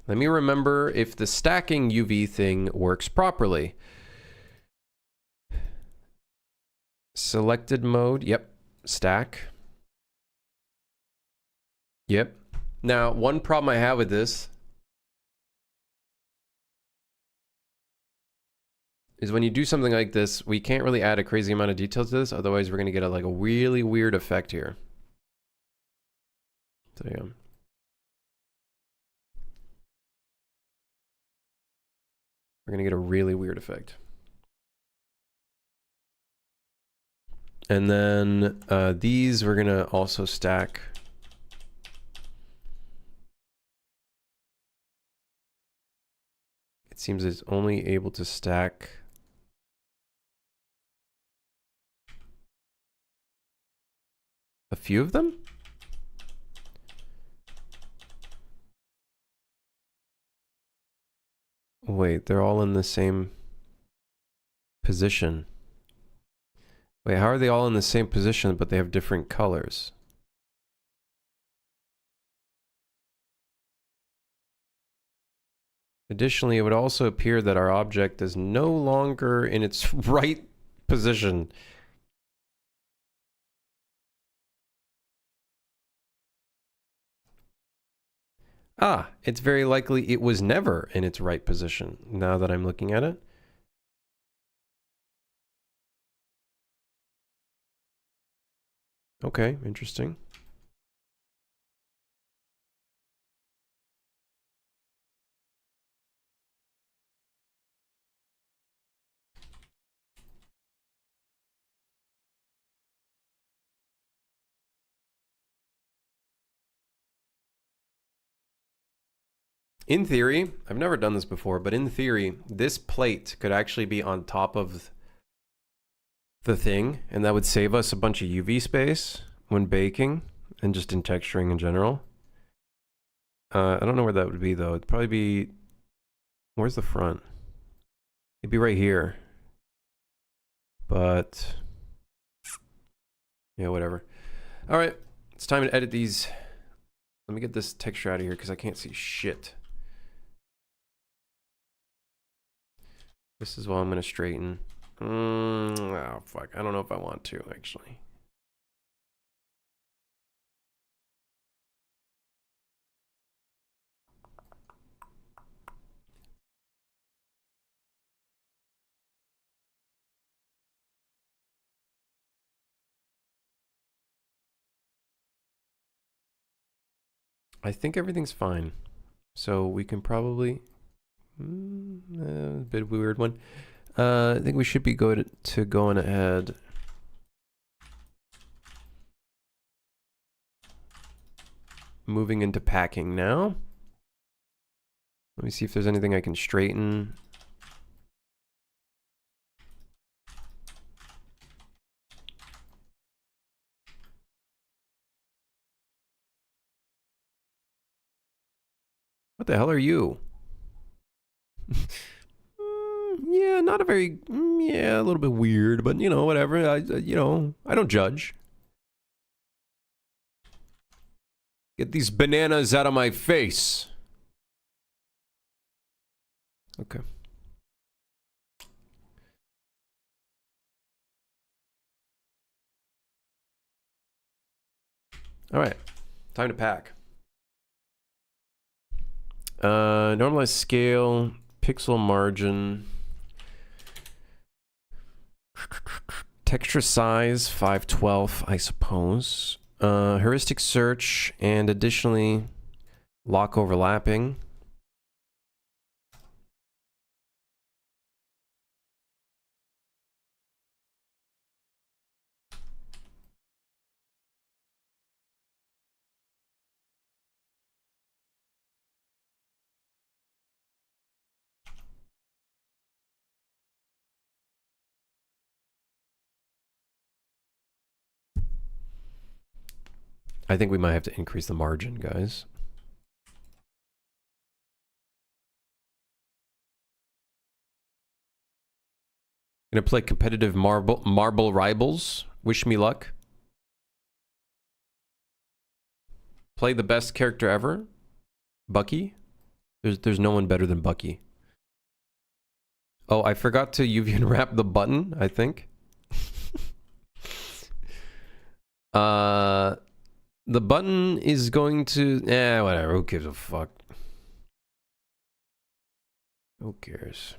Let me remember if the stacking UV thing works properly. Selected mode. Yep. Stack. Yep. Now, one problem I have with this is when you do something like this, we can't really add a crazy amount of detail to this. Otherwise, we're going to get like a really weird effect here. So, yeah. We're going to get a really weird effect. And then these we're going to also stack. It seems it's only able to stack a few of them? Wait, they're all in the same position. Wait, how are they all in the same position, but they have different colors? Additionally, it would also appear that our object is no longer in its right position. Ah, it's very likely it was never in its right position, now that I'm looking at it. Okay, interesting. In theory, I've never done this before, but in theory, this plate could actually be on top of the thing, and that would save us a bunch of UV space when baking and just in texturing in general. I don't know where that would be though. It'd probably be, where's the front? It'd be right here. But yeah, whatever. All right, it's time to edit these. Let me get this texture out of here because I can't see shit. This is what I'm going to straighten. Oh, fuck. I don't know if I want to, actually. I think everything's fine. So we can probably... a bit weird one. I think we should be going ahead. Moving into packing now. Let me see if there's anything I can straighten. What the hell are you? Yeah, not a very, yeah, a little bit weird, but you know, whatever. I don't judge. Get these bananas out of my face. Okay. All right, time to pack. Normalize scale, pixel margin, texture size 512, I suppose. Heuristic search, and additionally lock overlapping. I think we might have to increase the margin, guys. Gonna play competitive marble rivals. Wish me luck. Play the best character ever. Bucky. There's no one better than Bucky. Oh, I forgot to UV unwrap the button, I think. The button is going to... whatever. Who gives a fuck? Who cares?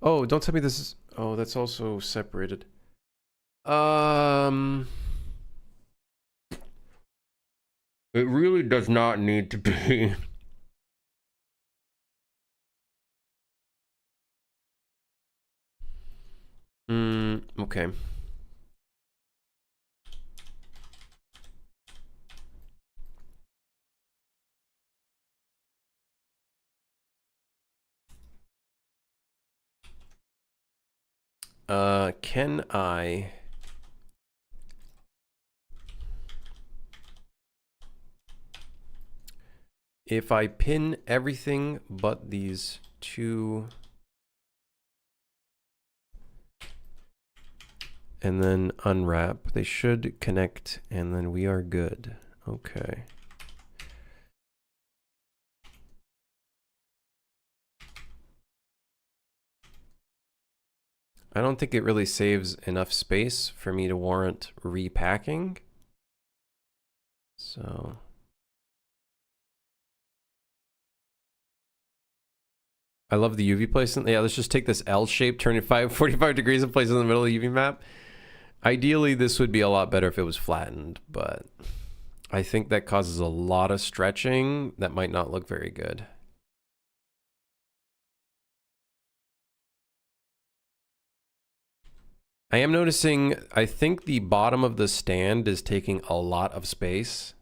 Oh, don't tell me this is... Oh, that's also separated. It really does not need to be. Okay. Can I... If I pin everything but these two... and then unwrap, they should connect, and then we are good. Okay. I don't think it really saves enough space for me to warrant repacking. So... I love the UV placement. Yeah, let's just take this L shape, turn it 45 degrees and place it in the middle of the UV map. Ideally, this would be a lot better if it was flattened, but I think that causes a lot of stretching that might not look very good. I am noticing, I think the bottom of the stand is taking a lot of space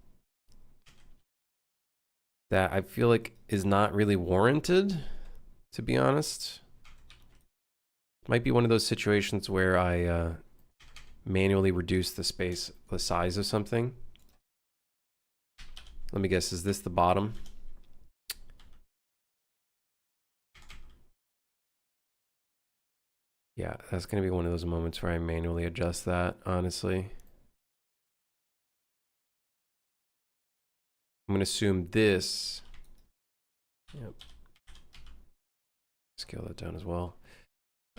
that I feel like is not really warranted, to be honest. Might be one of those situations where I manually reduce the space, the size of something. Let me guess, is this the bottom? Yeah, that's gonna be one of those moments where I manually adjust that, honestly. I'm gonna assume this. Yep. Scale that down as well.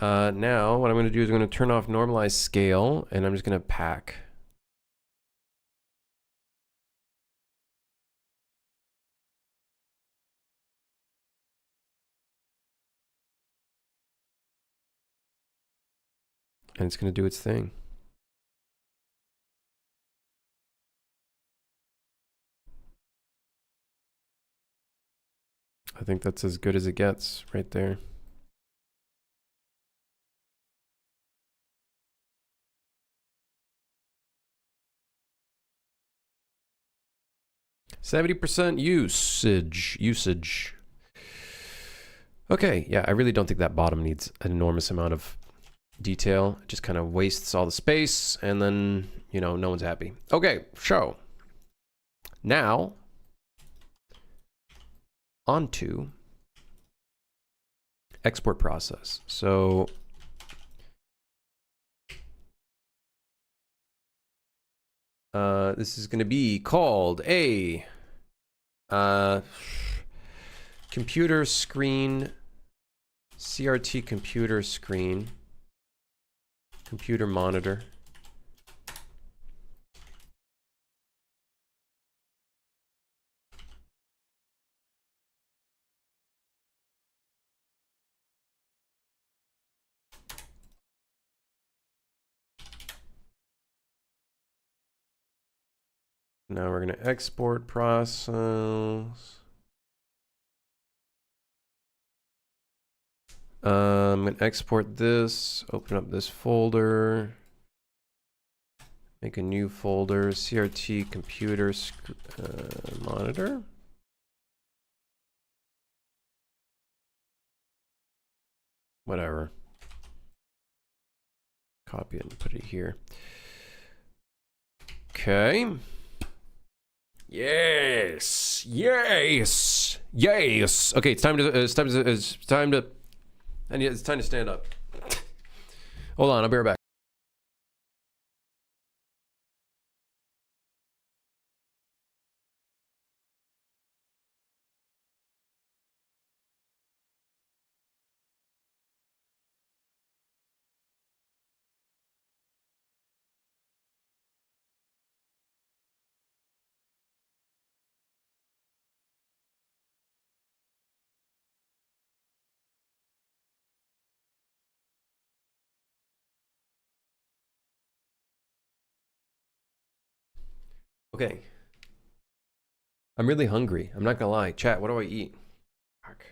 Now, what I'm gonna do is I'm gonna turn off normalize scale, and I'm just gonna pack. And it's gonna do its thing. I think that's as good as it gets right there. %70% usage. Okay, yeah, I really don't think that bottom needs an enormous amount of detail. It just kind of wastes all the space, and then, you know, no one's happy. Okay, show. Now, onto export process. So this is going to be called a computer screen, CRT computer screen, computer monitor. Now we're going to export process. I'm going to export this, open up this folder, make a new folder, CRT computer monitor. Whatever. Copy it and put it here. Okay. Yes. Yes. Yes. Okay, it's time to and it's time to stand up. Hold on, I'll be right back. Okay. I'm really hungry. I'm not gonna lie. Chat, what do I eat? Fuck.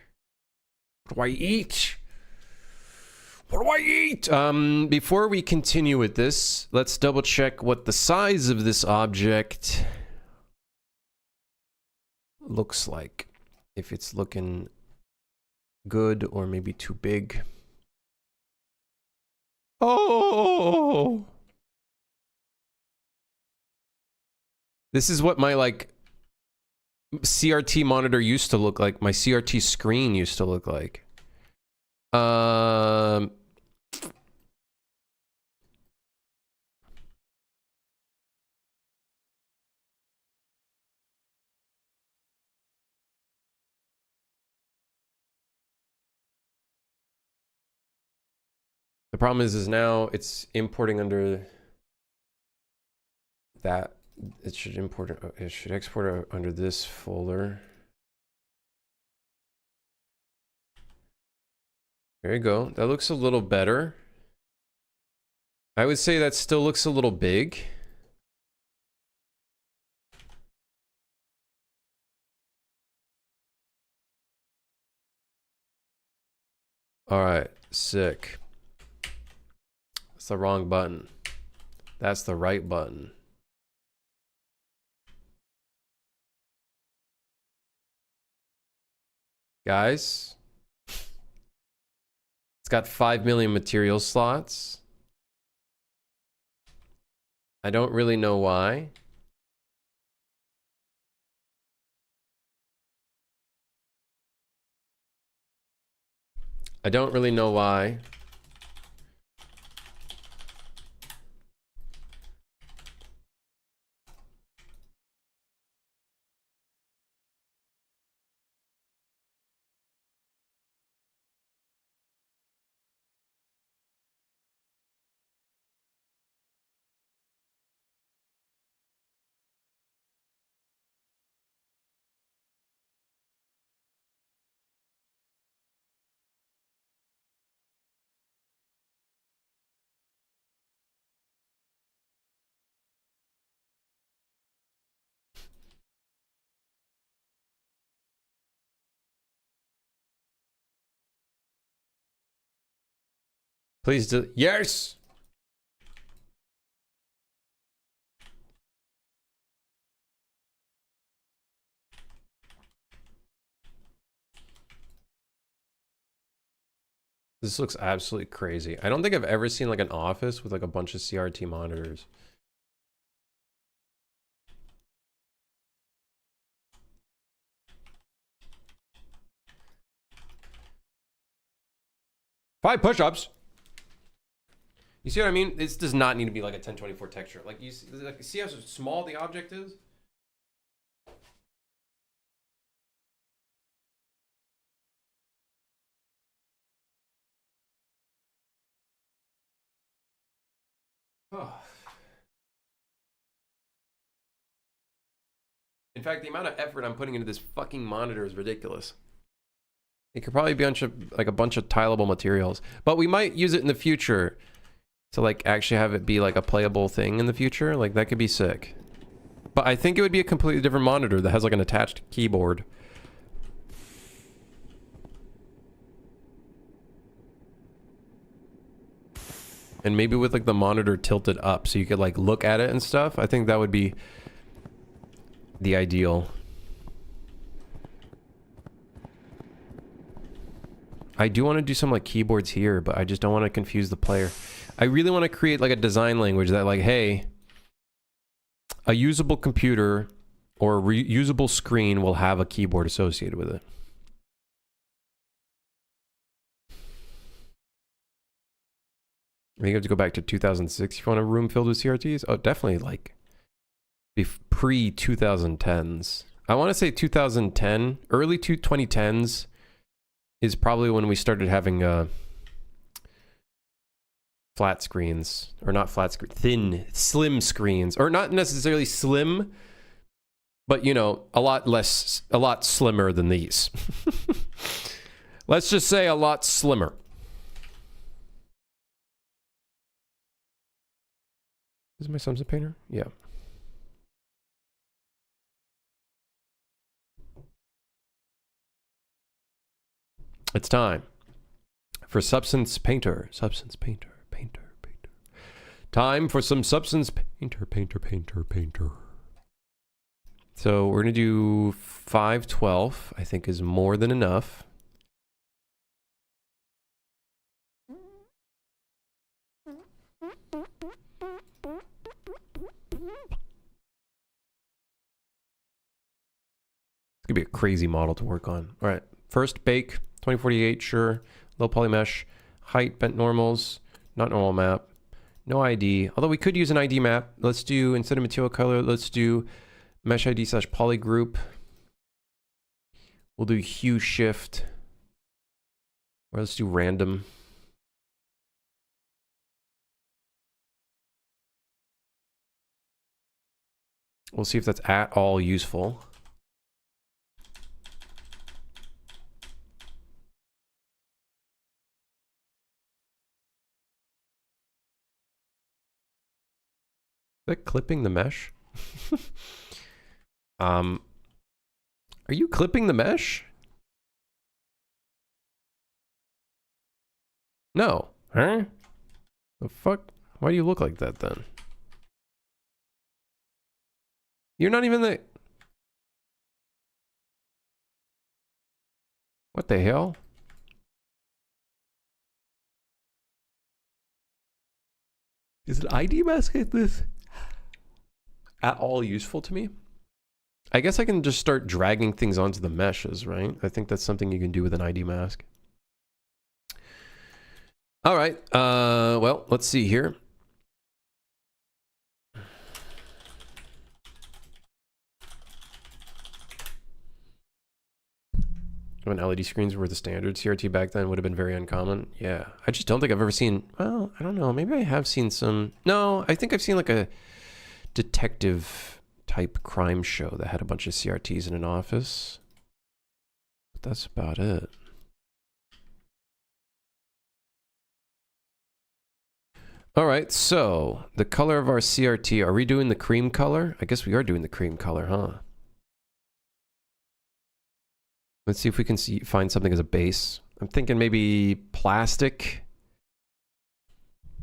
What do I eat? What do I eat? Before we continue with this, let's double check what the size of this object looks like. If it's looking good or maybe too big. Oh! This is what my, like, CRT monitor used to look like. My CRT screen used to look like. The problem is now it's importing under that. It should export under this folder. There you go. That looks a little better. I would say that still looks a little big. All right, sick. That's the wrong button. That's the right button. Guys, it's got 5 million material slots. I don't really know why. I don't really know why. Please do. Yes. This looks absolutely crazy. I don't think I've ever seen like an office with like a bunch of CRT monitors. Five push-ups. You see what I mean? This does not need to be like a 1024 texture. Like see how small the object is? Oh. In fact, the amount of effort I'm putting into this fucking monitor is ridiculous. It could probably be like a bunch of tileable materials, but we might use it in the future to like actually have it be like a playable thing in the future. Like that could be sick. But I think it would be a completely different monitor that has like an attached keyboard. And maybe with like the monitor tilted up so you could like look at it and stuff. I think that would be the ideal. I do want to do some like keyboards here, but I just don't want to confuse the player. I really want to create like a design language that like, hey, a usable computer or a reusable screen will have a keyboard associated with it. I think you have to go back to 2006 if you want a room filled with CRTs. Oh, definitely like pre-2010s. I want to say 2010, early 2010s is probably when we started having flat screens, or not flat screen, thin, slim screens, or not necessarily slim, but you know, a lot slimmer than these. Let's just say a lot slimmer. Is my Substance Painter? Yeah. It's time for Substance Painter. Substance Painter. Time for some Substance Painter. So we're going to do 512, I think is more than enough. It's going to be a crazy model to work on. All right. First, bake. 2048, sure. Low poly mesh. Height, bent normals. Not normal map. No ID. Although we could use an ID map. Let's do, instead of material color, let's do mesh ID / poly group. We'll do hue shift. Or let's do random. We'll see if that's at all useful. Is that clipping the mesh? Are you clipping the mesh? No. Huh? The fuck? Why do you look like that then? You're not even the... What the hell? Is an ID mask like this at all useful to me? I guess I can just start dragging things onto the meshes, right? I think that's something you can do with an ID mask. All right. Well, let's see here. When LED screens were the standard, CRT back then would have been very uncommon. Yeah. I just don't think I've ever seen... Well, I don't know. Maybe I have seen some... No, I think I've seen like a detective type crime show that had a bunch of CRTs in an office. But that's about it. All right, so the color of our CRT, are we doing the cream color? I guess we are doing the cream color, huh? Let's see if we can find something as a base. I'm thinking maybe plastic.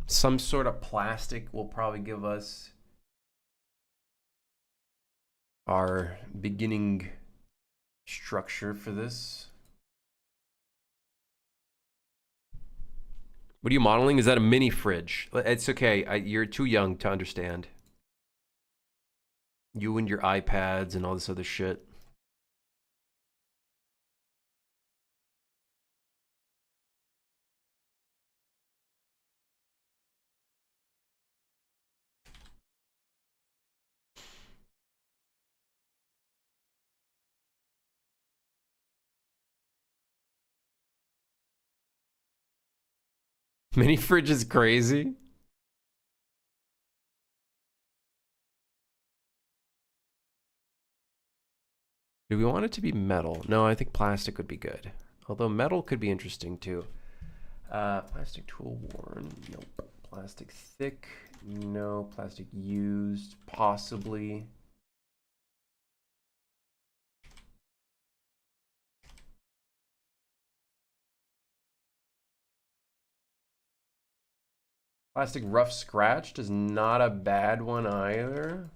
Some sort of plastic will probably give us our beginning structure for this. What are you modeling? Is that a mini fridge? It's okay. You're too young to understand. You and your iPads and all this other shit. Mini fridge is crazy. Do we want it to be metal? No, I think plastic would be good. Although metal could be interesting too. Plastic tool worn. Nope. Plastic thick. No. Plastic used. Possibly. Plastic rough scratched is not a bad one either.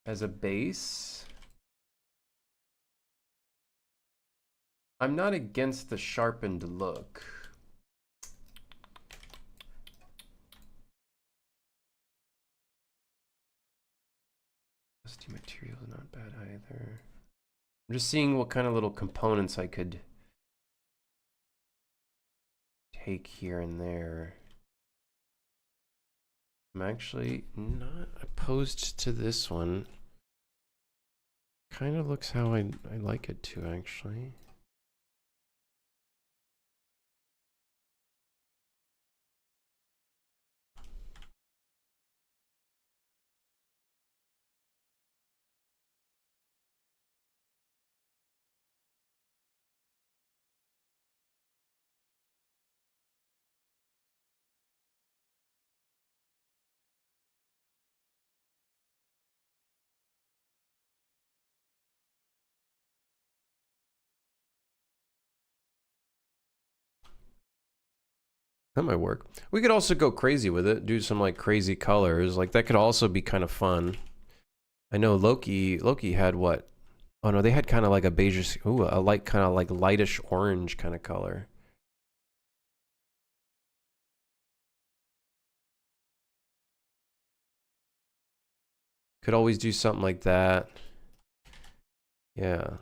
As a base. I'm not against the sharpened look. Rusty material is not bad either. I'm just seeing what kind of little components I could take here and there. I'm actually not opposed to this one. Kind of looks how I like it to, actually. That might work. We could also go crazy with it, do some like crazy colors. Like that could also be kind of fun. I know Loki had what? Oh no, they had kind of like a beige, ooh, a light kind of like lightish orange kind of color. Could always do something like that. Yeah.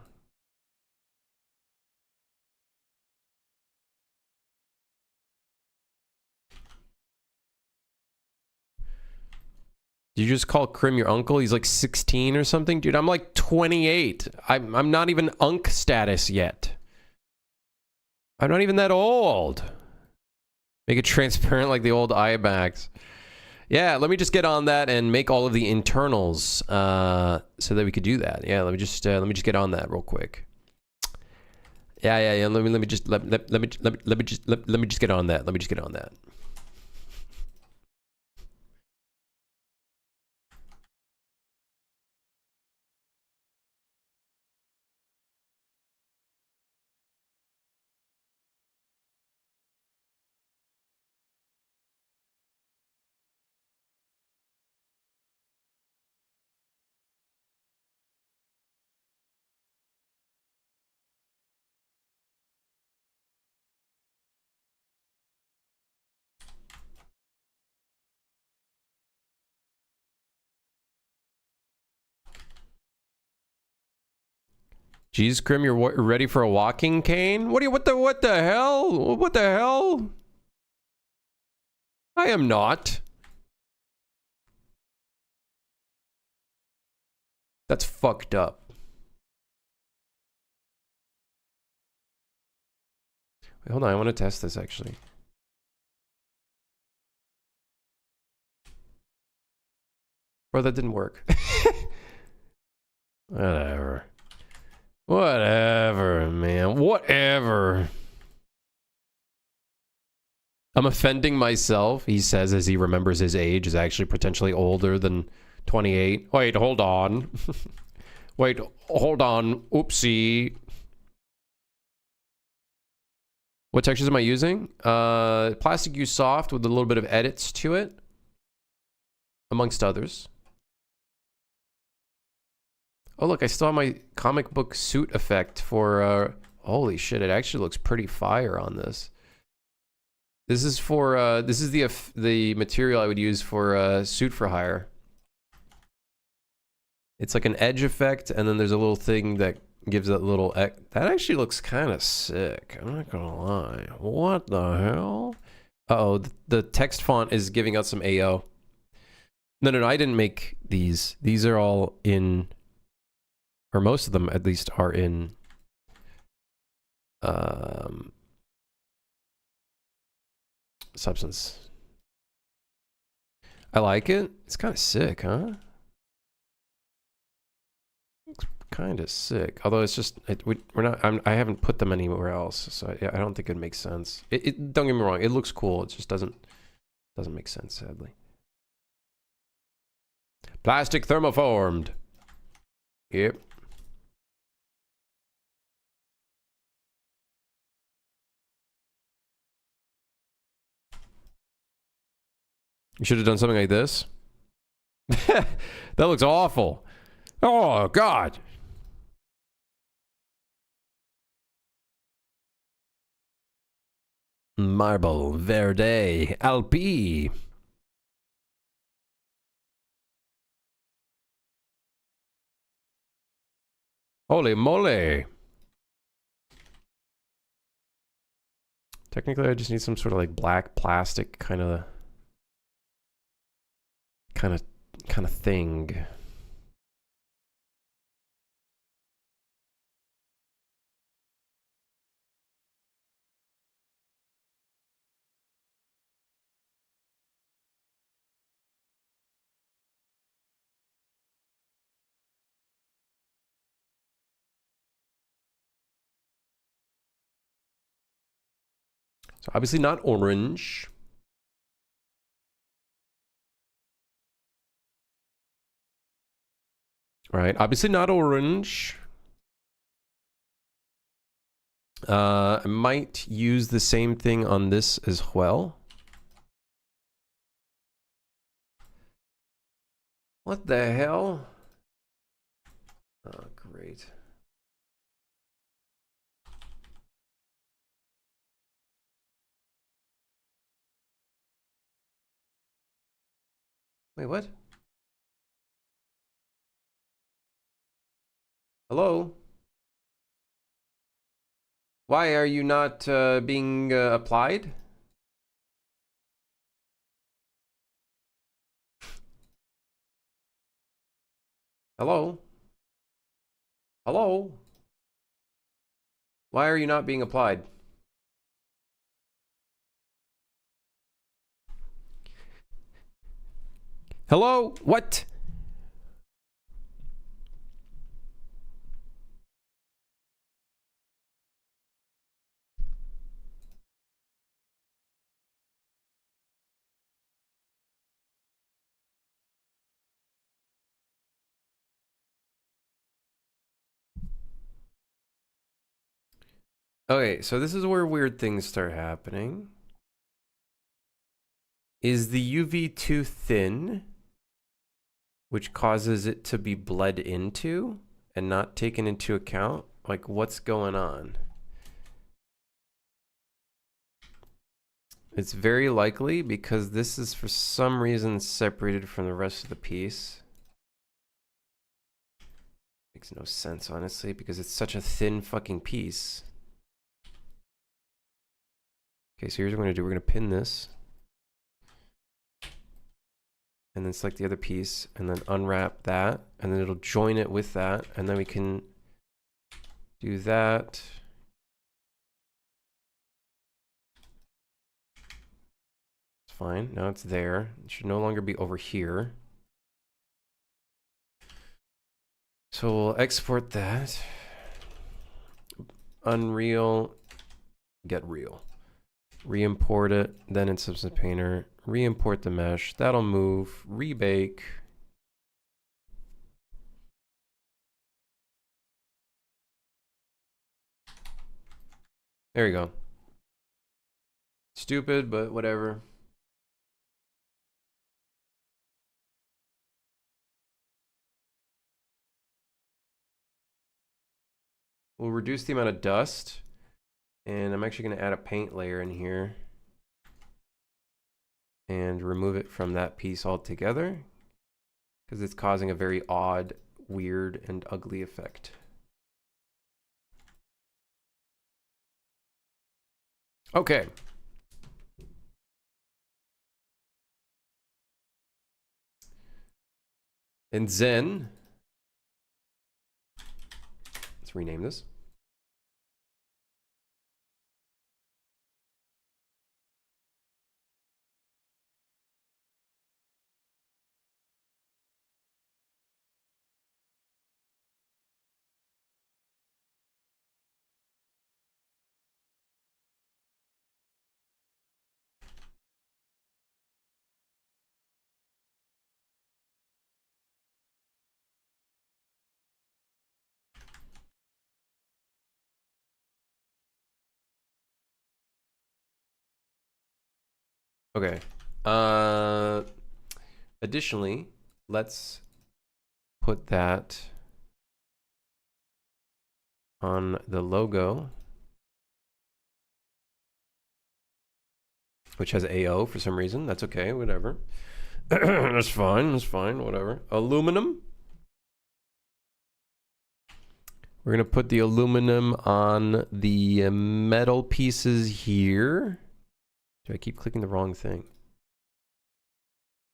Did you just call Krim your uncle? He's like 16 or something? Dude, I'm like 28. I'm not even unk status yet. I'm not even that old. Make it transparent like the old iMacs. Yeah, let me just get on that and make all of the internals so that we could do that. Yeah, let me just get on that real quick. Yeah. Let me just get on that. Let me just get on that. Jeez, Krim, you're ready for a walking cane? What the hell? What the hell? I am not. That's fucked up. Wait, hold on, I want to test this actually. Bro, that didn't work. Whatever. Whatever, man. Whatever. I'm offending myself, he says as he remembers his age is actually potentially older than 28. Wait, hold on. Wait, hold on. Oopsie. What textures am I using? Plastic Use Soft with a little bit of edits to it. Amongst others. Oh, look, I still have my comic book suit effect for, holy shit, it actually looks pretty fire on this. This is for this is the material I would use for suit for hire. It's like an edge effect, and then there's a little thing that gives that little that actually looks kind of sick. I'm not gonna lie. What the hell? Uh-oh, the text font is giving out some AO. No, I didn't make these. These are all in, or most of them at least are in Substance. I like it. It's kind of sick, huh? It's kind of sick. Although it's just we're not. I haven't put them anywhere else, so yeah, I don't think it makes sense. Don't get me wrong. It looks cool. It just doesn't make sense, sadly. Plastic thermoformed. Yep. You should have done something like this. That looks awful. Oh, God. Marble Verde Alpi. Holy moly. Technically, I just need some sort of like black plastic kind of thing. So obviously not orange. Right, obviously not orange. I might use the same thing on this as well. What the hell? Oh, great. Wait, what? Hello? Why are you not being applied? Hello? Hello? Why are you not being applied? Hello? What? Okay, so this is where weird things start happening. Is the UV too thin, which causes it to be bled into and not taken into account? Like, what's going on? It's very likely because this is for some reason separated from the rest of the piece. Makes no sense, honestly, because it's such a thin fucking piece. Okay, so here's what we're gonna do. We're gonna pin this. And then select the other piece, and then unwrap that, and then it'll join it with that, and then we can do that. It's fine. Now it's there. It should no longer be over here. So we'll export that. Unreal, get real. Re-import it, then in Substance Painter, re-import the mesh. That'll move, rebake. There you go. Stupid, but whatever. We'll reduce the amount of dust. And I'm actually going to add a paint layer in here. and remove it from that piece altogether because it's causing a very odd, weird, and ugly effect. Okay. And then, let's rename this. Okay. Additionally, let's put that on the logo, which has AO for some reason. That's okay, whatever. That's fine, whatever. Aluminum. We're gonna put the aluminum on the metal pieces here. Do I keep clicking the wrong thing?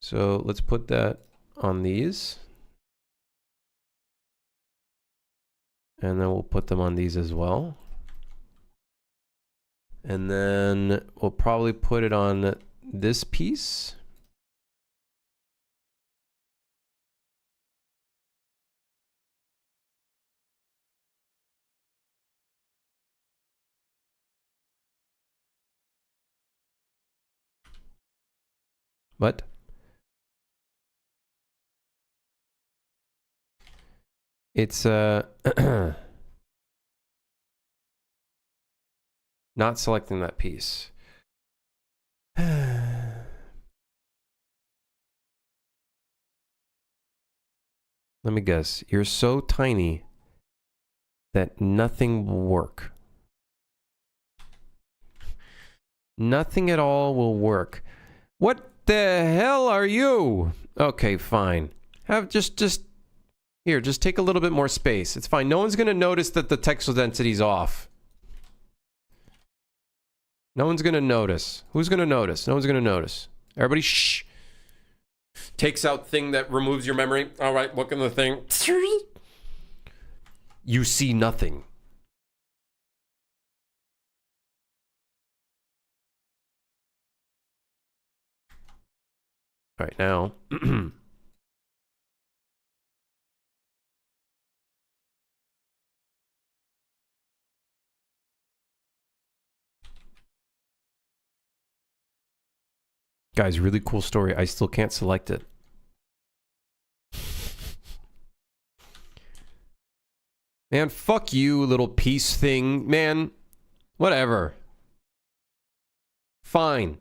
So let's put that on these. And then we'll put them on these as well. And then we'll probably put it on this piece. What? It's not selecting that piece. Let me guess. You're so tiny that nothing will work. Nothing at all will work. What the hell are you? Okay, fine. Have just here, just take a little bit more space. It's fine. No one's going to notice that the texel density's off. No one's going to notice. Who's going to notice? No one's going to notice. Everybody shh. Takes out thing that removes your memory. All right, look in the thing. You see nothing. All right, now. Guys, really cool story. I still can't select it. Man, fuck you, little piece thing. Man, whatever. Fine.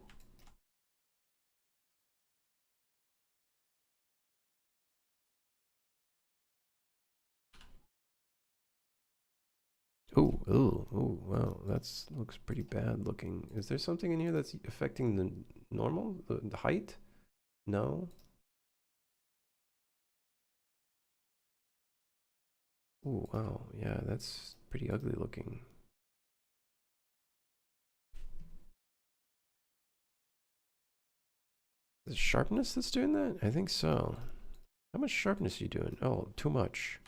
Ooh, ooh, ooh, wow, that's looks pretty bad looking. Is there something in here that's affecting the normal, the height? No. Ooh, wow, yeah, that's pretty ugly looking. Is it sharpness that's doing that? I think so. How much sharpness are you doing? Oh, too much.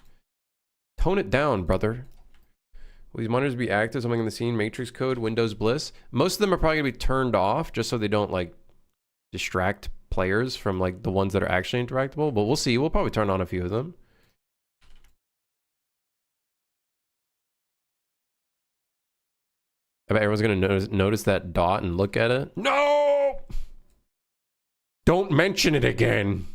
Tone it down, brother. Will these monitors be active? Something in the scene? Matrix code? Windows Bliss? Most of them are probably going to be turned off just so they don't, like, distract players from, like, the ones that are actually interactable. But we'll see. We'll probably turn on a few of them. I bet everyone's going to notice that dot and look at it. No! Don't mention it again.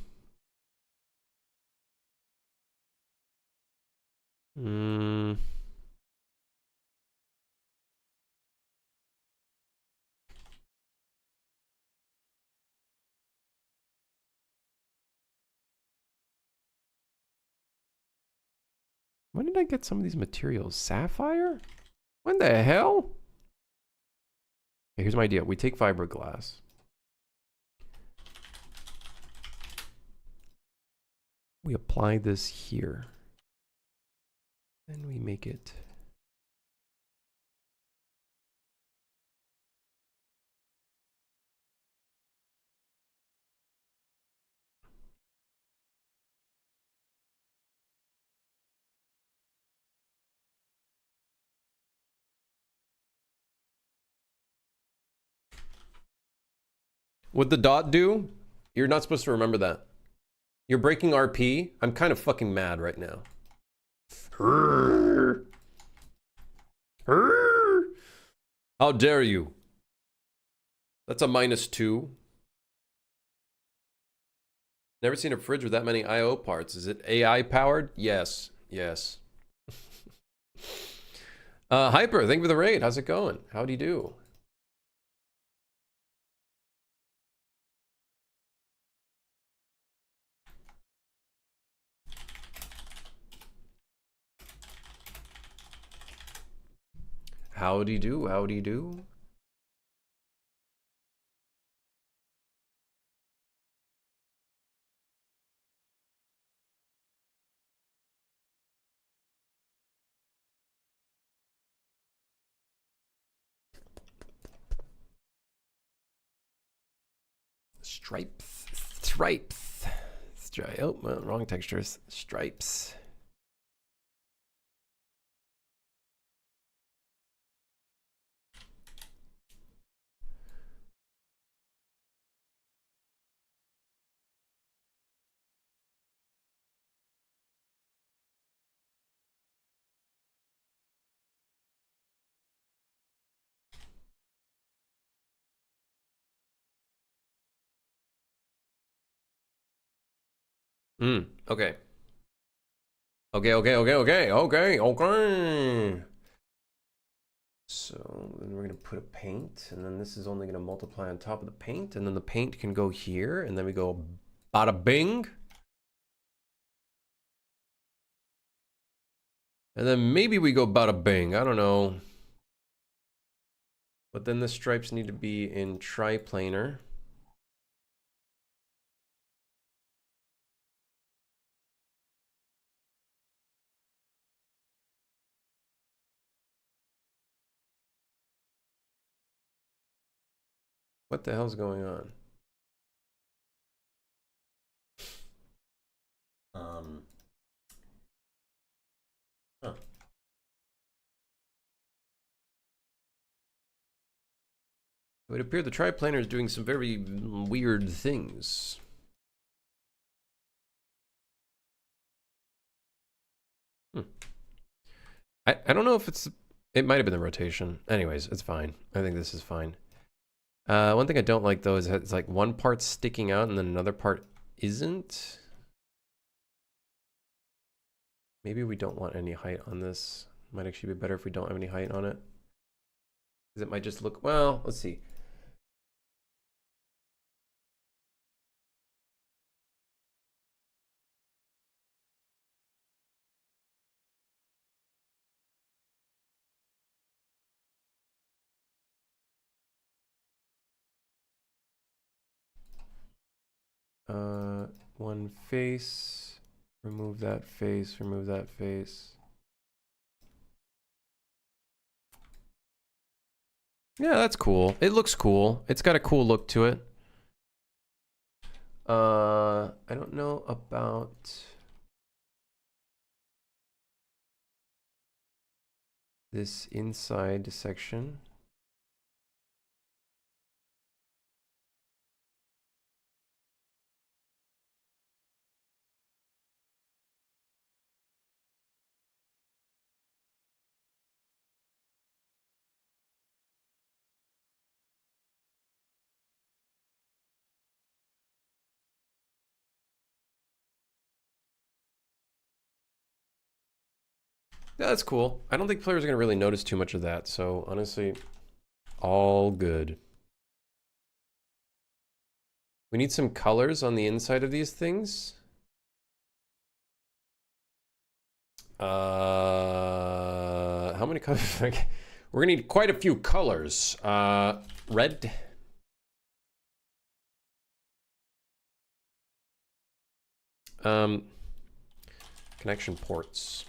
When did I get some of these materials? Sapphire? When the hell? Okay, here's my idea. We take fiberglass. we apply this here. And we make it. What'd the dot do? You're not supposed to remember that. You're breaking RP. I'm kind of fucking mad right now. How dare you? That's a -2. Never seen a fridge with that many I/O parts. Is it AI powered? Yes. Yes. Hyper, thank you for the raid. How's it going? How do you do? Howdy do, howdy do. Stripes. Stripes. Oh, well, wrong textures. Stripes. Okay. Okay. So then we're gonna put a paint, and then this is only gonna multiply on top of the paint, and then the paint can go here, and then we go bada bing. And then maybe we go bada bing, I don't know. But then the stripes need to be in triplanar. What the hell's going on? Huh. It would appear the triplanar is doing some very weird things. I don't know if it might have been the rotation. Anyways, it's fine. I think this is fine. One thing I don't like though is that it's like one part sticking out and then another part isn't. Maybe we don't want any height on this. Might actually be better if we don't have any height on it. Because it might just look, well, let's see. One face, remove that face, remove that face. Yeah, that's cool. It looks cool. It's got a cool look to it. I don't know about this inside section. Yeah, that's cool. I don't think players are going to really notice too much of that. So honestly, all good. We need some colors on the inside of these things. How many colors? We're going to need quite a few colors. Red. Connection ports.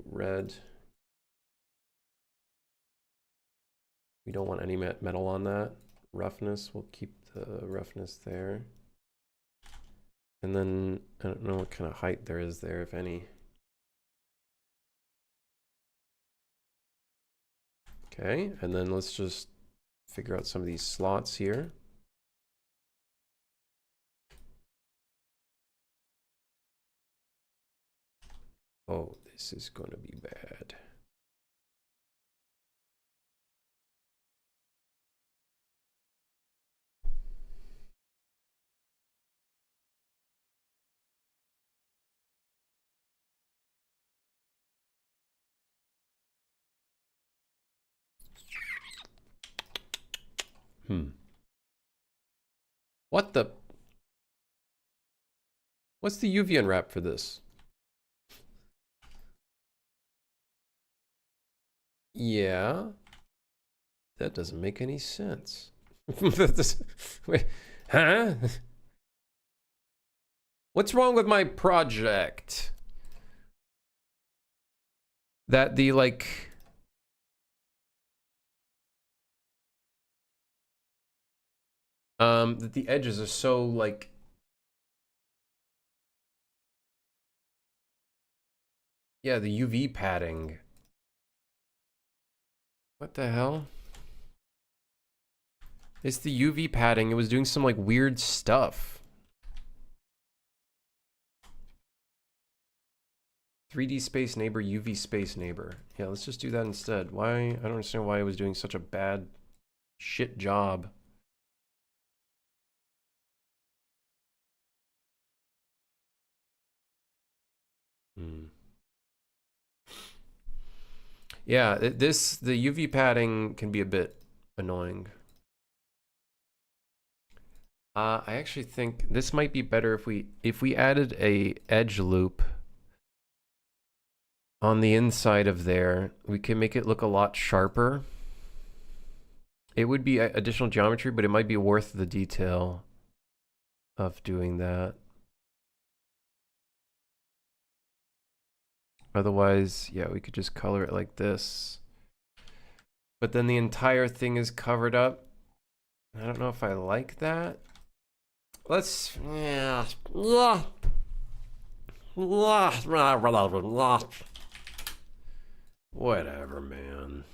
Red. We don't want any metal on that. Roughness, we'll keep the roughness there. And then, I don't know what kind of height there is there, if any. Okay, and then let's just figure out some of these slots here. Oh, this is going to be bad. What the? What's the UV unwrap for this? Yeah. That doesn't make any sense. Wait, huh? What's wrong with my project? That the, like... that the edges are so, like... Yeah, the UV padding. What the hell? It's the UV padding. It was doing some, like, weird stuff. 3D space neighbor, UV space neighbor. Yeah, let's just do that instead. Why? I don't understand why it was doing such a bad shit job. Yeah, the UV padding can be a bit annoying. I actually think this might be better if we added a edge loop on the inside of there. We can make it look a lot sharper. It would be additional geometry, but it might be worth the detail of doing that. Otherwise, yeah, we could just color it like this. But then the entire thing is covered up. I don't know if I like that. Let's, yeah. Whatever, man.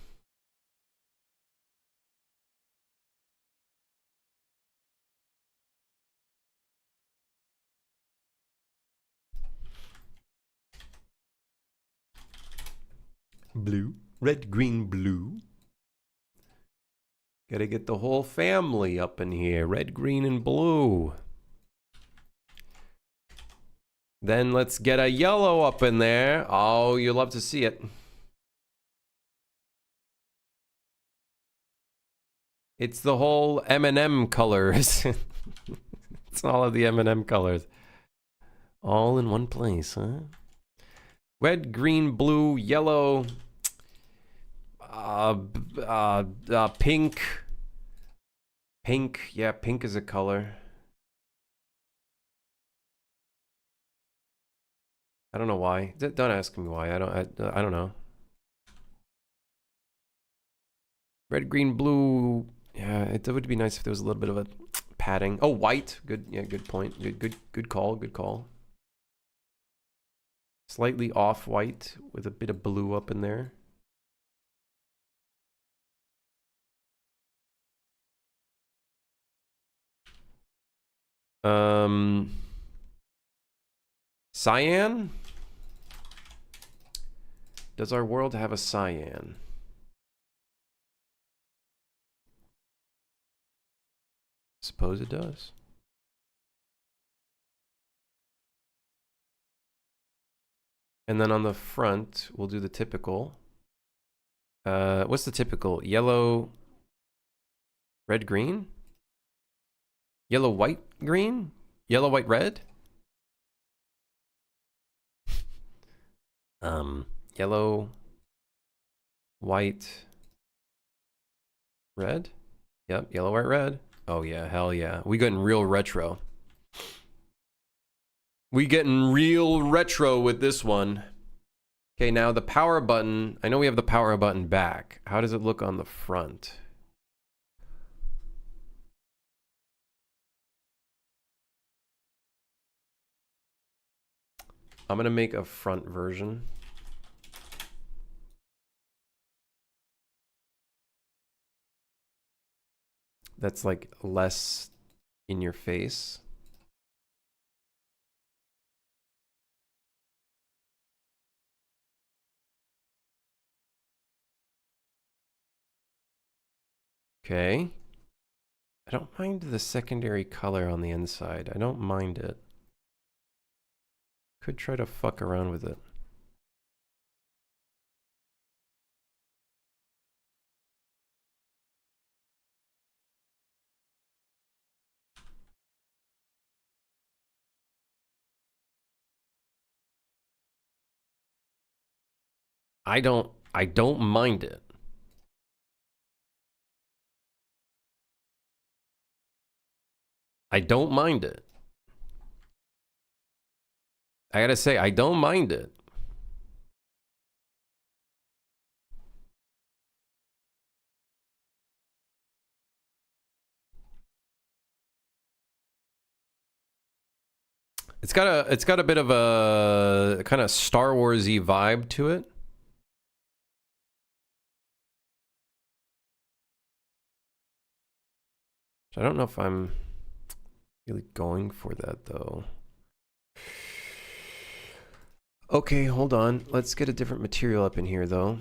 Blue, red, green, blue. Gotta get the whole family up in here. Red, green, and blue. Then let's get a yellow up in there. Oh, you'll love to see it. It's the whole M&M colors. It's all of the M&M colors. All in one place, huh? Red, green, blue, yellow, pink. Pink, yeah, pink is a color. I don't know why. Don't ask me why. I don't know. Red, green, blue. Yeah, it would be nice if there was a little bit of a padding. Oh, white. Good. Yeah, good point. Good call. Good call. Slightly off white with a bit of blue up in there. Cyan? Does our world have a cyan? Suppose it does. And then on the front, we'll do the typical. What's the typical? Yellow, red, green? Yellow, white, green? Yellow, white, red? Yellow, white, red? Yep, yellow, white, red. Oh yeah, hell yeah. We getting real retro. We getting real retro with this one. Okay, now the power button. I know we have the power button back. How does it look on the front? I'm gonna make a front version. That's like less in your face. Okay. I don't mind the secondary color on the inside. I don't mind it. Could try to fuck around with it. I don't mind it. I don't mind it. I gotta say, I don't mind it. It's got a bit of a kind of Star Wars-y vibe to it. I don't know if I'm really going for that though. Okay, hold on. Let's get a different material up in here though.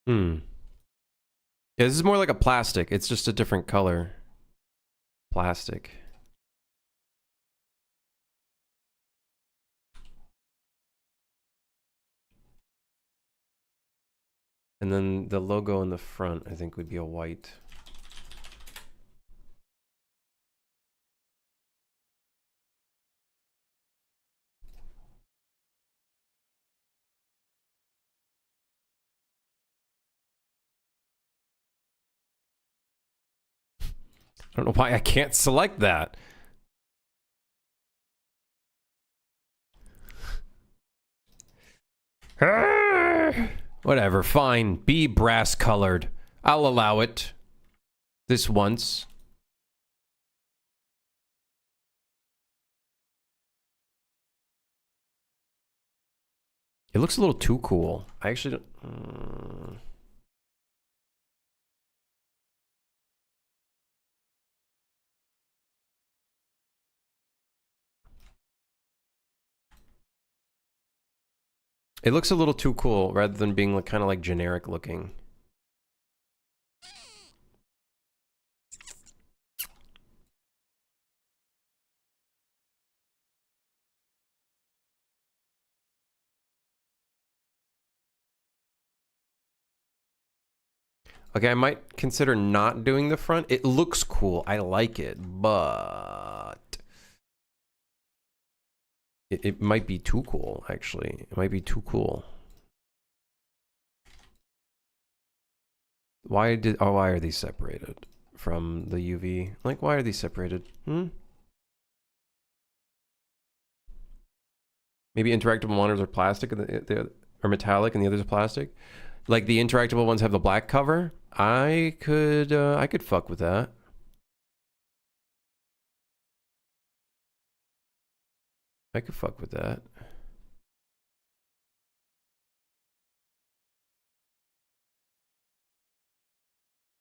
Yeah, this is more like a plastic. It's just a different color. Plastic. And then the logo in the front, I think, would be a white. I don't know why I can't select that. Whatever, fine. Be brass colored. I'll allow it. This once. It looks a little too cool. I actually don't... It looks a little too cool rather than being like kind of like generic looking. Okay, I might consider not doing the front. It looks cool. I like it, but it might be too cool, actually. It might be too cool. Why are these separated from the UV? Like, why are these separated? Maybe interactable monitors are plastic and or metallic and the others are plastic. Like the interactable ones have the black cover. I could fuck with that. I could fuck with that.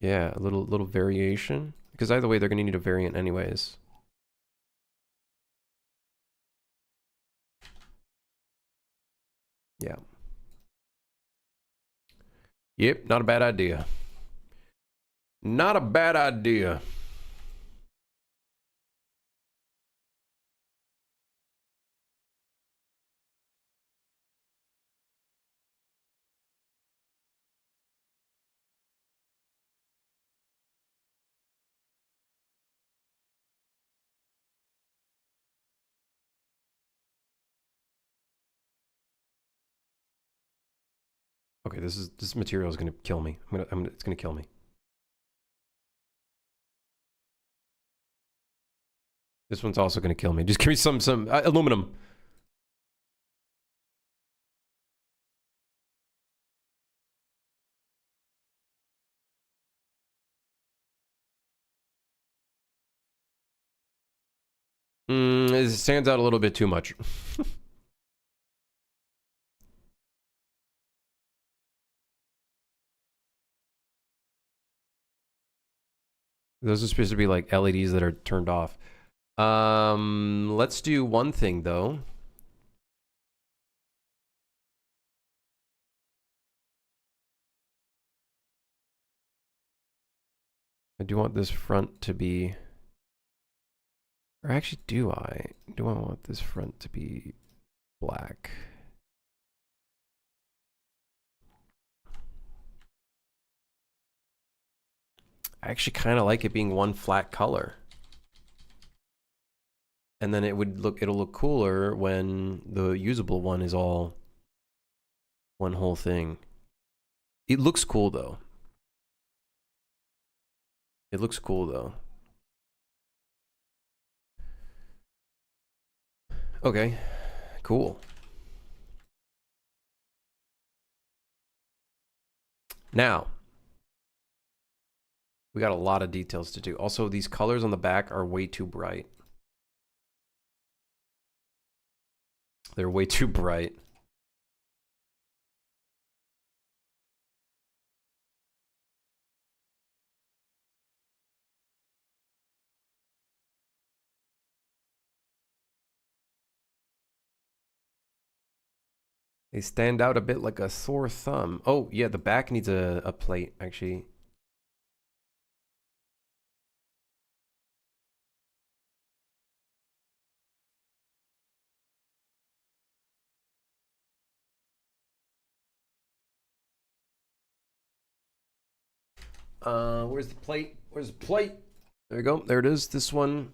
Yeah, a little variation. Because either way, they're gonna need a variant anyways. Yeah. Yep, not a bad idea. Not a bad idea. Okay, this material is gonna kill me. It's gonna kill me. This one's also gonna kill me. Just give me some aluminum. It stands out a little bit too much. Those are supposed to be like LEDs that are turned off. Let's do one thing though. I do want this front to be, or actually do I want this front to be black? I actually kind of like it being one flat color. And then it'll look cooler when the usable one is all one whole thing. It looks cool though. It looks cool though. Okay, cool. Now, we got a lot of details to do. Also, these colors on the back are way too bright. They're way too bright. They stand out a bit like a sore thumb. Oh, yeah, the back needs a plate, actually. Where's the plate? Where's the plate? There we go. There it is. This one.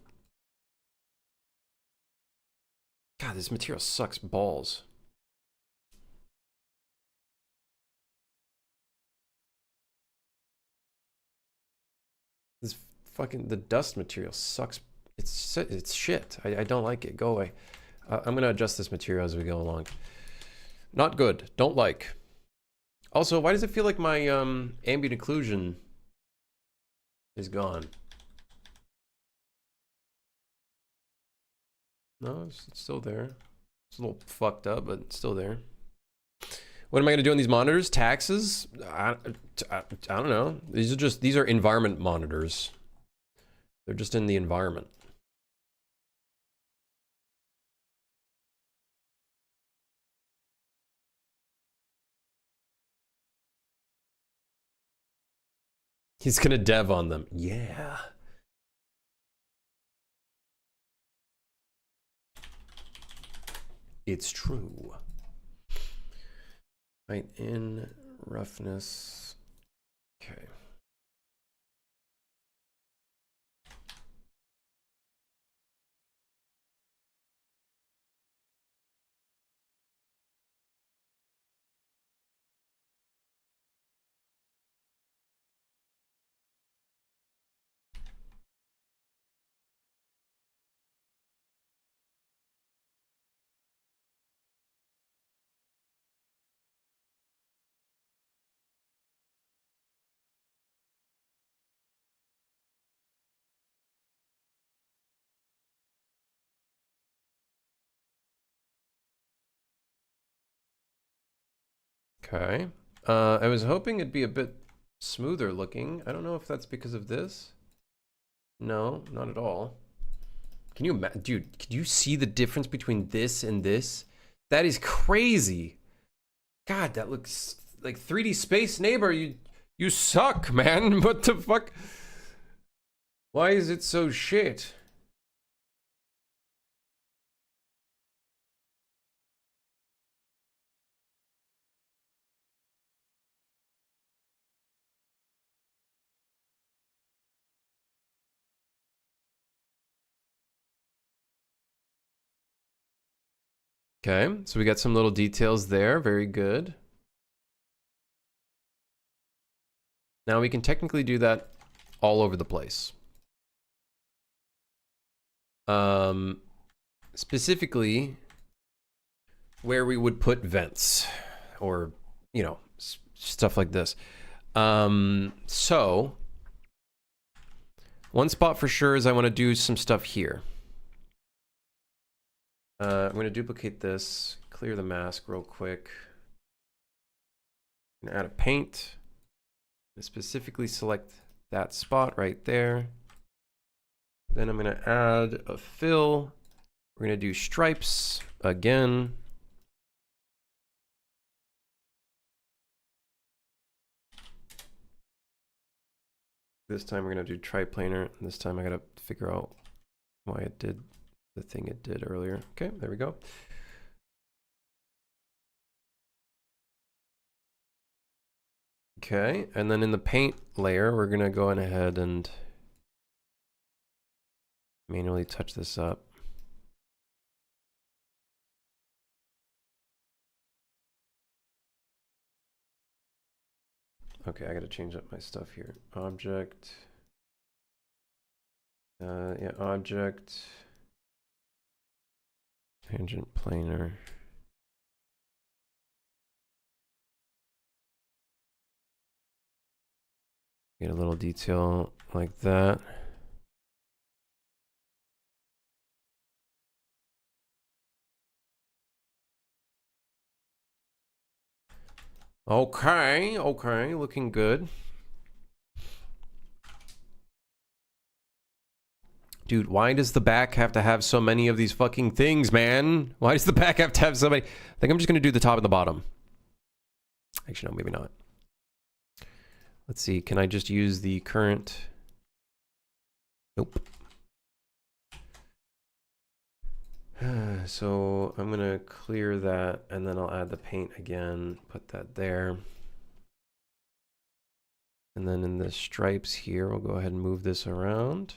God, this material sucks balls. This fucking, the dust material sucks. It's shit. I don't like it. Go away. I'm gonna adjust this material as we go along. Not good. Don't like. Also, why does it feel like my ambient occlusion is gone? No, it's still there. It's a little fucked up, but it's still there. What am I gonna do on these monitors? Taxes? I don't know. These are environment monitors. They're just in the environment. He's gonna dev on them. Yeah. It's true. Right, in roughness. Okay. Okay. I was hoping it'd be a bit smoother looking. I don't know if that's because of this. No, not at all. Can you imagine, dude, can you see the difference between this and this? That is crazy. God, that looks like 3D Space Neighbor. You suck, man. What the fuck? Why is it so shit? Okay, so we got some little details there. Very good. Now we can technically do that all over the place. Specifically where we would put vents or, you know, stuff like this. So one spot for sure is I want to do some stuff here. I'm going to duplicate this, clear the mask real quick. I'm going to add a paint. Specifically select that spot right there. Then I'm going to add a fill. We're going to do stripes again. This time we're going to do triplanar. This time I got to figure out why it did the thing it did earlier. Okay, there we go. Okay, and then in the paint layer, we're gonna go on ahead and manually touch this up. Okay, I gotta change up my stuff here. Object. Yeah, object. Tangent planar. Get a little detail like that. Okay, okay, looking good. Dude, why does the back have to have so many of these fucking things, man? Why does the back have to have so many? I think I'm just gonna do the top and the bottom. Actually, no, maybe not. Let's see, can I just use the current? Nope. So I'm gonna clear that and then I'll add the paint again, put that there. And then in the stripes here, we'll go ahead and move this around.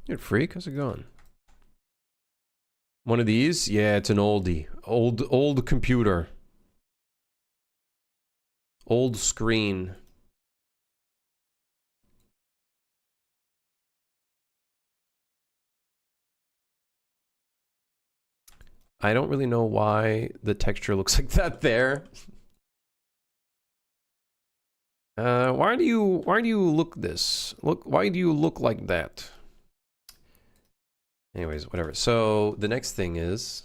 Good freak, how's it going? One of these? Yeah, it's an oldie. Old computer. Old screen. I don't really know why the texture looks like that there. Why do you look this? Why do you look like that? Anyways, whatever. So the next thing is,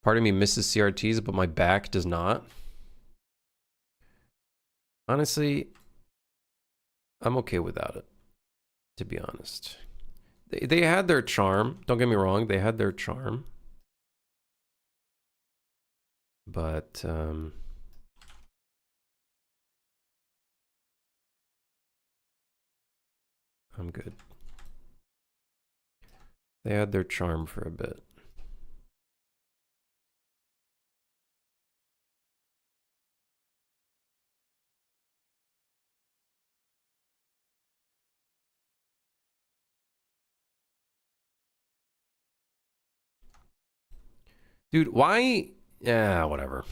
part of me misses CRTs, but my back does not. Honestly, I'm okay without it, to be honest. They had their charm. Don't get me wrong, they had their charm. But I'm good. They had their charm for a bit. Dude, why? Yeah, whatever.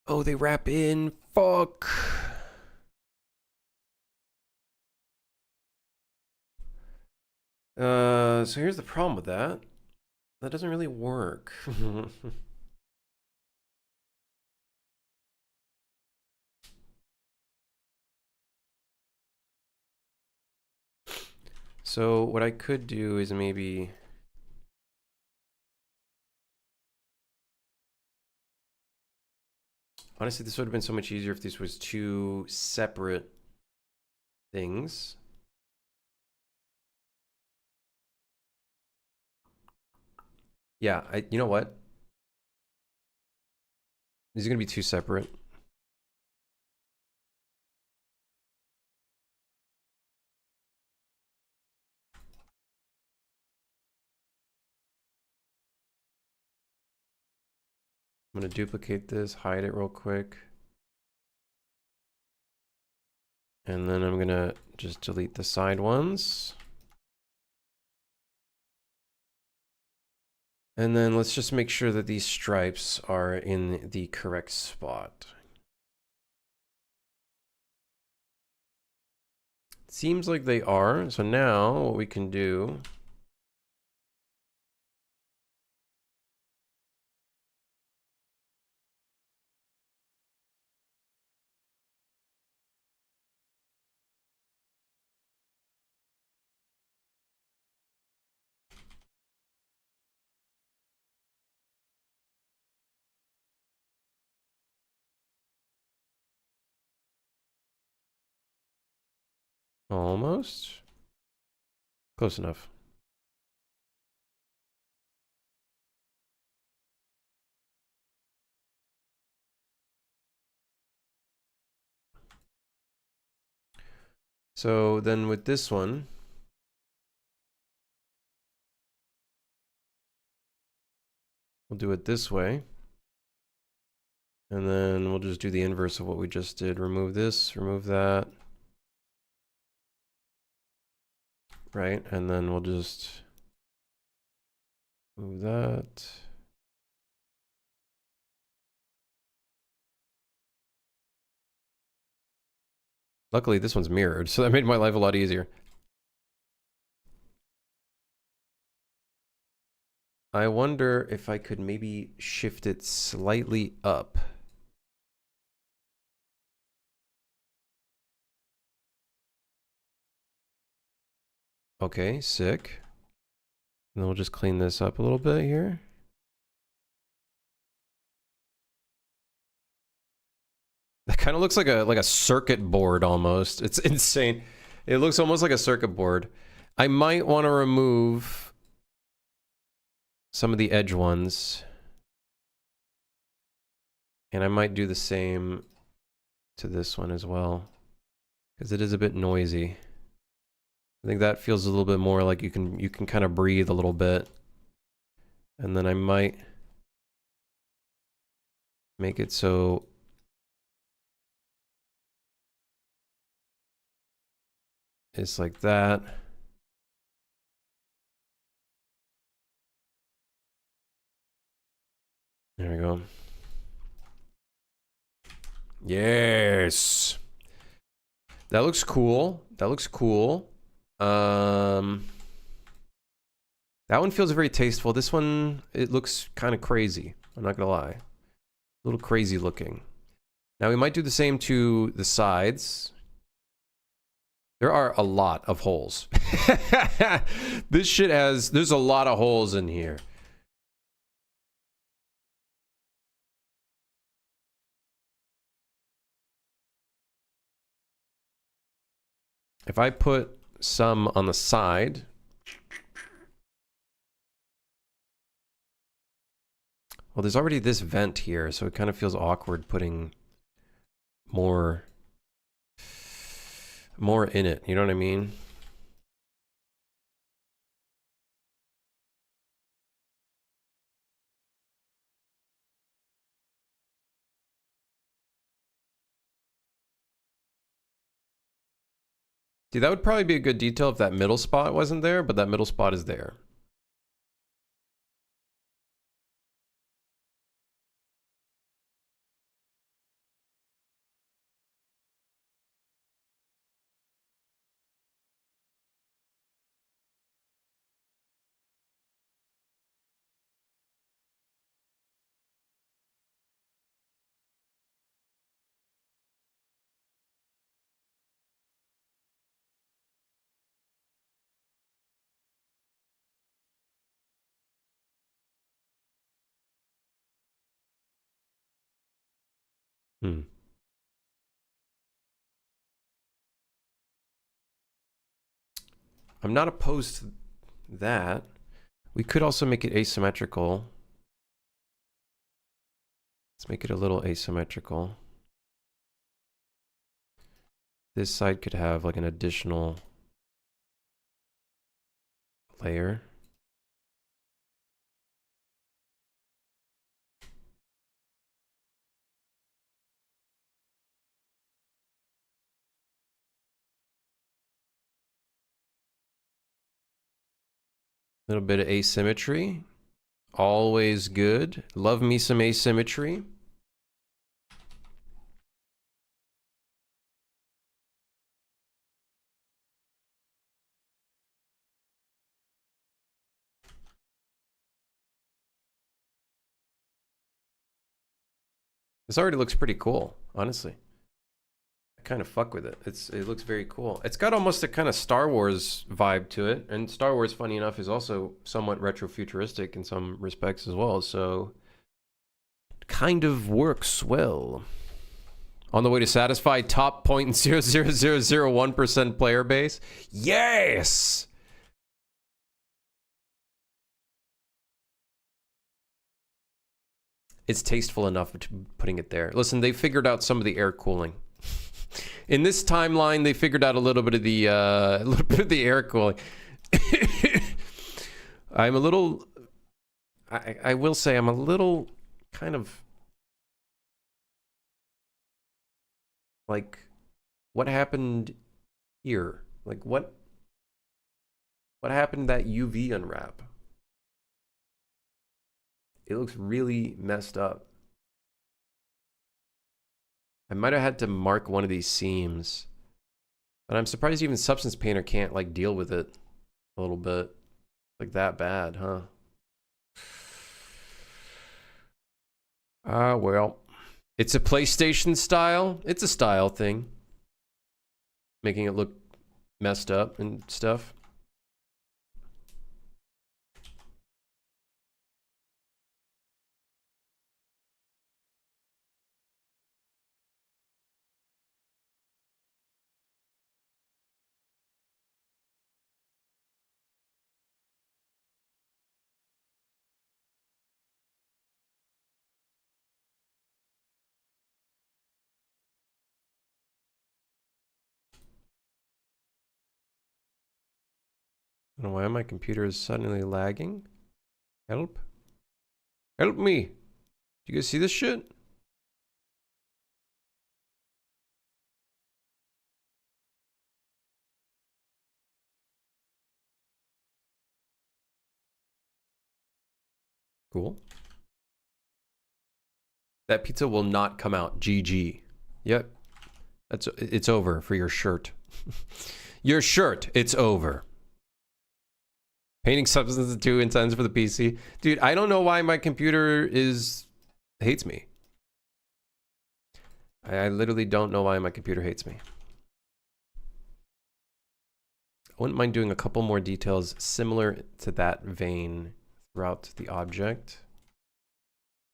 Oh, they wrap in. Fuck. So here's the problem with that. That doesn't really work. So what I could do is maybe... Honestly, this would have been so much easier if this was two separate things. Yeah, you know what? These are going to be two separate. I'm going to duplicate this, hide it real quick. And then I'm going to just delete the side ones. And then let's just make sure that these stripes are in the correct spot. Seems like they are. So now what we can do... Almost. Close enough. So then with this one, we'll do it this way. And then we'll just do the inverse of what we just did. Remove this, remove that. Right, and then we'll just move that. Luckily, this one's mirrored, so that made my life a lot easier. I wonder if I could maybe shift it slightly up. Okay, sick. And then we'll just clean this up a little bit here. That kind of looks like a circuit board almost. It's insane. It looks almost like a circuit board. I might want to remove some of the edge ones. And I might do the same to this one as well, because it is a bit noisy. I think that feels a little bit more like you can kind of breathe a little bit. And then I might make it so it's like that. There we go. Yes. That looks cool. That looks cool. That one feels very tasteful. This one, it looks kind of crazy. I'm not gonna lie. A little crazy looking. Now we might do the same to the sides. There are a lot of holes. This shit there's a lot of holes in here. If I put some on the side, well, there's already this vent here, so it kind of feels awkward putting more in it. You know what I mean? See, that would probably be a good detail if that middle spot wasn't there, but that middle spot is there. Hmm. I'm not opposed to that. We could also make it asymmetrical. Let's make it a little asymmetrical. This side could have like an additional layer. A little bit of asymmetry. Always good. Love me some asymmetry. This already looks pretty cool, honestly. I kind of fuck with it. It looks very cool. It's got almost a kind of Star Wars vibe to it, and Star Wars, funny enough, is also somewhat retro-futuristic in some respects as well. So, it kind of works well. On the way to satisfy top 0.00001% player base. Yes. It's tasteful enough to putting it there. Listen, they figured out some of the air cooling. In this timeline, they figured out a little bit of the air cooling. I'm a little. I will say I'm a little kind of like, what happened here? Like what happened to that UV unwrap? It looks really messed up. I might have had to mark one of these seams. But I'm surprised even Substance Painter can't like deal with it a little bit. Like that bad, huh? Well. It's a PlayStation style. It's a style thing. Making it look messed up and stuff. I don't know why my computer is suddenly lagging. Help. Help me. Do you guys see this shit? Cool. That pizza will not come out. GG. Yep. It's over for your shirt. Your shirt, it's over. Painting Substance is too intense for the PC. Dude, I don't know why my computer hates me. I literally don't know why my computer hates me. I wouldn't mind doing a couple more details similar to that vein throughout the object.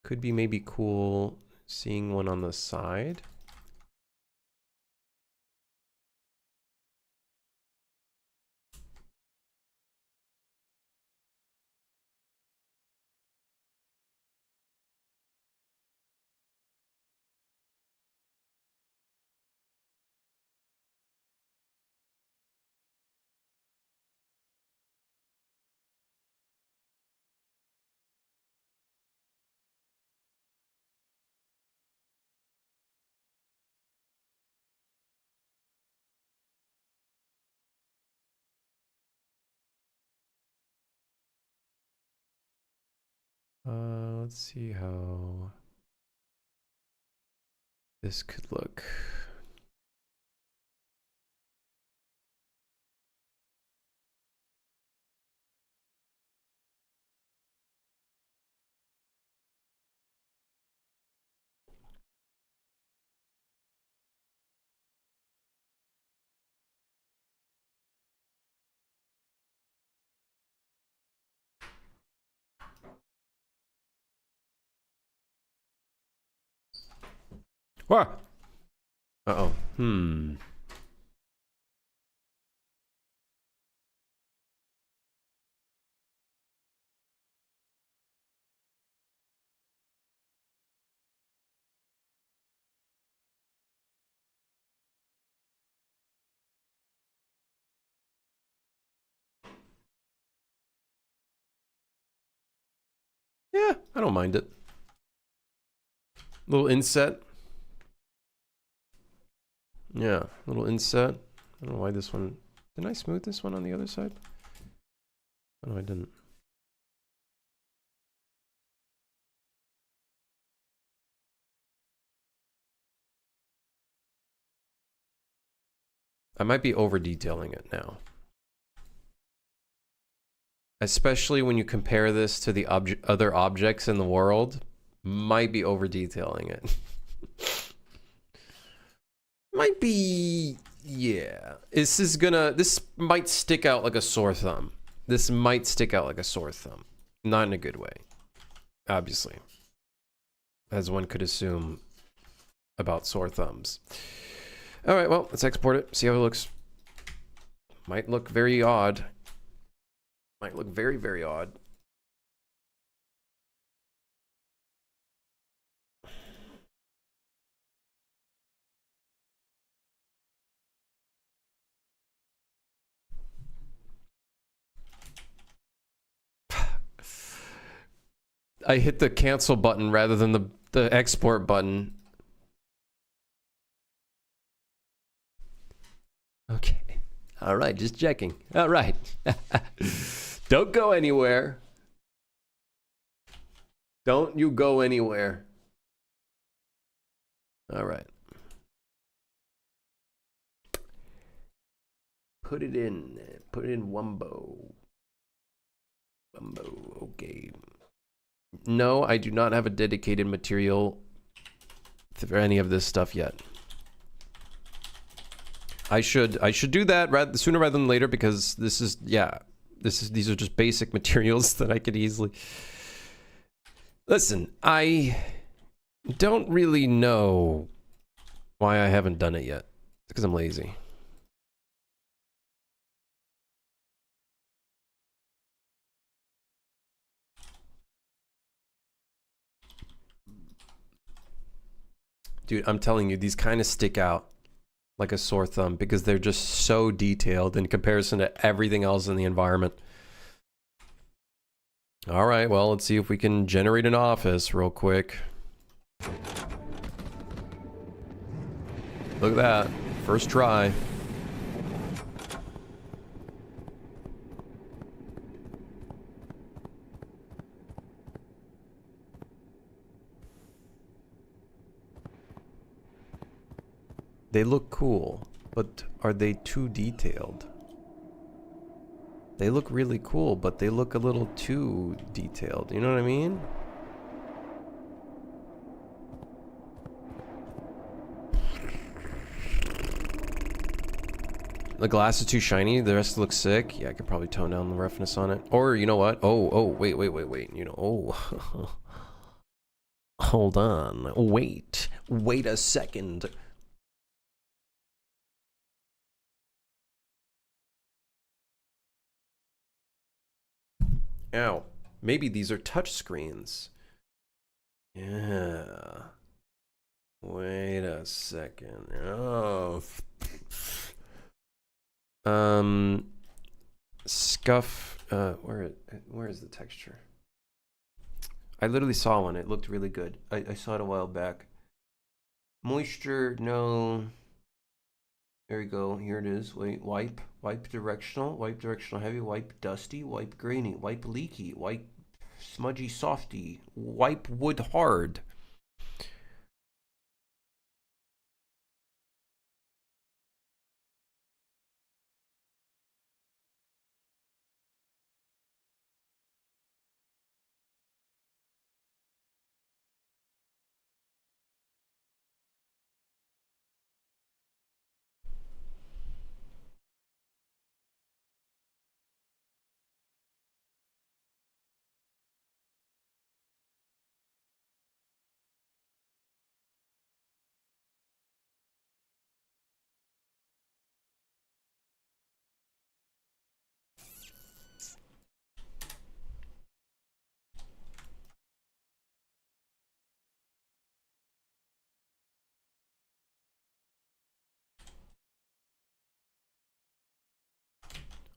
Could be maybe cool seeing one on the side. Let's see how this could look. What? Uh-oh. Hmm. Yeah, I don't mind it. Little inset. Yeah, little inset. I don't know why this one... Didn't I smooth this one on the other side? Oh, no, I didn't. I might be over-detailing it now. Especially when you compare this to the other objects in the world. Might be over-detailing it. Might be... Yeah. This might stick out like a sore thumb. This might stick out like a sore thumb. Not in a good way. Obviously. As one could assume about sore thumbs. Alright, well, let's export it. See how it looks. Might look very odd. Might look very, very odd. I hit the cancel button rather than the export button. Okay. All right, just checking. All right. Don't go anywhere. Don't you go anywhere. All right. Put it in. Put it in Wumbo. Wumbo. Okay. No, I do not have a dedicated material for any of this stuff yet. I should do that sooner rather than later, because these are just basic materials that I could easily. Listen, I don't really know why I haven't done it yet. It's because I'm lazy. Dude, I'm telling you, these kind of stick out like a sore thumb because they're just so detailed in comparison to everything else in the environment. All right, well, let's see if we can generate an office real quick. Look at that. First try. They look cool, but are they too detailed? They look really cool, but they look a little too detailed. You know what I mean? The glass is too shiny, the rest looks sick. Yeah, I could probably tone down the roughness on it. Or, you know what? Oh, wait. You know, oh. Hold on. Wait a second. Ow. Maybe these are touch screens. Yeah. Wait a second. Oh. Scuff. Where is the texture? I literally saw one. It looked really good. I saw it a while back. Moisture, no. There we go. Here it is. Wait, wipe directional heavy, wipe dusty, wipe grainy, wipe leaky, wipe smudgy softy, wipe wood hard.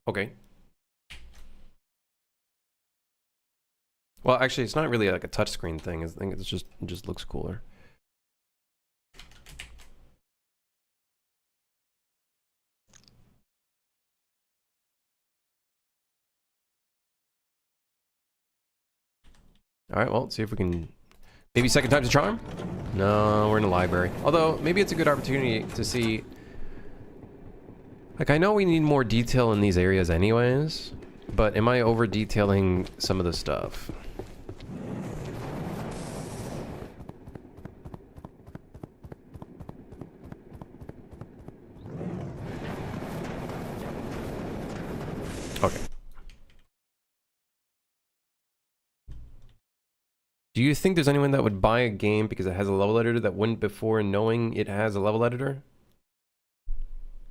Okay. Well, actually, it's not really like a touchscreen thing. I think it just looks cooler. All right, well, let's see if we can... Maybe second time's a charm? No, we're in a library. Although, maybe it's a good opportunity to see... Like, I know we need more detail in these areas anyways, but am I over-detailing some of the stuff? Okay. Do you think there's anyone that would buy a game because it has a level editor that wouldn't before knowing it has a level editor?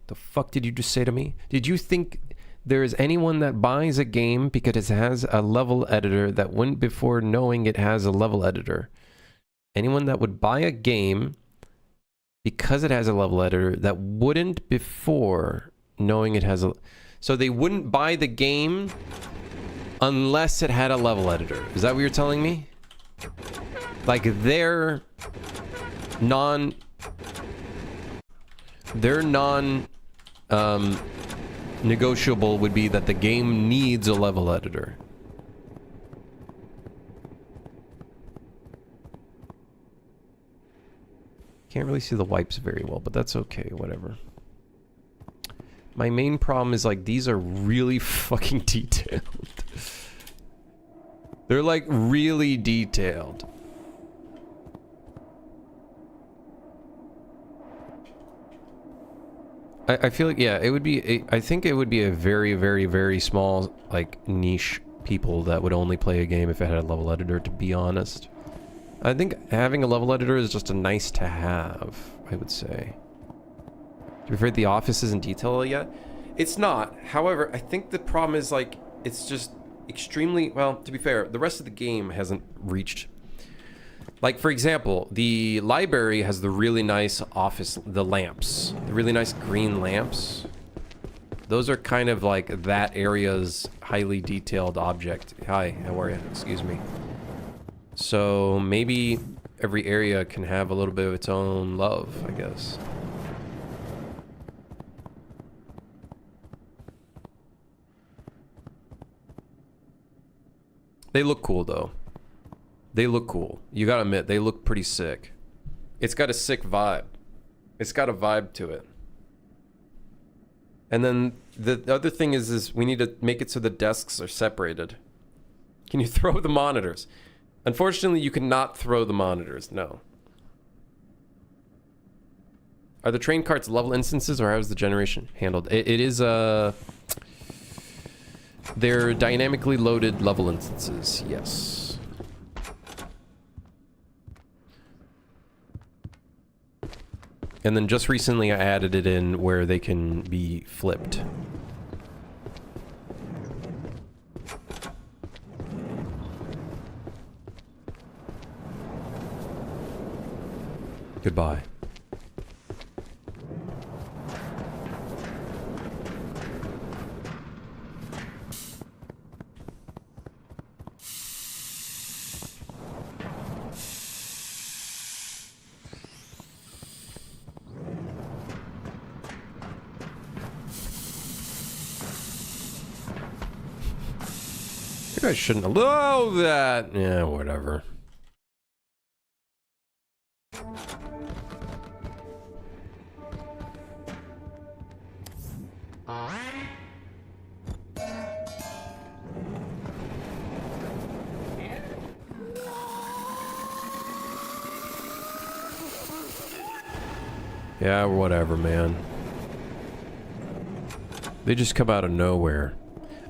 The fuck did you just say to me? Did you think there is anyone that buys a game because it has a level editor that wouldn't before knowing it has a level editor? Anyone that would buy a game because it has a level editor that wouldn't before knowing it has a... So they wouldn't buy the game unless it had a level editor. Is that what you're telling me? Like their non negotiable would be that the game needs a level editor. Can't really see the wipes very well, but that's okay, whatever. My main problem is like these are really fucking detailed. They're like really detailed. I feel like, yeah, it would be, I think it would be a very, very, very small, like, niche people that would only play a game if it had a level editor, to be honest. I think having a level editor is just a nice to have, I would say. To be fair, The Office isn't detailed yet. It's not. However, I think the problem is, like, it's just extremely, well, to be fair, the rest of the game hasn't reached. Like, for example, the library has the really nice office, the lamps, the really nice green lamps. Those are kind of like that area's highly detailed object. Hi, how are you? Excuse me. So maybe every area can have a little bit of its own love, I guess. They look cool, though. They look cool. You gotta admit, they look pretty sick. It's got a sick vibe. It's got a vibe to it. And then the other thing is we need to make it so the desks are separated. Can you throw the monitors? Unfortunately, you cannot throw the monitors, no. Are the train carts level instances, or how is the generation handled? It is, they're dynamically loaded level instances, yes. And then just recently I added it in where they can be flipped. Goodbye. I shouldn't allow that. Yeah, whatever. Yeah, whatever, man. They just come out of nowhere.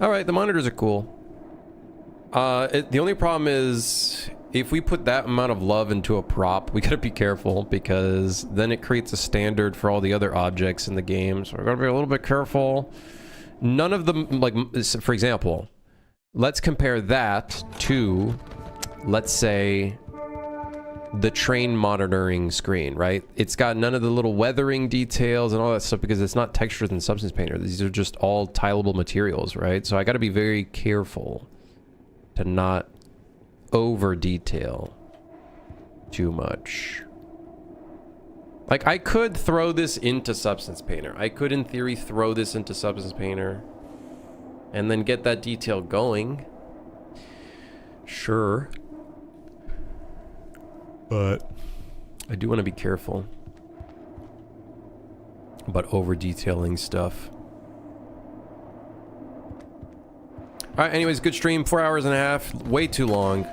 Alright, the monitors are cool. The only problem is, if we put that amount of love into a prop, we gotta be careful, because then it creates a standard for all the other objects in the game, so we're gonna be a little bit careful. None of them, like, for example, let's compare that to, let's say, the train monitoring screen, right? It's got none of the little weathering details and all that stuff because it's not textures and substance painter. These are just all tileable materials, right? So I got to be very careful to not over detail too much. Like, I could throw this into substance painter. I could, in theory, throw this into substance painter and then get that detail going. Sure. But I do want to be careful about over detailing stuff. All right, anyways, good stream. 4 hours and a half. Way too long.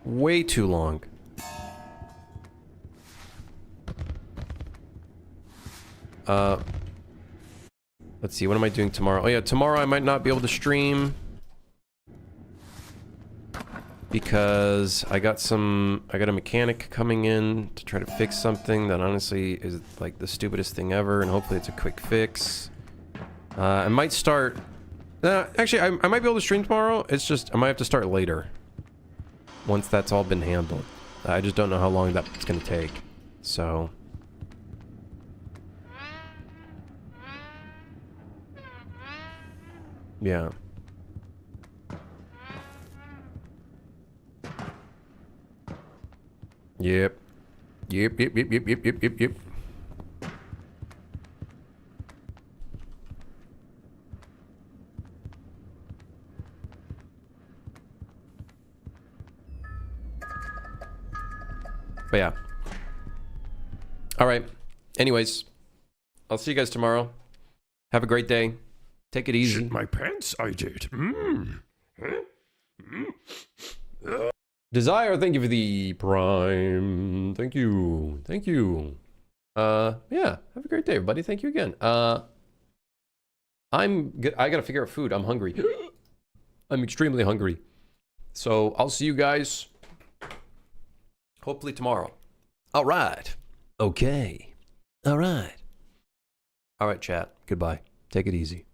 Way too long. Let's see, what am I doing tomorrow? Oh yeah, tomorrow I might not be able to stream because I got a mechanic coming in to try to fix something that honestly is like the stupidest thing ever, and hopefully it's a quick fix. I might start... actually, I might be able to stream tomorrow. It's just, I might have to start later once that's all been handled. I just don't know how long that's going to take. So... yeah. Yep. Yep. But yeah. All right. Anyways, I'll see you guys tomorrow. Have a great day. Take it easy. Shit my pants, I did. Desire, thank you for the prime. Thank you. Thank you. Yeah. Have a great day, everybody. Thank you again. I gotta figure out food. I'm hungry. I'm extremely hungry. So I'll see you guys hopefully tomorrow. All right. Okay. All right. All right, chat. Goodbye. Take it easy.